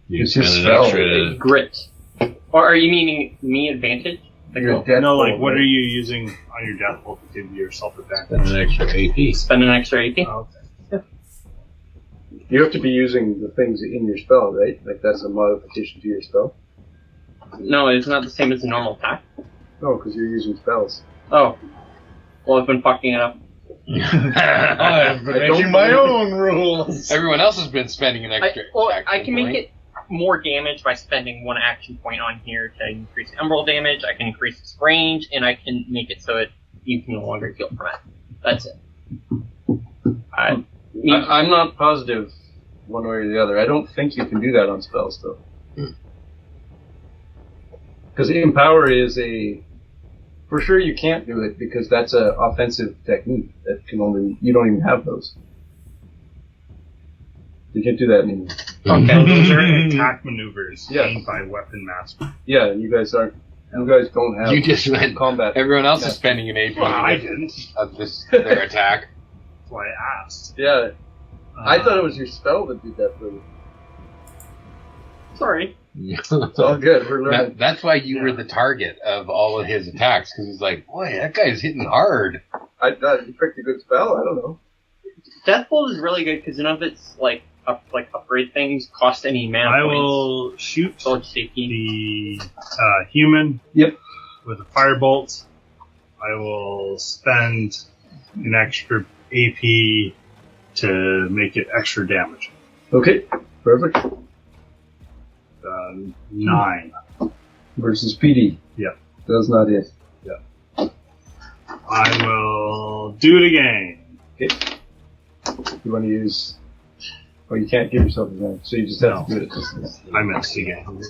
You It's his spend an spell. extra... Grit. Or are you meaning me advantage? No, like what are you using on your death bolt to give yourself advantage? Spend an extra AP. Spend an extra AP? Oh, okay. You have to be using the things in your spell, right? Like that's a modification to your spell? No, it's not the same as a normal attack. No, because you're using spells. Oh. Well, I've been fucking it up. I've been making my own rules. Everyone else has been spending an extra I can make it more damage by spending 1 action point on here to increase emerald damage. I can increase its range, and I can make it so you can no longer heal from it. That's it. I'm not positive one way or the other. I don't think you can do that on spells, though. Because Empower is a... For sure you can't do it, because that's an offensive technique. That can only... You don't even have those. You can't do that anymore. Okay, those are attack maneuvers Yeah. gained by weapon master. Yeah, you guys don't have You just went combat. Everyone else Yeah. is spending an AP Well, I didn't. of their attack. That's why I asked. Yeah. I thought it was your spell that did that for you. Sorry. It's all good. We're learning. That's why you were the target of all of his attacks, because he's like, boy, that guy's hitting hard. I thought you picked a good spell. I don't know. Death Bolt is really good because none of its upgrade things cost any mana I points. will shoot So it's safety. the human. Yep. With a firebolt. I will spend an extra AP to make it extra damage. Okay, perfect. 9. Versus PD. Yep. Does not hit. I will do it again. Okay. You want to use... Oh, you can't give yourself advantage, so you just have to do it at distance. I missed again.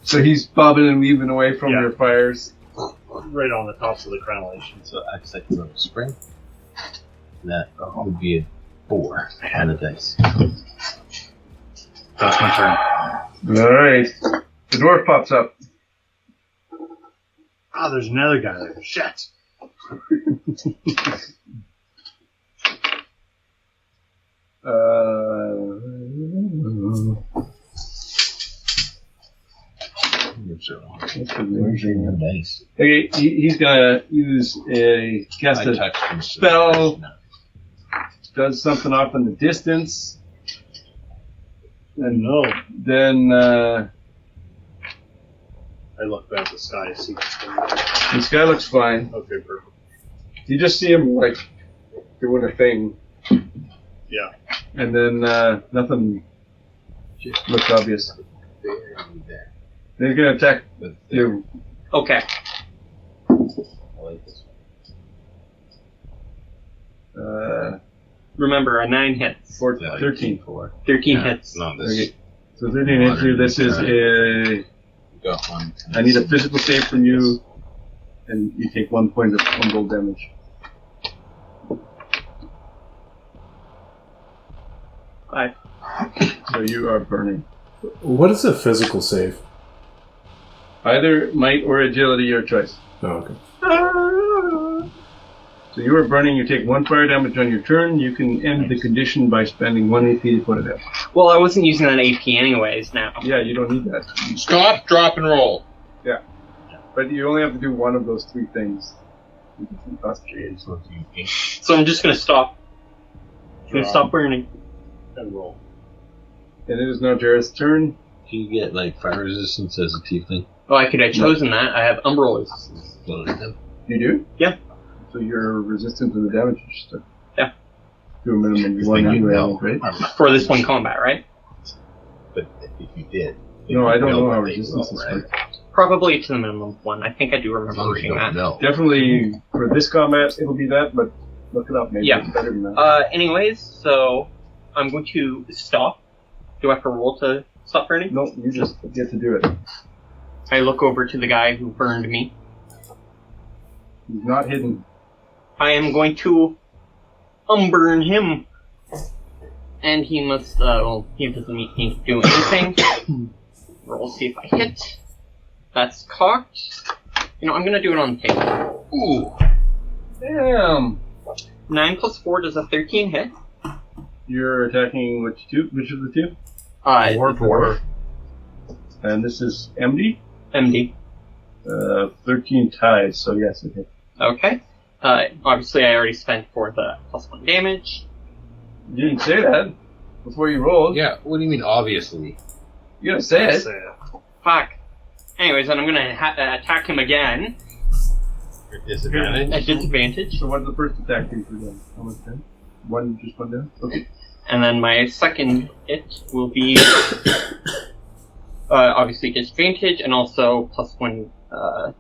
So he's bobbing and weaving away from your fires. Right on the tops of the crenellation. So I just like to roll a spring. That would be a 4 on the dice. That's my turn. Alright. The dwarf pops up. Ah, there's another guy there. Shit. Nice. Okay, he's gonna use cast a spell. Does something off in the distance. And then I look back at the sky to see what's going on. the sky looks fine. Okay, perfect. You just see him like doing a thing. Yeah. And then nothing looks obvious. Then he's gonna attack you. Okay. I like this Remember, a 9 hits. 13. 13 hits. No, this Okay. So 13 hits you. This is a... got one. I need a physical save from you, and you take 1 point of unrolled damage. Five. So you are burning. What is a physical save? Either might or agility, your choice. Oh, okay. So you are burning, you take 1 fire damage on your turn. You can end the condition by spending 1 AP to put it out. Well, I wasn't using that AP anyways now. Yeah, you don't need that. Stop, drop, and roll. Yeah. But you only have to do one of those 3 things. So I'm just gonna stop. I'm gonna stop burning. And roll. And it is now Jared's turn. Do you get like fire resistance as a tiefling? Oh, I could have chosen that. I have Umbral resistance. You do? Yeah. So you're resistant to the damage you just took. Yeah. Do a minimum of 1 anyway, right? For this one combat, right? But if you did... No, I don't know how resistance is right? Probably to the minimum of 1. I think I do remember you reading don't that. know. Definitely for this combat, it'll be that, but look it up. Maybe Yeah. it's better than that. Anyways, so I'm going to stop. Do I have to roll to stop burning? No, you just get to do it. I look over to the guy who burned me. He's not hidden. I am going to unburn him. And he must, he doesn't need to do anything. Roll, see if I hit. That's cocked. You know, I'm gonna do it on the table. Ooh. Damn. 9 plus 4 does a 13 hit. You're attacking which of the 2? Dwarf. And this is MD? MD. 13 ties, so yes, it hit. Okay. Obviously I already spent for the +1 damage. You didn't say that before you rolled. Yeah, what do you mean, obviously? You gotta say it. Fuck. Anyways, then I'm gonna attack him again. Disadvantage? At disadvantage. So what did the first attack do for them? How much then? Just one down? Okay. And then my second hit will be obviously disadvantage and also +1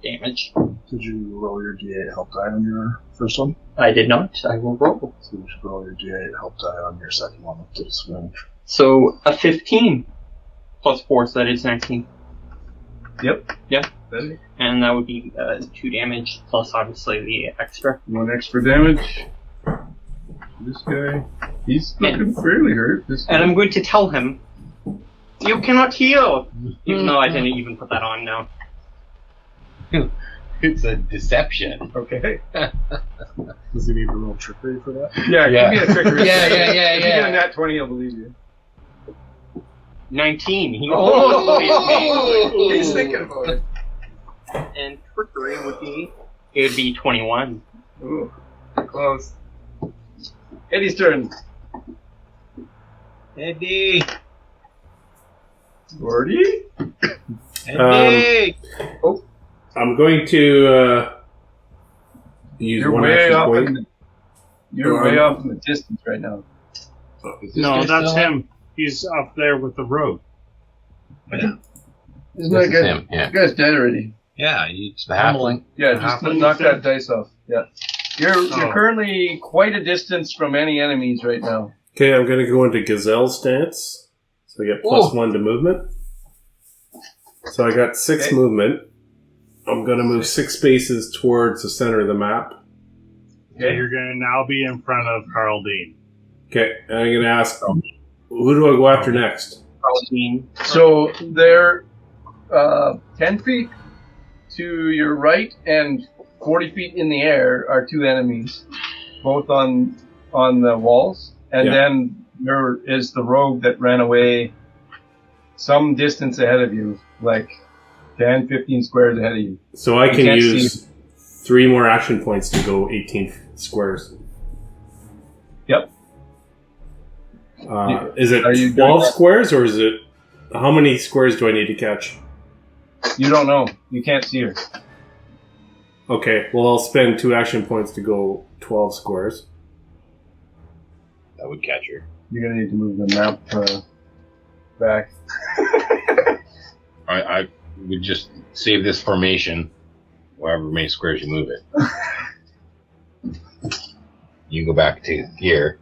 damage. Did you roll your D8 help die on your first one? I did not. I will roll. So you should roll your D8 help die on your second one up to disadvantage. So a 15 plus 4, so that is 19. Yep. Yeah. And that would be 2 damage plus obviously the extra. 1 extra damage. This guy, he's looking fairly hurt. This guy. And I'm going to tell him, you cannot heal! Even though I didn't even put that on now. It's a deception. Okay. Does he need to roll trickery for that? Yeah, give me a trickery. Yeah. If you get a nat 20, I'll believe you. 19. He almost beat me. He's thinking about it. And trickery would be, it would be 21. Ooh, close. Eddie's turn. Eddie! Gordy? Eddie! I'm going to use You're one way action off point. You're way off in the distance right now. No, that's him. He's up there with the rogue. Isn't This that is good? him, yeah. You guys dead already. Yeah, it's The halfling. Yeah, just knock that dice off. Yeah. You're Oh. currently quite a distance from any enemies right now. Okay, I'm going to go into Gazelle stance. So I get +1 to movement. So I got 6 Okay. movement. I'm going to move 6 spaces towards the center of the map. So you're going to now be in front of Carl Dean. Okay, and I'm going to ask, who do I go after next? So they're 10 feet to your right and 40 feet in the air are 2 enemies, both on the walls. And Yeah. then there is the rogue that ran away some distance ahead of you, like 10, 15 squares ahead of you. So I You can can't use 3 more action points to go 18 squares. Yep. Is it Are you doing 12 that? squares, or is it... How many squares do I need to catch? You don't know. You can't see her. Okay, well, I'll spend 2 action points to go 12 squares. That would catch her. You're going to need to move the map back. I would just save this formation, however many squares you move it. You go back to here,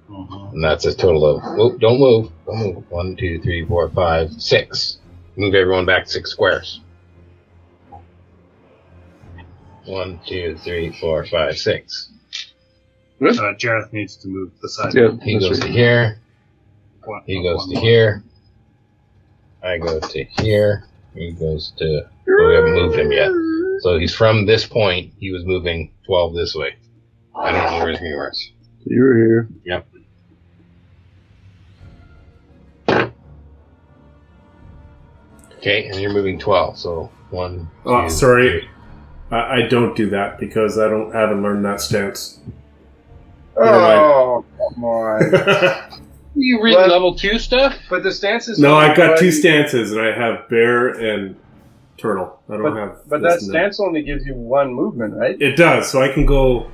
and that's a total of... Oh, don't move. 1, 2, 3, 4, 5, 6. Move everyone back 6 squares. 1, 2, 3, 4, 5, 6. Jareth needs to move beside Yeah. him. He goes to here. He goes to here. I go to here. He goes to... Well, we haven't moved him yet. So he's from this point. He was moving 12 this way. I don't know where he was. You're here. Yep. Okay, and you're moving 12. So 1, 2, Oh, sorry. I don't do that because I haven't learned that stance. Oh, come on. You read But- level 2 stuff? But the stances... No, I've got 2 stances, and I have bear and turtle. I don't have... But this that and stance only gives you 1 movement, right? It does, so I can go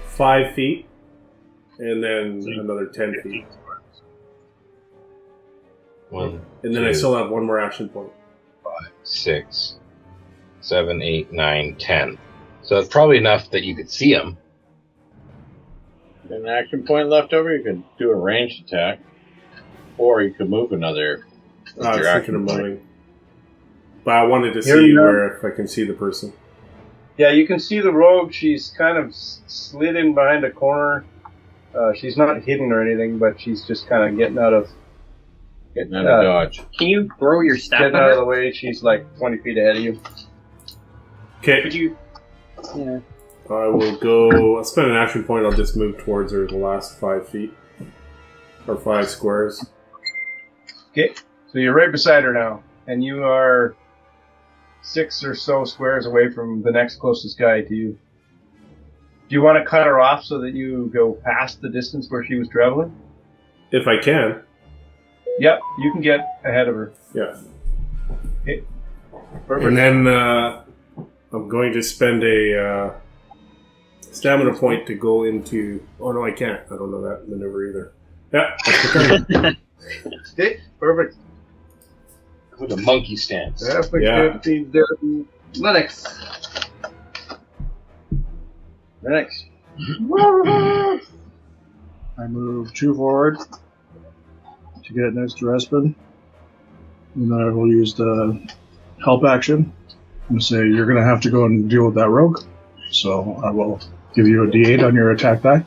5 feet, and then another 10 feet. 1, And then I still have 1 more action point. 5, 6, 7, 8, 9, 10. So it's probably enough that you could see him. An action point left over, you could do a ranged attack. Or you could move another. I was thinking of point. moving. But I wanted to Here see we go. where if I can see the person. Yeah, you can see the rogue. She's kind of slid in behind a corner. She's not hidden or anything, but she's just kind of getting out of Dodge. Can you throw your staff getting at out of her? the way. She's like 20 feet ahead of you. Okay, Could you? Yeah. I will go... I'll spend an action point. I'll just move towards her the last 5 feet. Or 5 squares. Okay, so you're right beside her now, and you are 6 or so squares away from the next closest guy to you. Do you want to cut her off so that you go past the distance where she was traveling? If I can. Yep, you can get ahead of her. Yeah. Okay. Perfect. And then I'm going to spend a stamina point to go into... Oh, no, I can't. I don't know that maneuver either. Yeah, that's the turn. Okay, perfect. With a monkey stance. Yeah. Linux. Linux. I move 2 forward to get next to Respin. And then I will use the help action. I'm going to say, you're going to have to go and deal with that rogue. So I will give you a d8 on your attack die,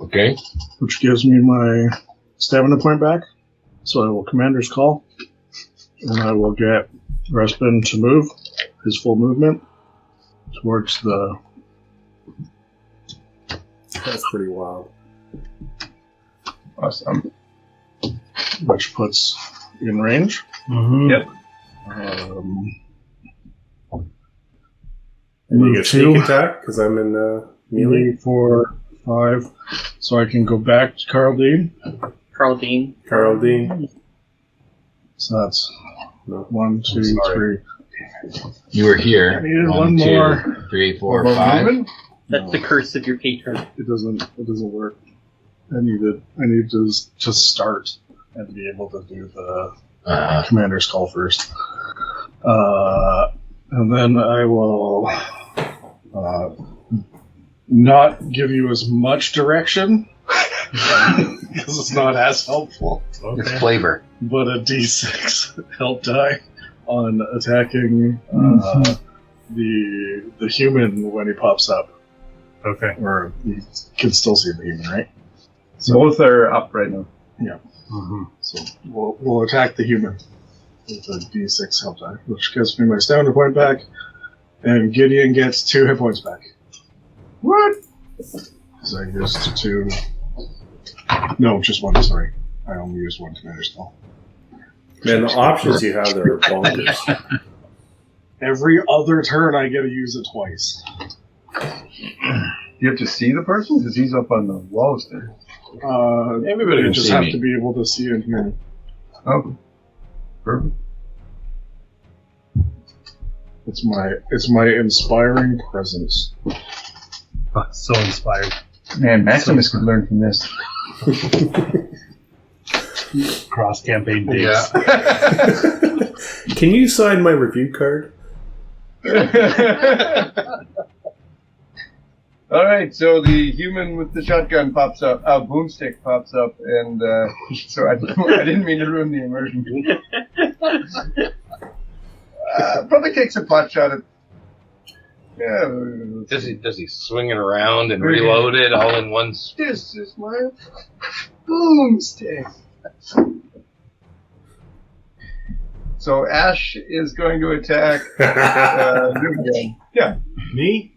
Okay. which gives me my stamina point back. So I will Commander's Call. And I will get Respin to move his full movement towards the... That's pretty wild. Awesome. which puts in range. Yep. And you Move get sneak 2. attack because I'm in melee. 3, 4, 5. So I can go back to Carl Dean. Carl Dean. Carl Dean. So that's No. 1, 2, sorry. 3. You were here. I needed 1, one 2, more. 3, 4, One more 5. movement? That's No. the curse of your patron. It doesn't work. I need to start and be able to do the commander's call first. And then I will not give you as much direction because it's not as helpful. It's flavor. But a D6 help die on attacking the human when he pops up. Okay. Or you can still see the human, right? So both are up right now. Yeah. So we'll attack the human with a D6 help die, which gives me my stamina point back, and Gideon gets 2 hit points back. What? Because I used 2. No, just 1. Sorry, I only used 1 commander spell. Man, the options you have there are bonkers. Every other turn, I get to use it twice. You have to see the person? Because he's up on the walls there. Everybody You can just see have me. to be able to see and hear. Oh. Perfect. It's my inspiring presence. So inspired. Man, Maximus could learn from this. Cross campaign dates. Can you sign my review card? All right, so the human with the shotgun pops up, boomstick pops up, and so I didn't mean to ruin the immersion. Probably takes a pot shot at. Yeah. Does he swing it around and reload it all in one? This is my boomstick. So Ash is going to attack. Again. Yeah. Me?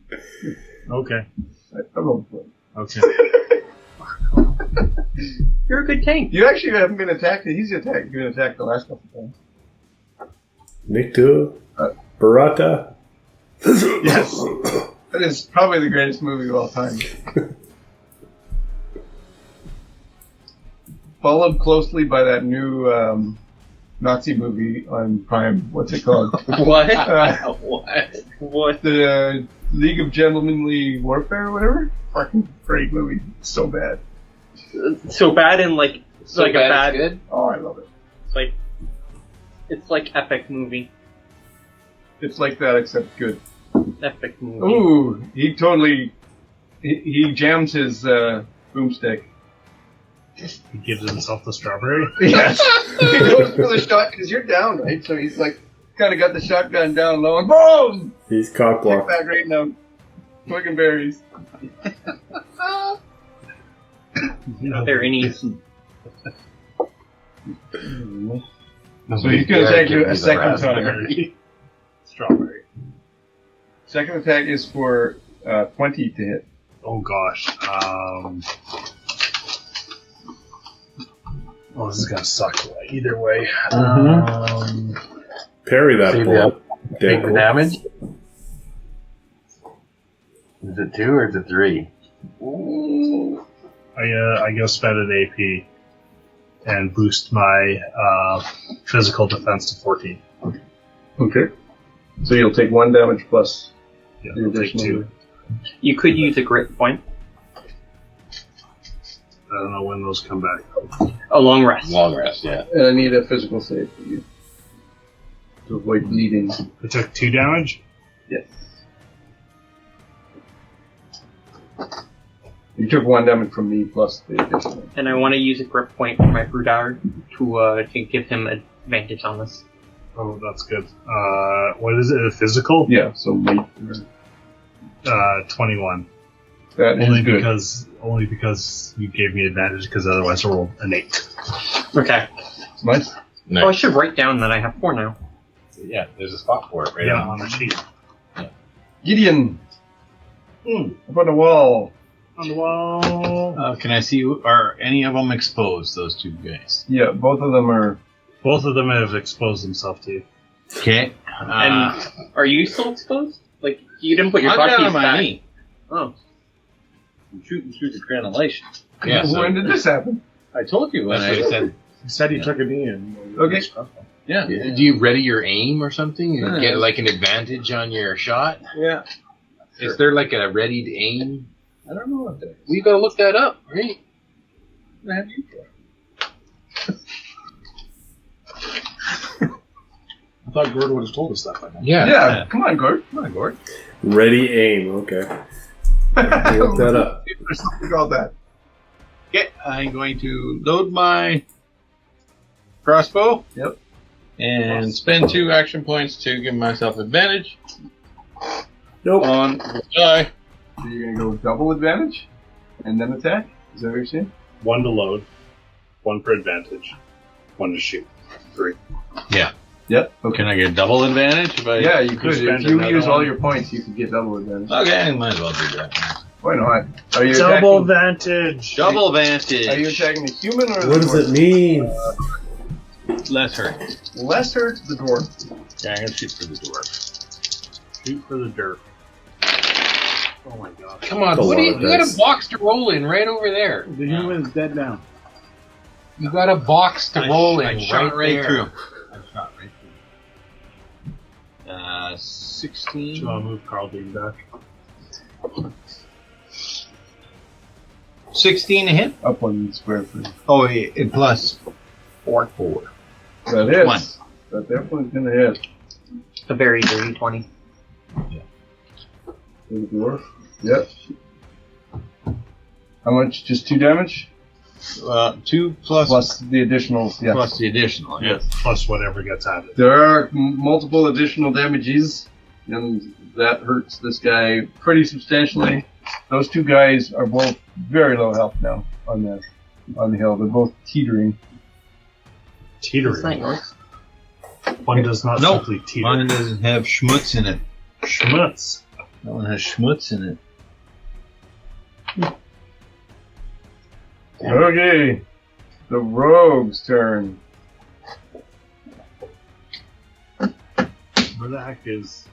Okay. I rolled for it. Okay. You're a good tank. You actually haven't been attacked. He's been attacked the last couple times. Nikto, Barata. Yes. That is probably the greatest movie of all time. Followed closely by that new Nazi movie on Prime. What's it called? What? What? The League of Gentlemanly Warfare or whatever? Fucking great movie. It's so bad. So bad and like So like bad a bad. it's good? Oh, I love it. It's like epic movie. It's like that except good. Epic movie. Ooh, he jams his boomstick. He gives himself the strawberry. Yes. He goes for the shot because you're down, right? So he's like, kind of got the shotgun down low and boom! He's cock Kick blocked. back right now. Twigging berries. Are there any? So he's going to attack you a second time. Strawberry. Second attack is for 20 to hit. Oh gosh. Oh, this is gonna suck either way. Parry that See bullet. Take the Deadpool. damage? Is it 2 or is it 3? I go spend an AP and boost my physical defense to 14. Okay. So you'll take 1 damage plus Yeah, the I'll take additional. 2. You could use a grit point. I don't know when those come back. A long rest. Long rest, yeah. And I need a physical save for you to avoid bleeding. I took 2 damage. Yes. You took 1 damage from me plus the additional. And I want to use a grip point for my Brudard to give him advantage on this. Oh, that's good. What is it? A physical? Yeah, so weight. 21. That is good. Only because you gave me advantage, because otherwise I rolled an 8. Okay. Nice. Oh, I should write down that I have 4 now. Yeah, there's a spot for it right Yeah, on. on the sheet. Gideon. Up on the wall. On the wall. Can I see, are any of them exposed, those 2 guys? Yeah, both of them are. Both of them have exposed themselves to you. Okay. And are you still exposed? Like, you didn't put your I'm butt down keys on my back. knee. Oh. I'm shooting through the crenellation. Yeah, so When did this happen? I told you when that's what I it said. He said he took a knee and Okay. Yeah. Do you ready your aim or something? You Yeah. get like an advantage on your shot? Yeah. Is there like a ready to aim? I don't know what that is. We gotta look that up, right? What have you for? I thought Gord would have told us that by now. Yeah, come on, Gord. Come on, Gord. Ready aim. Okay. Look that up. There's something called that. Okay, I'm going to load my crossbow. Yep. And spend 2 action points to give myself advantage Nope. on the die. So you're going to go double advantage and then attack? Is that what you're saying? 1 to load, 1 for advantage, 1 to shoot. 3. Yep. Okay. Can I get double advantage if I... Yeah, you could. spend If you another use all one. your points, you could get double advantage. Okay, might as well do that. Why not? Are you Double attacking, advantage. Double advantage. are you attacking the human or the What does dwarf? it mean? Less hurt. Less hurt the dwarf. Yeah, I'm going to shoot for the dwarf. Shoot for the dirt. Oh my god. Come on, That's a what do lot you of got dice. a box to roll in right over there. The human is dead now. You got a box to roll in I shot right there. through. I shot right through. 16. Do you want to move Carl Dean back? 16 to hit. Up on the square foot. Oh, yeah, and plus 4. That hits. One. That definitely going to hit. A very dirty 20. For the dwarf. Yep. How much? Just 2 damage? 2 plus Plus the additional. Yeah. plus the additional. Yeah. Plus whatever gets added. There are multiple additional damages, and that hurts this guy pretty substantially. Those 2 guys are both very low health now on the hill. They're both teetering. Teetering. It's not yours. One does not Nope. simply teeter. Mine doesn't have schmutz in it. Schmutz. That one has schmutz in it. Okay, the rogue's turn. Where the heck is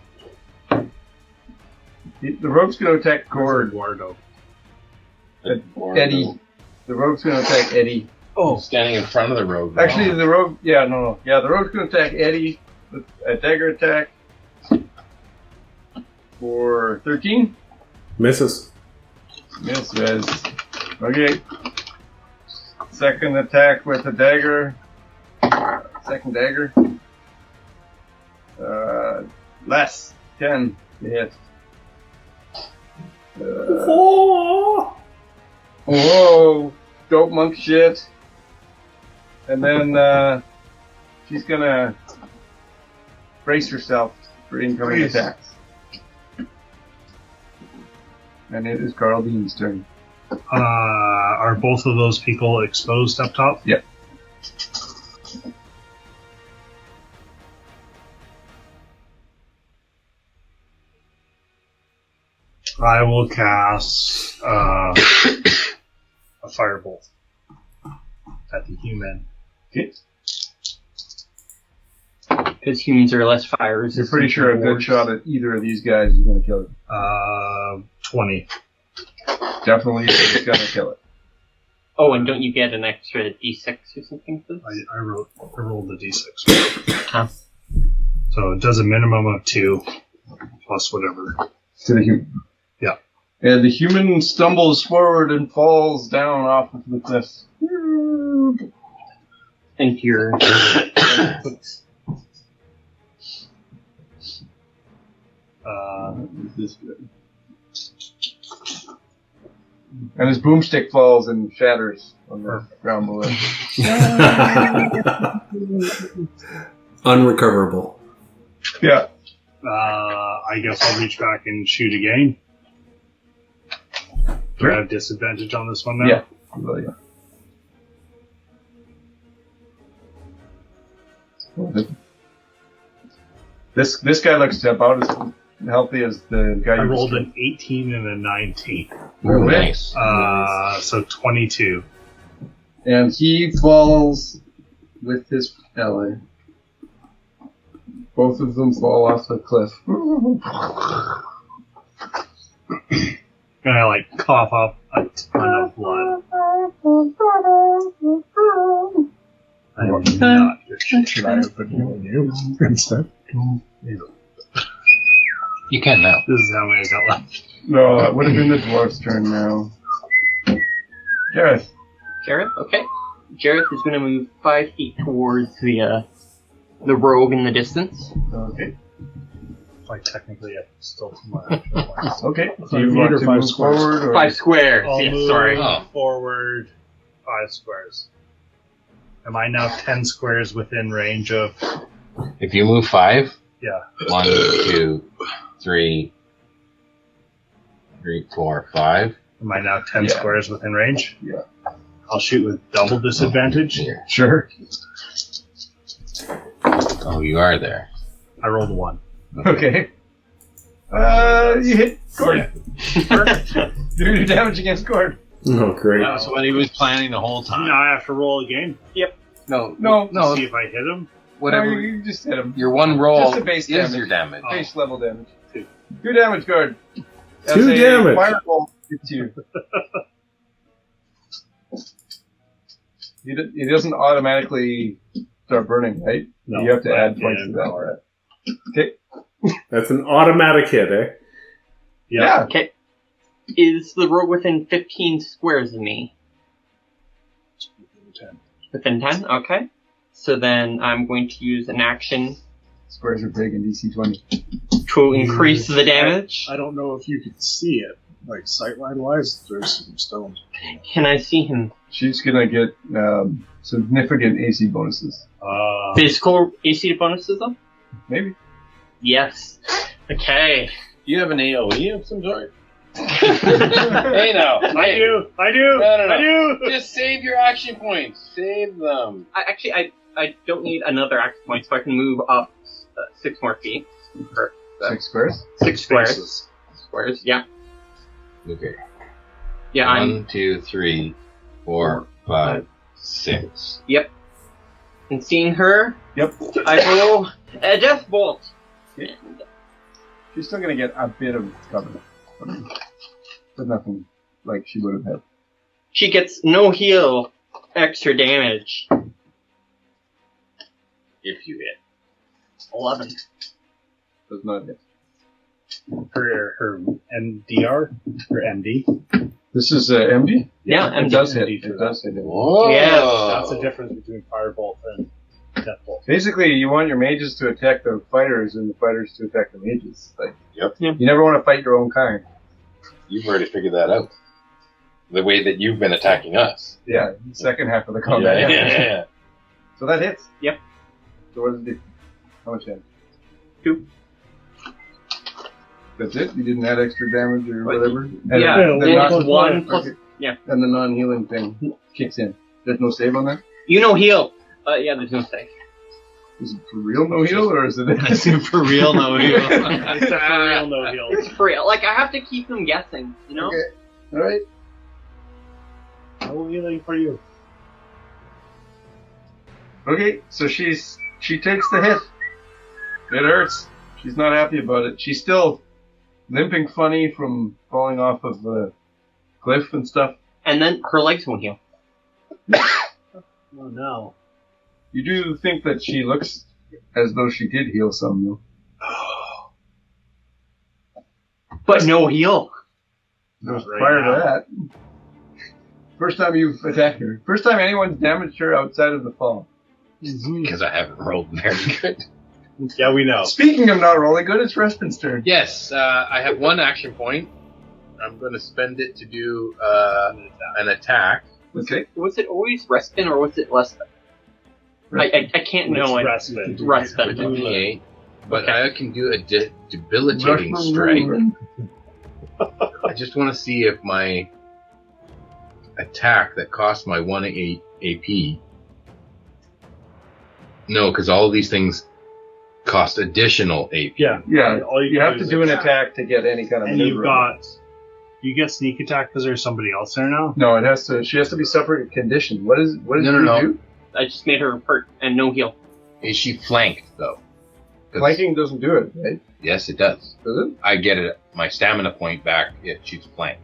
The rogue's going to attack Gord. Eduardo? Eddie. The rogue's going to attack Eddie. Oh, standing in front of the road. Actually, the rogue. Yeah, no. Yeah, the rogue's going to attack Eddie with a dagger attack for 13. Misses. Misses. Okay. Second attack with a dagger. Second dagger. Less 10 to hit. Whoa! Dope monk shit. And then she's gonna brace herself for incoming attacks. And it is Carl Dean's turn. Are both of those people exposed up top? Yep. I will cast a firebolt at the human. Okay. Because humans are less fire resistant. You're pretty sure a than good dwarves. shot at either of these guys is gonna kill it. 20. Definitely is gonna kill it. Oh, and don't you get an extra d6 or something for this? I rolled the d6. Huh. So it does a minimum of 2 plus whatever. To the human. Yeah. And the human stumbles forward and falls down off of the cliff. Into your... This good. And his boomstick falls and shatters on the ground below. Unrecoverable. Yeah. I guess I'll reach back and shoot again. Do I have disadvantage on this one now? Yeah. Well, yeah. This guy looks about as healthy as the guy. I you rolled struck. an 18 and a 19. Ooh, Nice. So 22. And he falls with his ally. Both of them fall off the cliff. Gonna like cough up a ton of blood. I'm not Should I have been healing you instead? You can now. This is how many I got left. No, it would have been the dwarf's turn now. Gareth. Jareth, okay. Jareth is going to move 5 feet towards the rogue in the distance. Okay. Like technically, I still too much. Okay. Five Do you feet want or to 5 move squares? forward? Or? 5 squares. I'll Yes, move sorry. forward 5 squares. Am I now 10 squares within range of? If you move 5, Yeah. 1, 2, 3, 4, 5. Am I now 10 squares within range? Yeah. I'll shoot with double disadvantage. Here. Sure. Oh, you are there. I rolled a 1. Okay. You hit Gord. Do your damage against Gord. Oh, great. That was what he was planning the whole time. Now I have to roll again. No, To see if I hit him. whatever. No, you just hit him. Your one roll Just a base is damage. your damage. Base level damage. 2 damage, Gord. As 2 a damage. Fireball hits you. It doesn't automatically start burning, right? No, you have to add yeah, points to that. power. Okay. That's an automatic hit, eh? Yeah. Okay. Is the rogue within 15 squares of me? Within 10? Okay. So then I'm going to use an action Squares are big in DC 20. to increase the damage. I don't know if you can see it. Like, sightline wise, there's some stones. Can I see him? She's gonna get significant AC bonuses. Physical AC bonuses, though? Maybe. Yes. Okay. Do you have an AoE of some sort? Hey now. I do. No. I do. Just save your action points. Save them. I don't need another action point, so I can move up 6 more feet. Or, 6 squares? 6 squares. Spaces. Squares, yeah. Okay. Yeah, I'm... 1, 2, 3, 4, 5, 6. Yep. And seeing her, Yep. I roll a death bolt. She's still gonna get a bit of cover. But nothing like she would have had. She gets no heal extra damage. If you hit. 11. Does not hit. Her MDR or MD. This is MD? Yeah, It MD. does hit. It does hit. Whoa! Yes. That's the difference between firebolt and deathbolt. Basically, you want your mages to attack the fighters and the fighters to attack the mages. Like, Yep. Yeah. You never want to fight your own kind. You've already figured that out. The way that you've been attacking us. Yeah, second half of the combat. Yeah. So that hits. Yep. So what does it do? How much damage? 2. That's it? You didn't add extra damage or What? whatever? Yeah, the it's non- 1 plus... okay. Yeah. And the non-healing thing kicks in. There's no save on that? You know heal. Yeah, there's no save. Is it for real no heal, or is it... For real, no heal. It's a for real no heal. It's free. Like, I have to keep them guessing, you know? Okay. Alright. No healing for you. Okay, so she takes the hit. It hurts. She's not happy about it. She's still limping funny from falling off of the cliff and stuff. And then her legs won't heal. Oh no. You do think that she looks as though she did heal some, though. But no heal. Right right prior now. to that. First time you've attacked her. First time anyone's damaged her outside of the fall. Because I haven't rolled very good. Yeah, we know. Speaking of not rolling good, it's Respin's turn. Yes, I have 1 action point. I'm going to spend it to do an attack. Okay. Was it always Respin or was it less? I can't know it. Respite. With Respin. a D8. But Okay. I can do a debilitating strike. I just want to see if my attack that costs my 1 AP. No, because all of these things cost additional AP. Yeah. Yeah, All you have to is do an attack to get any kind of And maneuver. you've got. You get sneak attack because there's somebody else there now? No, it has to. She has to be suffering a condition. What is? What does No, you no. do? I just made her hurt and no heal. Is she flanked, though? Flanking doesn't do it, right? Yes, it does. Does it? I get my stamina point back if she's flanked.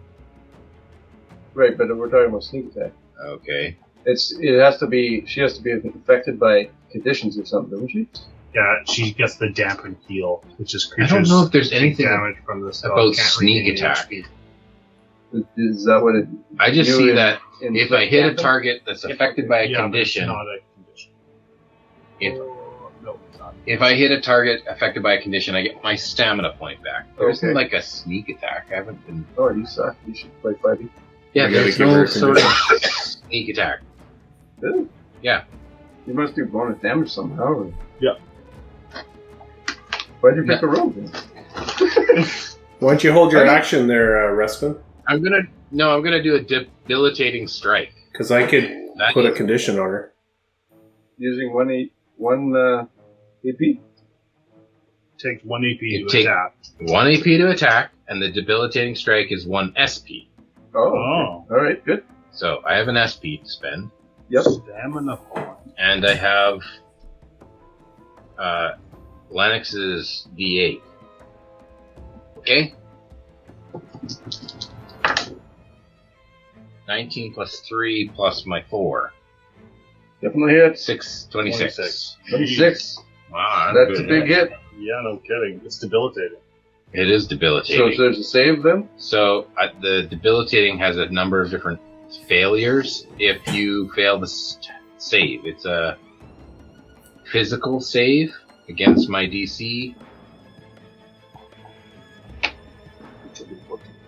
Right, but we're talking about sneak attack. Okay. It has to be. She has to be affected by conditions or something, doesn't she? Yeah, she gets the dampen heal, which is I creatures don't know if there's take anything damage from the spell. about can't sneak regain attack. HP. Is that what it? I just You see in- that in if I hit a dampen? target that's affected by a Yeah, but it's condition, not a condition. if, No, it's not. if I hit a target affected by a condition, I get my stamina point back. There isn't Okay. like a sneak attack. I haven't been. Oh, you suck. You should play fighting. Yeah, You gotta there's give her no a sort of sneak attack. Really? Yeah. You must do bonus damage somehow. Or... Yeah. Why'd you pick a rogue then? Why don't you hold your Okay. action there, Respin? I'm gonna do a debilitating strike. Because I could That put a is- condition on her. Using one AP? Take 1 AP You to take- attack. 1 AP to attack, and the debilitating strike is 1 SP. Oh. Oh. Okay. All right. Good. So I have an SP to spend, Yep. Stamina point. and I have Lennox's D8. Okay? 19 plus 3 plus my 4. Definitely hit. 26. 26. Wow, That's a big hit. Yeah, no kidding. It's debilitating. It is So debilitating. there's a save then? So the debilitating has a number of different failures. If you fail the save, it's a physical save against my DC,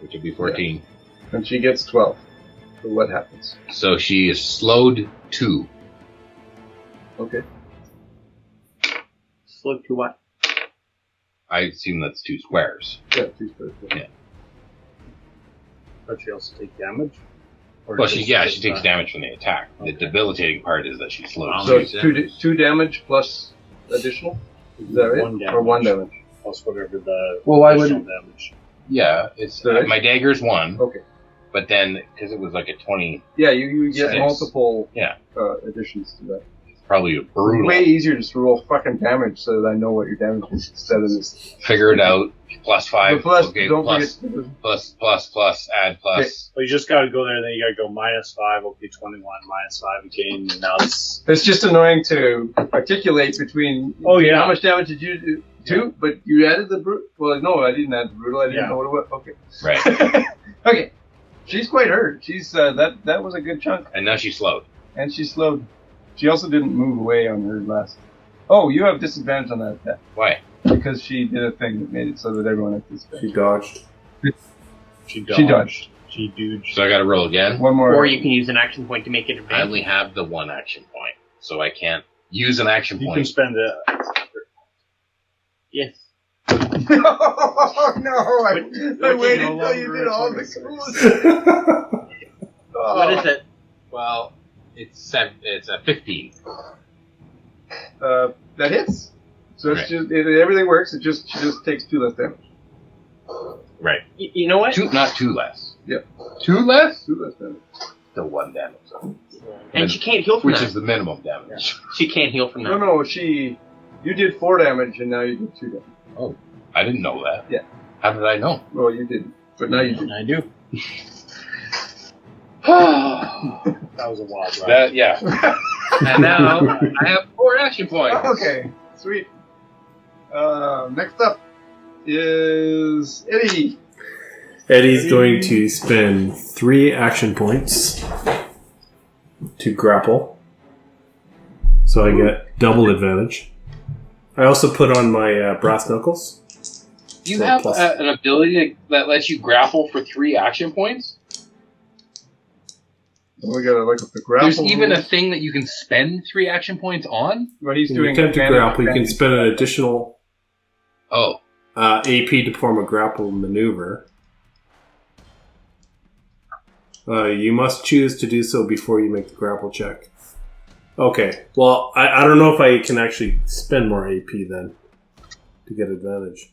which would be 14. And she gets 12. So what happens? So she is slowed 2. Okay. Slow to what? I assume that's 2 squares. Yeah, 2 squares. Yeah. But she also take damage? Or Well, just she takes attack? damage from the attack. Okay. The debilitating part is that she's slowed. So 2. it's two damage plus additional? Is that right? 1 damage. Or 1 damage? Plus whatever the Well, why additional wouldn't- damage. Yeah, it's Right. my dagger's 1, Okay. but then because it was like a 20, Yeah, you get 6. multiple Yeah. additions to that. probably a brutal. Way easier just to roll fucking damage so that I know what your damage is instead of this. Figure it out. Plus 5. But plus, okay, don't plus, forget. plus, add plus. Well, you just gotta go there, and then you gotta go -5, okay, 21, -5 again, and now it's... It's just annoying to articulate between. Oh, yeah. How much damage did you do? 2, but you added the brutal. Well, no, I didn't add the brutal. I didn't Yeah. know what it was. Okay. Right. Okay. She's quite hurt. She's that was a good chunk, And now she's slowed. and she slowed. She also didn't move away on her last. Oh, you have disadvantage on that attack Why? because she did a thing that made it so that everyone had disadvantage. She dodged. She She dodged. She dodged. So I gotta roll again. One more. Or you can use an action point to make it I advance. only have the 1 action point, so I can't use an action You can point. spend it. Yes. Oh no! I waited no until you longer did a all the 26. coolest. Oh. What is it? Well, it's a 15. That hits. So it's Right. just everything works. She just takes 2 less damage. Right. You know what? 2, not 2 less. Yep. 2 less? 2 less damage. Still 1 damage. So. And she can't heal from Which that. is the minimum damage. She can't heal from that. No, you did 4 damage and now you did 2 damage. Oh, I didn't know that. Yeah. How did I know? Well, you didn't, but now you do. I do. That was a wild ride. That, yeah. And now I have 4 action points. Okay, sweet. Next up is Eddie. Eddie's going to spend 3 action points to grapple. So I get double advantage. I also put on my brass knuckles. You So have plus- an ability that lets you grapple for 3 action points? We gotta look at the grapple. There's even a rules. thing that you can spend 3 action points on? But he's When you doing attempt to advantage, grapple, you can advantage. spend an additional Oh. AP to perform a grapple maneuver. You must choose to do so before you make the grapple check. Okay, well, I don't know if I can actually spend more AP then to get advantage.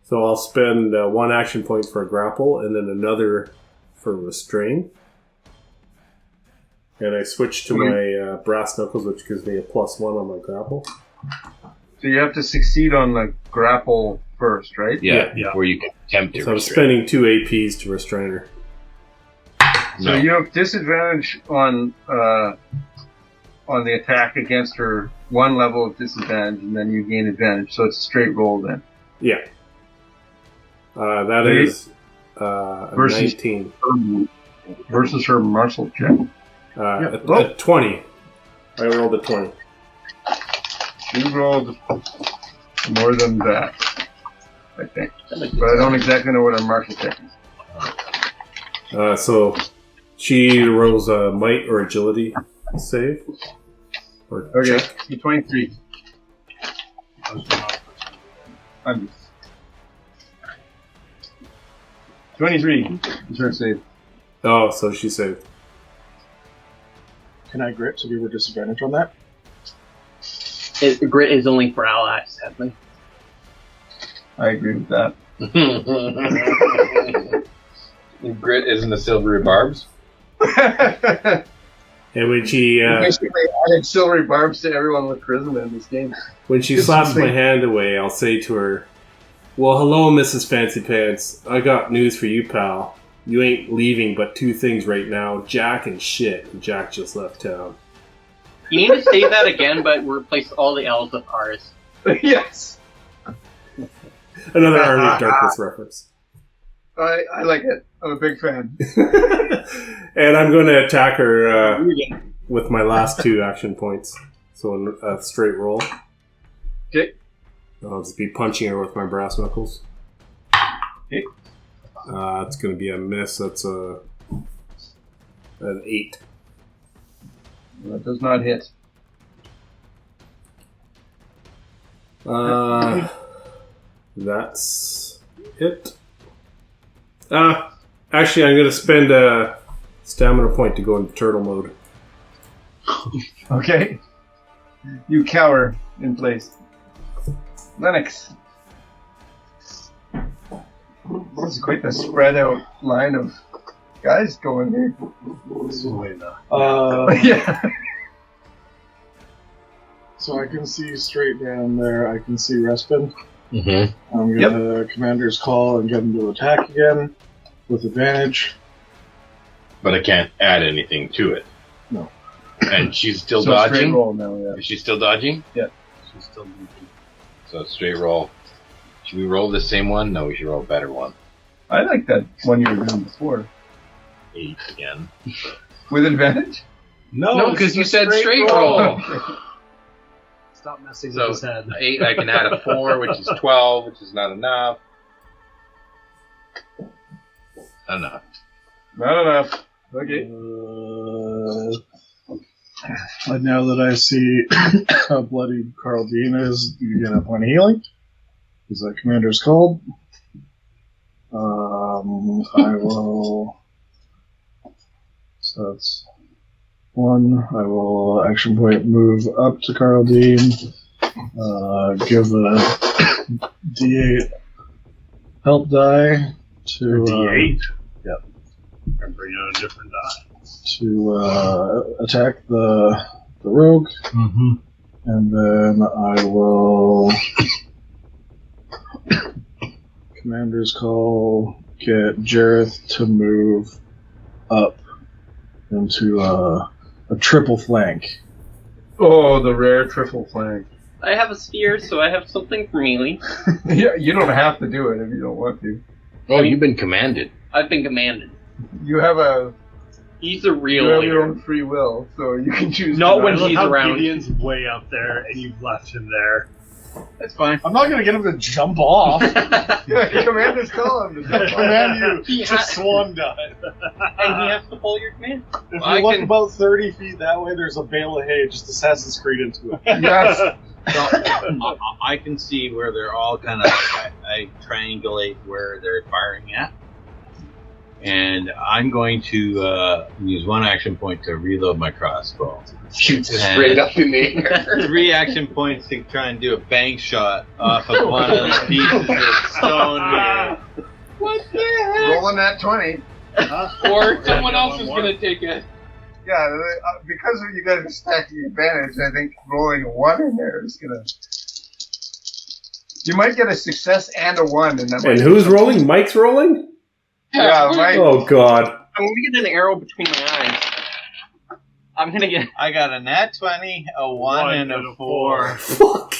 So I'll spend 1 action point for a grapple and then another for restrain. And I switch to my brass knuckles, which gives me a +1 on my grapple. So you have to succeed on the grapple first, right? Yeah, Yeah. where you can attempt to So I'm restrain. spending 2 APs to restrain her. So you have disadvantage on the attack against her, 1 level of disadvantage, and then you gain advantage. So it's a straight roll then. Yeah. That Okay. is a Versus- 19. Versus her martial check. A 20. I rolled a 20. She rolled more than that, I think. But I don't exactly know what her martial check is. So she rolls a might or agility save. Or Okay, check. 23. I'm 23 is her save. Oh, so she saved. Can I grit to give her disadvantage on that? Grit is only for allies, sadly. I agree with that. Grit isn't the silvery barbs. And when she Basically added silvery barbs to everyone with charisma in this game. slaps my hand away, I'll say to her, "Well, hello, Mrs. Fancy Pants. I got news for you, pal. You ain't leaving but 2 things right now, Jack and shit." And Jack just left town. You need to say that again, but replace all the L's with R's. Yes. Another Army of Darkness reference. I like it. I'm a big fan. And I'm going to attack her with my last 2 action points. So a straight roll. Okay. I'll just be punching her with my brass knuckles. Okay. It's going to be a miss. That's an 8. That does not hit. That's it. Actually, I'm going to spend a stamina point to go into turtle mode. Okay. You cower in place. Lennox. This is quite the spread out line of guys going here. Yeah. So I can see straight down there. I can see Respin. Mm-hmm. I'm gonna commander's call and get him to attack again with advantage. But I can't add anything to it. No. And she's still So straight dodging? roll now, yeah. Is she still dodging? Yeah. She's still dodging. So straight roll. Should we roll the same one? No, we should roll a better one. I like that one you were doing before. 8 again. With advantage? No, because you said straight roll. Stop messing So with his head. 8, I can add a 4, which is 12, which is not enough. Enough. Not enough. Okay. And now that I see how bloody Carl Dean is, you get a point of healing. Is that commander's called? I will. So that's 1. I will action point move up to Carl Dean. Give a D8 help die to D8? Yep. And bring out a different die. to attack the rogue. Mm-hmm. And then I will commander's call, get Jareth to move up into a triple flank. Oh, the rare triple flank. I have a sphere, so I have something for melee. Yeah, you don't have to do it if you don't want to. Oh, you've been commanded. I've been commanded. You have a He's a you real have your leader. own free will, so you can choose. Not to when not. he's How around. Gideon's way up there, and you've left him there. That's fine. I'm not going to get him to jump off. Yeah, commander's call him. I command you He to ha- swan dive. And he has to follow your command. If I you look can- about 30 feet that way, there's a bale of hay. Just Assassin's Creed into it. Yes. So, I can see where they're all kind of. I triangulate where they're firing at, and I'm going to use 1 action point to reload my crossbow. Shoots it straight up in the air. 3 action points to try and do a bank shot off of one of the pieces of stone here. What the heck? Rolling that 20. Or someone else is going to take it. Yeah, because you guys are stacking advantage, I think rolling a 1 in there is gonna You might get a success and a 1. And who's rolling? Mike's rolling? Yeah, Mike. Oh, God. I'm gonna get an arrow between my eyes. I'm gonna get. I got a nat 20, a 1, and a 4. Fuck.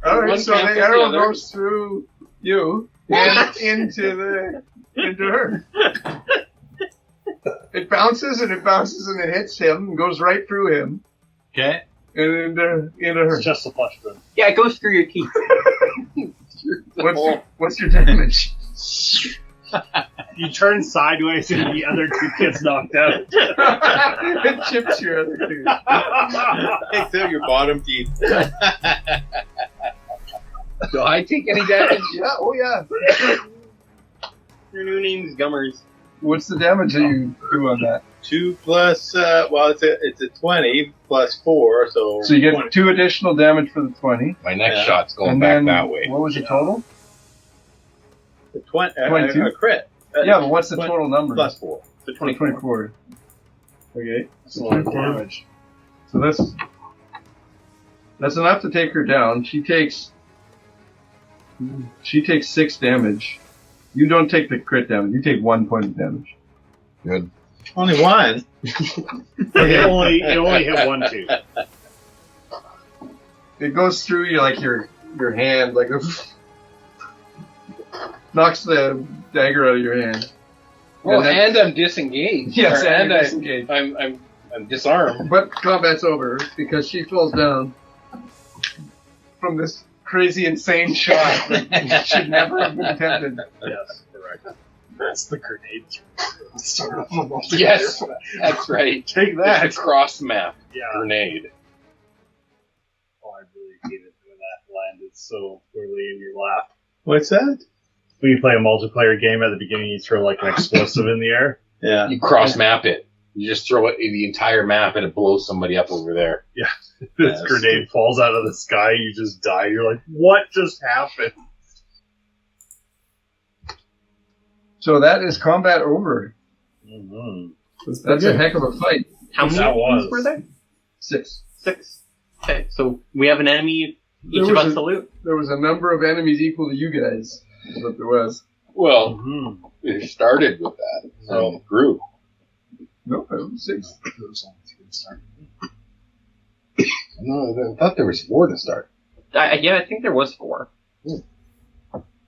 Alright, One so can't the fit the arrow other. goes through you and into her. It bounces and it hits him and goes right through him Okay. and into her. It's just a flesh wound. Yeah, it goes through your teeth. What's your damage? You turn sideways and the other two gets knocked out. It chips your other two. Takes out your bottom teeth. Do I take any damage? Yeah, oh yeah. Your new name's Gummers. What's the damage that you do on that? 2 plus, it's a 20 plus 4, so... So you get 2 additional damage for the 20. My next Yeah. shot's going And back then, that way. what was the total? 22? A crit. Yeah, but what's the total number? Plus 4. So 24. 24. Okay. That's a lot of damage. So that's enough to take her down. She takes 6 damage. You don't take the crit damage. You take 1 point of damage. Good. Only 1. It only hit 1 tooth. It goes through you like your hand, like knocks the dagger out of your hand. Well, then- and I'm disengaged. Yes, Or- and and disengaged. I'm disarmed. But combat's over because she falls down from this crazy, insane shot that should never have been attempted. Yes, correct. That's the grenade. Start off with all Yes, that's right. Take It's that. the cross map Yeah. grenade. Oh, I really hated when that landed so poorly in your lap. What's that? When you play a multiplayer game at the beginning, you throw like an explosive in the air. Yeah. You cross map it. You just throw it in the entire map and it blows somebody up over there. This grenade falls out of the sky, you just die. You're like, what just happened? So that is combat over. Mm-hmm. That's a heck of a fight. How many That enemies was. were there? 6. 6. Okay, so we have an enemy, each There of was us a- to loot. There was a number of enemies equal to you guys. Is what there was. Well, Mm-hmm. it started with that. So it grew. No, it was 6. No, I thought there was 4 to start. I think there was 4. There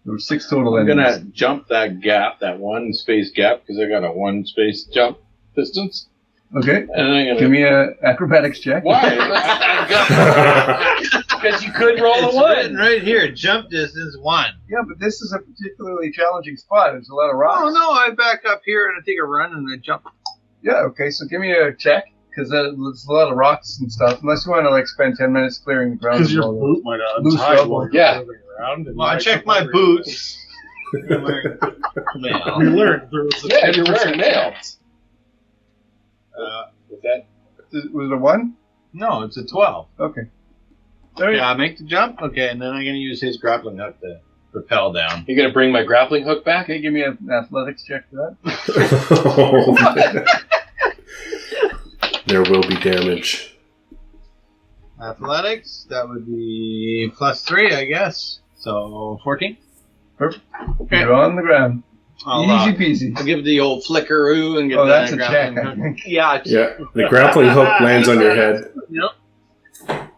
were 6 total I'm enemies. gonna jump that gap, that 1 space gap, because I got a 1 space jump distance. Okay. And I'm gonna... Give me a acrobatics check. Why? Because you could roll a It's 1. written right here, jump distance 1. Yeah, but this is a particularly challenging spot. There's a lot of rocks. Oh no, I back up here and I take a run and I jump. Yeah, okay, so give me a check, because there's a lot of rocks and stuff, unless you want to, like, spend 10 minutes clearing the ground. Because and your all that. boot might have Loose untied rubble. while you're Yeah. moving around. And Well, I might checked come my over. boots. We learned there was a Yeah, you 10% learned now. chance. With that, Was it a 1? No, it's a 12. Okay. There you Yeah, I make the jump. Okay, and then I'm gonna use his grappling hook to rappel down. you're gonna bring my grappling hook back? Okay, give me an athletics check for that. There will be damage. Athletics, that would be plus 3, I guess. So 14. Perfect. Okay. You're on the ground. I'll, Easy peasy. I'll give the old flickaroo and get Oh, that that's a check, grappling I hook. think. Yeah, it's, Yeah, the grappling hook lands on your head.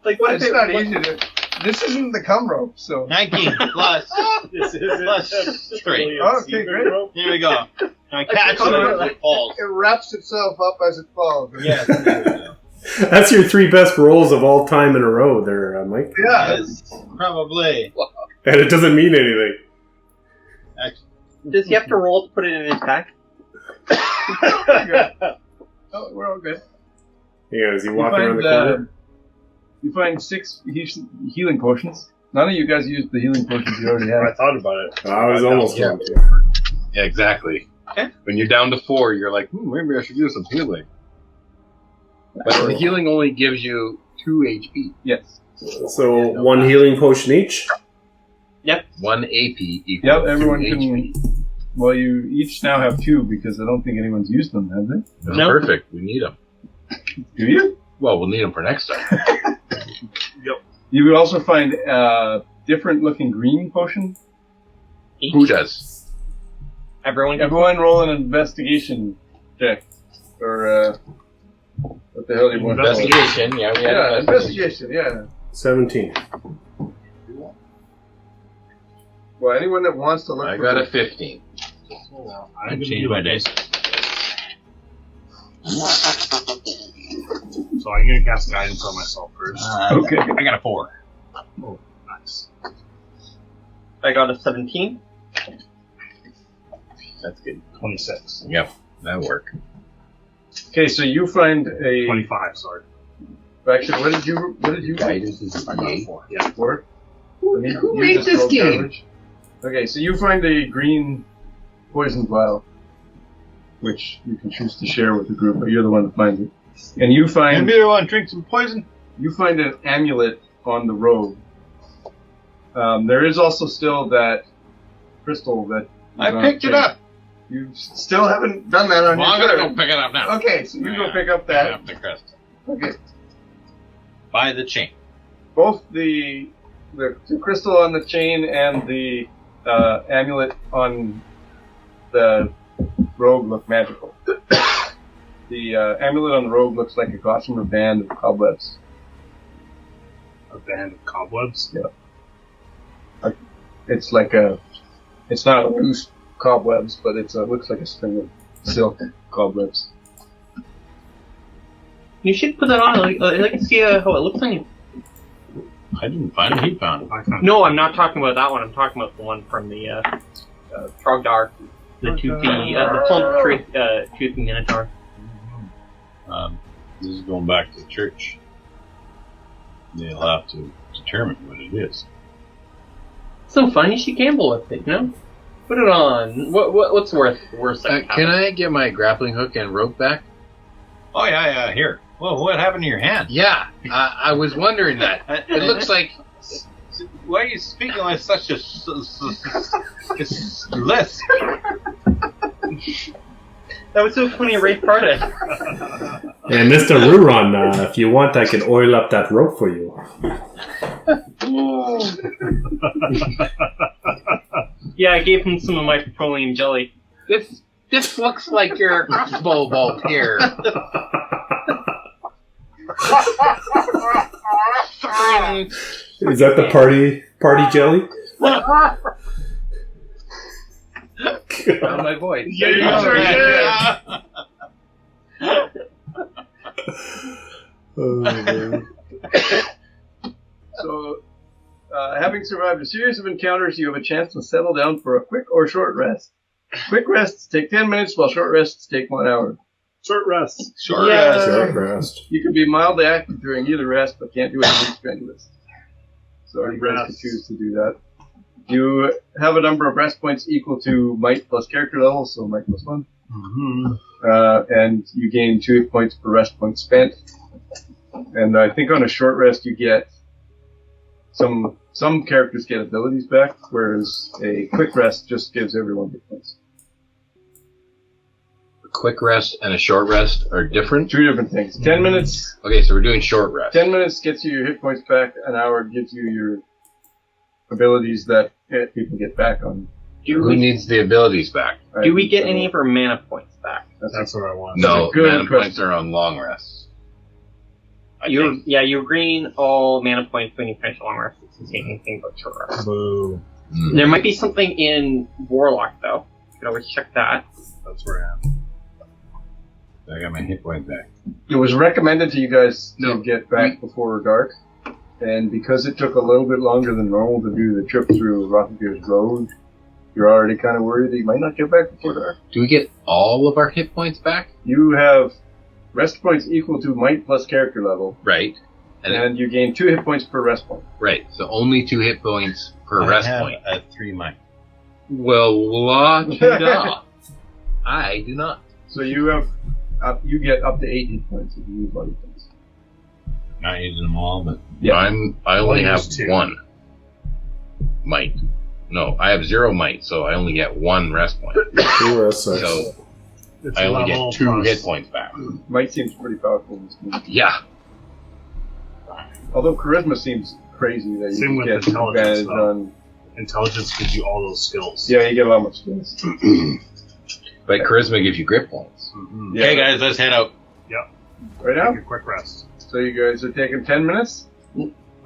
like what if It's it not what- easy to... This isn't the cum rope, so... 19 plus. This is Plus 3. Okay, great. Here we go. I catch it as it falls. It wraps itself up as it falls. Yes, there we go. That's your 3 best rolls of all time in a row there, Mike. Yeah. Yes, probably. And it doesn't mean anything. Does he have to roll to put it in his pack? Oh, we're all good. Yeah, is he walking around the corner? You find 6 healing potions. None of you guys used the healing potions you already I had. thought about it. I was almost Yeah. going to. Yeah, exactly. Okay. When you're down to 4, you're like, maybe I should do some healing. But the healing only gives you 2 HP. Yes. So 1 healing potion each? 1 AP equals Yep, everyone 2 can... HP. Well, you each now have 2 because I don't think anyone's used them, have they? That's No. perfect. We need them. Do you? Well, we'll need them for next time. You would also find different looking green potion. Who does? Everyone. Everyone roll an investigation check. Or, what the hell do you want? Investigation, yeah, we had Yeah, investigation, yeah. 17. Well, anyone that wants to look I for got a 15. I changed my dice. So I'm gonna cast guidance on myself first. Okay. I got a 4. Oh, nice. I got a 17. That's good. 26. Yep, that'll work. Okay, so you find a 25. Sorry. Actually, what did you Guidance is a I got a D8. 4. Yeah. for? Who made this game? Okay, so you find a green poison vial, which you can choose to share with the group, but you're the one that finds it. And you find Anybody want to drink some poison? you find an amulet on the robe. There is also still that crystal that I picked it up. You still haven't done that on Well, your I'm gonna turn. go pick it up now. Okay, so you go pick up that. Up the crest. Okay. By the chain. Both the crystal on the chain and the amulet on the robe look magical. The amulet on the robe looks like a gossamer band of cobwebs. A band of cobwebs? Yeah. It's like it's not loose cobwebs, but it looks like a string of silk cobwebs. You should put that on. I'd like to see how it looks on you. I didn't find it. He found it. No, I'm not talking about that one. I'm talking about the one from the Trogdar, the toothy, the plump toothy minotaur. This is going back to the church. They'll have to determine what it is. So fun. You should gamble with it. You know, put it on. What's worth? Can I get my grappling hook and rope back? Oh yeah. Here. Well, what happened to your hand? Yeah, I was wondering that. It looks like. Why are you speaking like such a lisp? That was so funny, Ray Parted. And Mr. Ruron, if you want, I can oil up that rope for you. Yeah, I gave him some of my petroleum jelly. This looks like your crossbow bolt here. Is that the party jelly? On my voice. Yeah, you sure did. Oh, man. So, having survived a series of encounters, you have a chance to settle down for a quick or short rest. Quick rests take 10 minutes, while short rests take 1 hour. Short rest. Short Yeah. Short rest. You can be mildly active during either rest, but can't do anything strenuous. So you guys can choose to do that. You have a number of rest points equal to might plus character level, so might plus 1. Mm-hmm. And you gain 2 hit points per rest point spent. And I think on a short rest you get some characters get abilities back, whereas a quick rest just gives everyone hit points. A quick rest and a short rest are different? 2 different things. 10 minutes. Okay, so we're doing short rest. 10 minutes gets you your hit points back. An hour gives you your abilities that people get back on. Who needs the abilities back? Do we get any of our mana points back? That's what I want. No, good mana question. points are on long rests. You gain all mana points when you finish a long rest. It's the same thing about short rest. Boo. There might be something in Warlock though. You can always check that. That's where I am. I got my hit point back. It was recommended to you guys No, to get back before dark, and because it took a little bit longer than normal to do the trip through Rothengear's Road, you're already kind of worried that you might not get back before dark. Do we get all of our hit points back? You have rest points equal to might plus character level, Right. and you gain 2 hit points per rest point. Right, so only 2 hit points per rest I have point. a 3 might. Well, la da. I do not. So you have you get up to 8 hit points if you use body points. Not using them all, but Yeah. I only Well, have use 2. 1 might. No, I have 0 might, so I only get 1 rest point. 2 rest sucks. So It's I only level get 2 plus- hit points back. Might seems pretty powerful in this movie. Yeah. Although charisma seems crazy that Same you with get intelligence, advantage though. on. Intelligence gives you all those skills. Yeah, you get a lot more skills. But charisma gives you grip points. Mm-hmm. Yeah. Okay, guys, let's head out. Right now? Take a quick rest. So you guys are taking 10 minutes?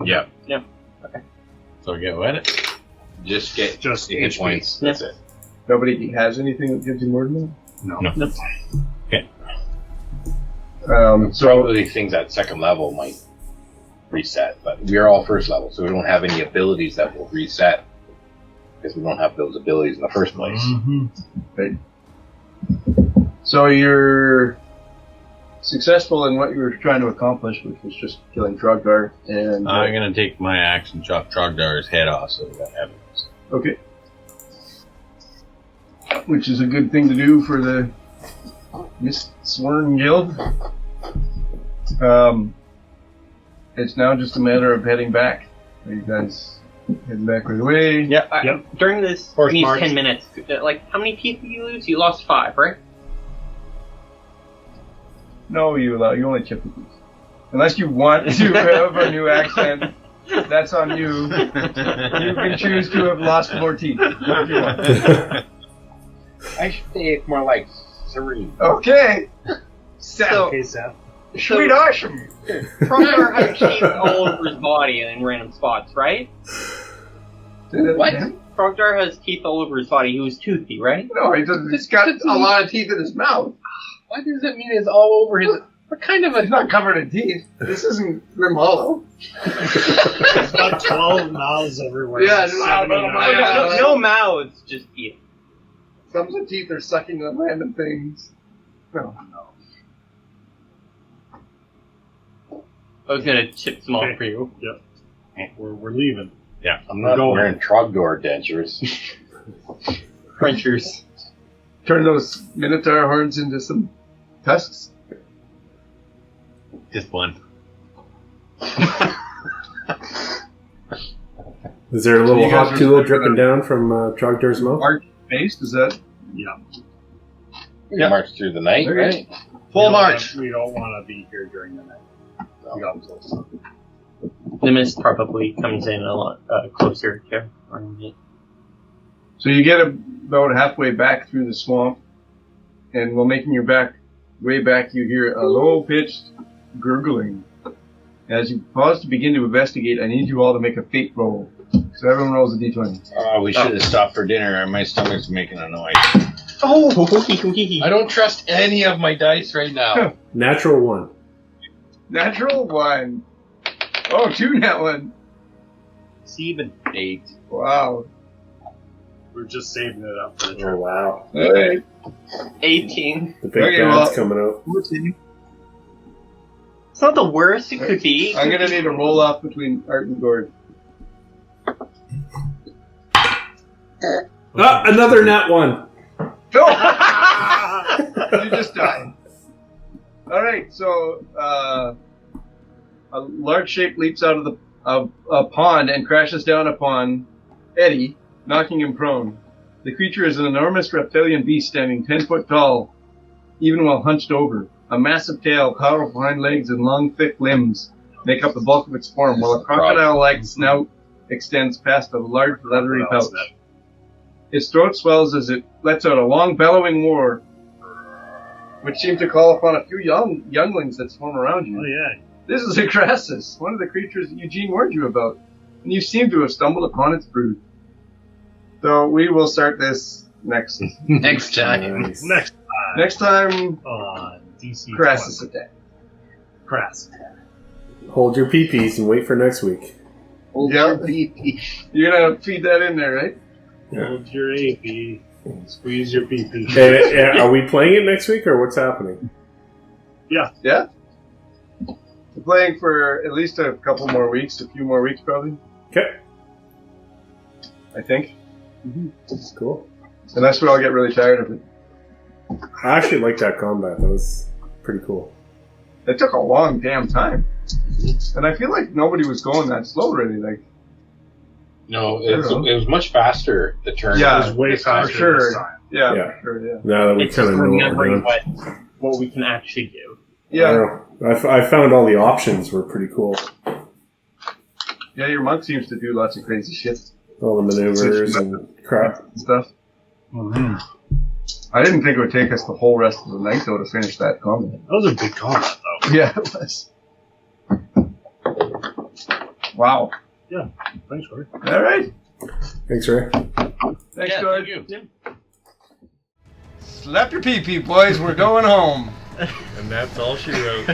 Yeah. Yeah. Okay. So get what? Just get Just hit HP. points. Yeah. That's it. Nobody has anything that gives you more than No. No. that? So, Probably things at second level might reset, but we're all first level, so we don't have any abilities that will reset because we don't have those abilities in the first place. Mm-hmm. so you're successful in what you were trying to accomplish, which was just killing Trogdar, and I'm gonna take my axe and chop Trogdar's head off, so we got evidence. okay, which is a good thing to do for the Mistsworn Guild. It's now just a matter of heading back. Are you guys heading back right away? Yeah. Yep. During this Horse these march. 10 minutes, like, how many teeth did you lose? You lost 5, right? No, you only chip the piece. Unless you want to have a new accent, that's on you. You can choose to have lost more teeth if you want. I should say it's more like 3. Okay. Seth. Okay, Seth. Sweet awesome. Trogdar had teeth all over his body and in random spots, right? What? Trogdar has teeth all over his body. He was toothy, right? No, he's got a lot of teeth in his mouth. What does it mean it's all over his... What kind of He's a... not covered in teeth. This isn't Grim Hollow. He's got 12 mouths everywhere. Yeah, 79. No mouths, just teeth. Some of the teeth are sucking on random things. No. I was gonna chip some off Okay. for you. Yep. We're leaving. Yeah, I'm We're not going. wearing Trogdor dentures. Crunchers. Turn those Minotaur horns into some tusks. Just one. Is there a So little you guys hot are tula talking dripping down from Trogdar's mouth? Arch-based, is that? Yeah. We can march through the night, Okay. right? Full march. We don't want to be here during the night. We got close. The mist probably comes in a lot closer to it. So you get about halfway back through the swamp, and while making your way back, you hear a low-pitched gurgling. As you pause to begin to investigate, I need you all to make a fate roll. So everyone rolls a d20. Oh, we should have stopped for dinner. My stomach's making a noise. Oh! I don't trust any of my dice right now. Natural 1. Natural 1. Oh, 2 nat 1. 7, 8. Wow. We're just saving it up for the Oh, trip. wow. Alright. 18. The big Okay, bad's well- coming out. It's not the worst it could be. I'm gonna need a roll off between Art and Gord. Ah, another nat 1. You just died. Alright, so a large shape leaps out of a pond and crashes down upon Eddie, knocking him prone. The creature is an enormous reptilian beast standing 10 foot tall, even while hunched over. A massive tail, powerful hind legs, and long, thick limbs make up the bulk of its form, while a crocodile-like snout extends past a large leathery pouch. Its throat swells as it lets out a long, bellowing roar, which seems to call upon a few younglings that swarm around you. Oh, yeah. This is a Crassus, one of the creatures that Eugene warned you about, and you seem to have stumbled upon its brood. So we will start this next time. Nice. Next time time. on DC Crassus 20. attack. Crass. Hold your pee-pees and wait for next week. Yep. You're gonna feed that in there, right? Hold your AP. Squeeze your PP. Are we playing it next week, or what's happening? Yeah. We're playing for at least a couple more weeks, a few more weeks probably, Okay. I think. Cool. Unless we all get really tired of it. I actually like that combat. That was pretty cool. It took a long damn time. And I feel like nobody was going that slow really, like. No, it was much faster, the turn. Yeah. It was way faster for sure. this time. Yeah, Yeah. for sure, yeah. Now that we It's kind just of know what we're remembering doing. what we can actually do. Yeah. I found all the options were pretty cool. Yeah, your monk seems to do lots of crazy shit. All the maneuvers and crap. And stuff. I didn't think it would take us the whole rest of the night, though, to finish that combat. That was a big combat, though. Yeah, it was. Wow. Yeah. Thanks, Corey. All right. Thanks, Ray. Thanks, George. Thank you. Slap your pee-pee, boys. We're going home. And that's all she wrote.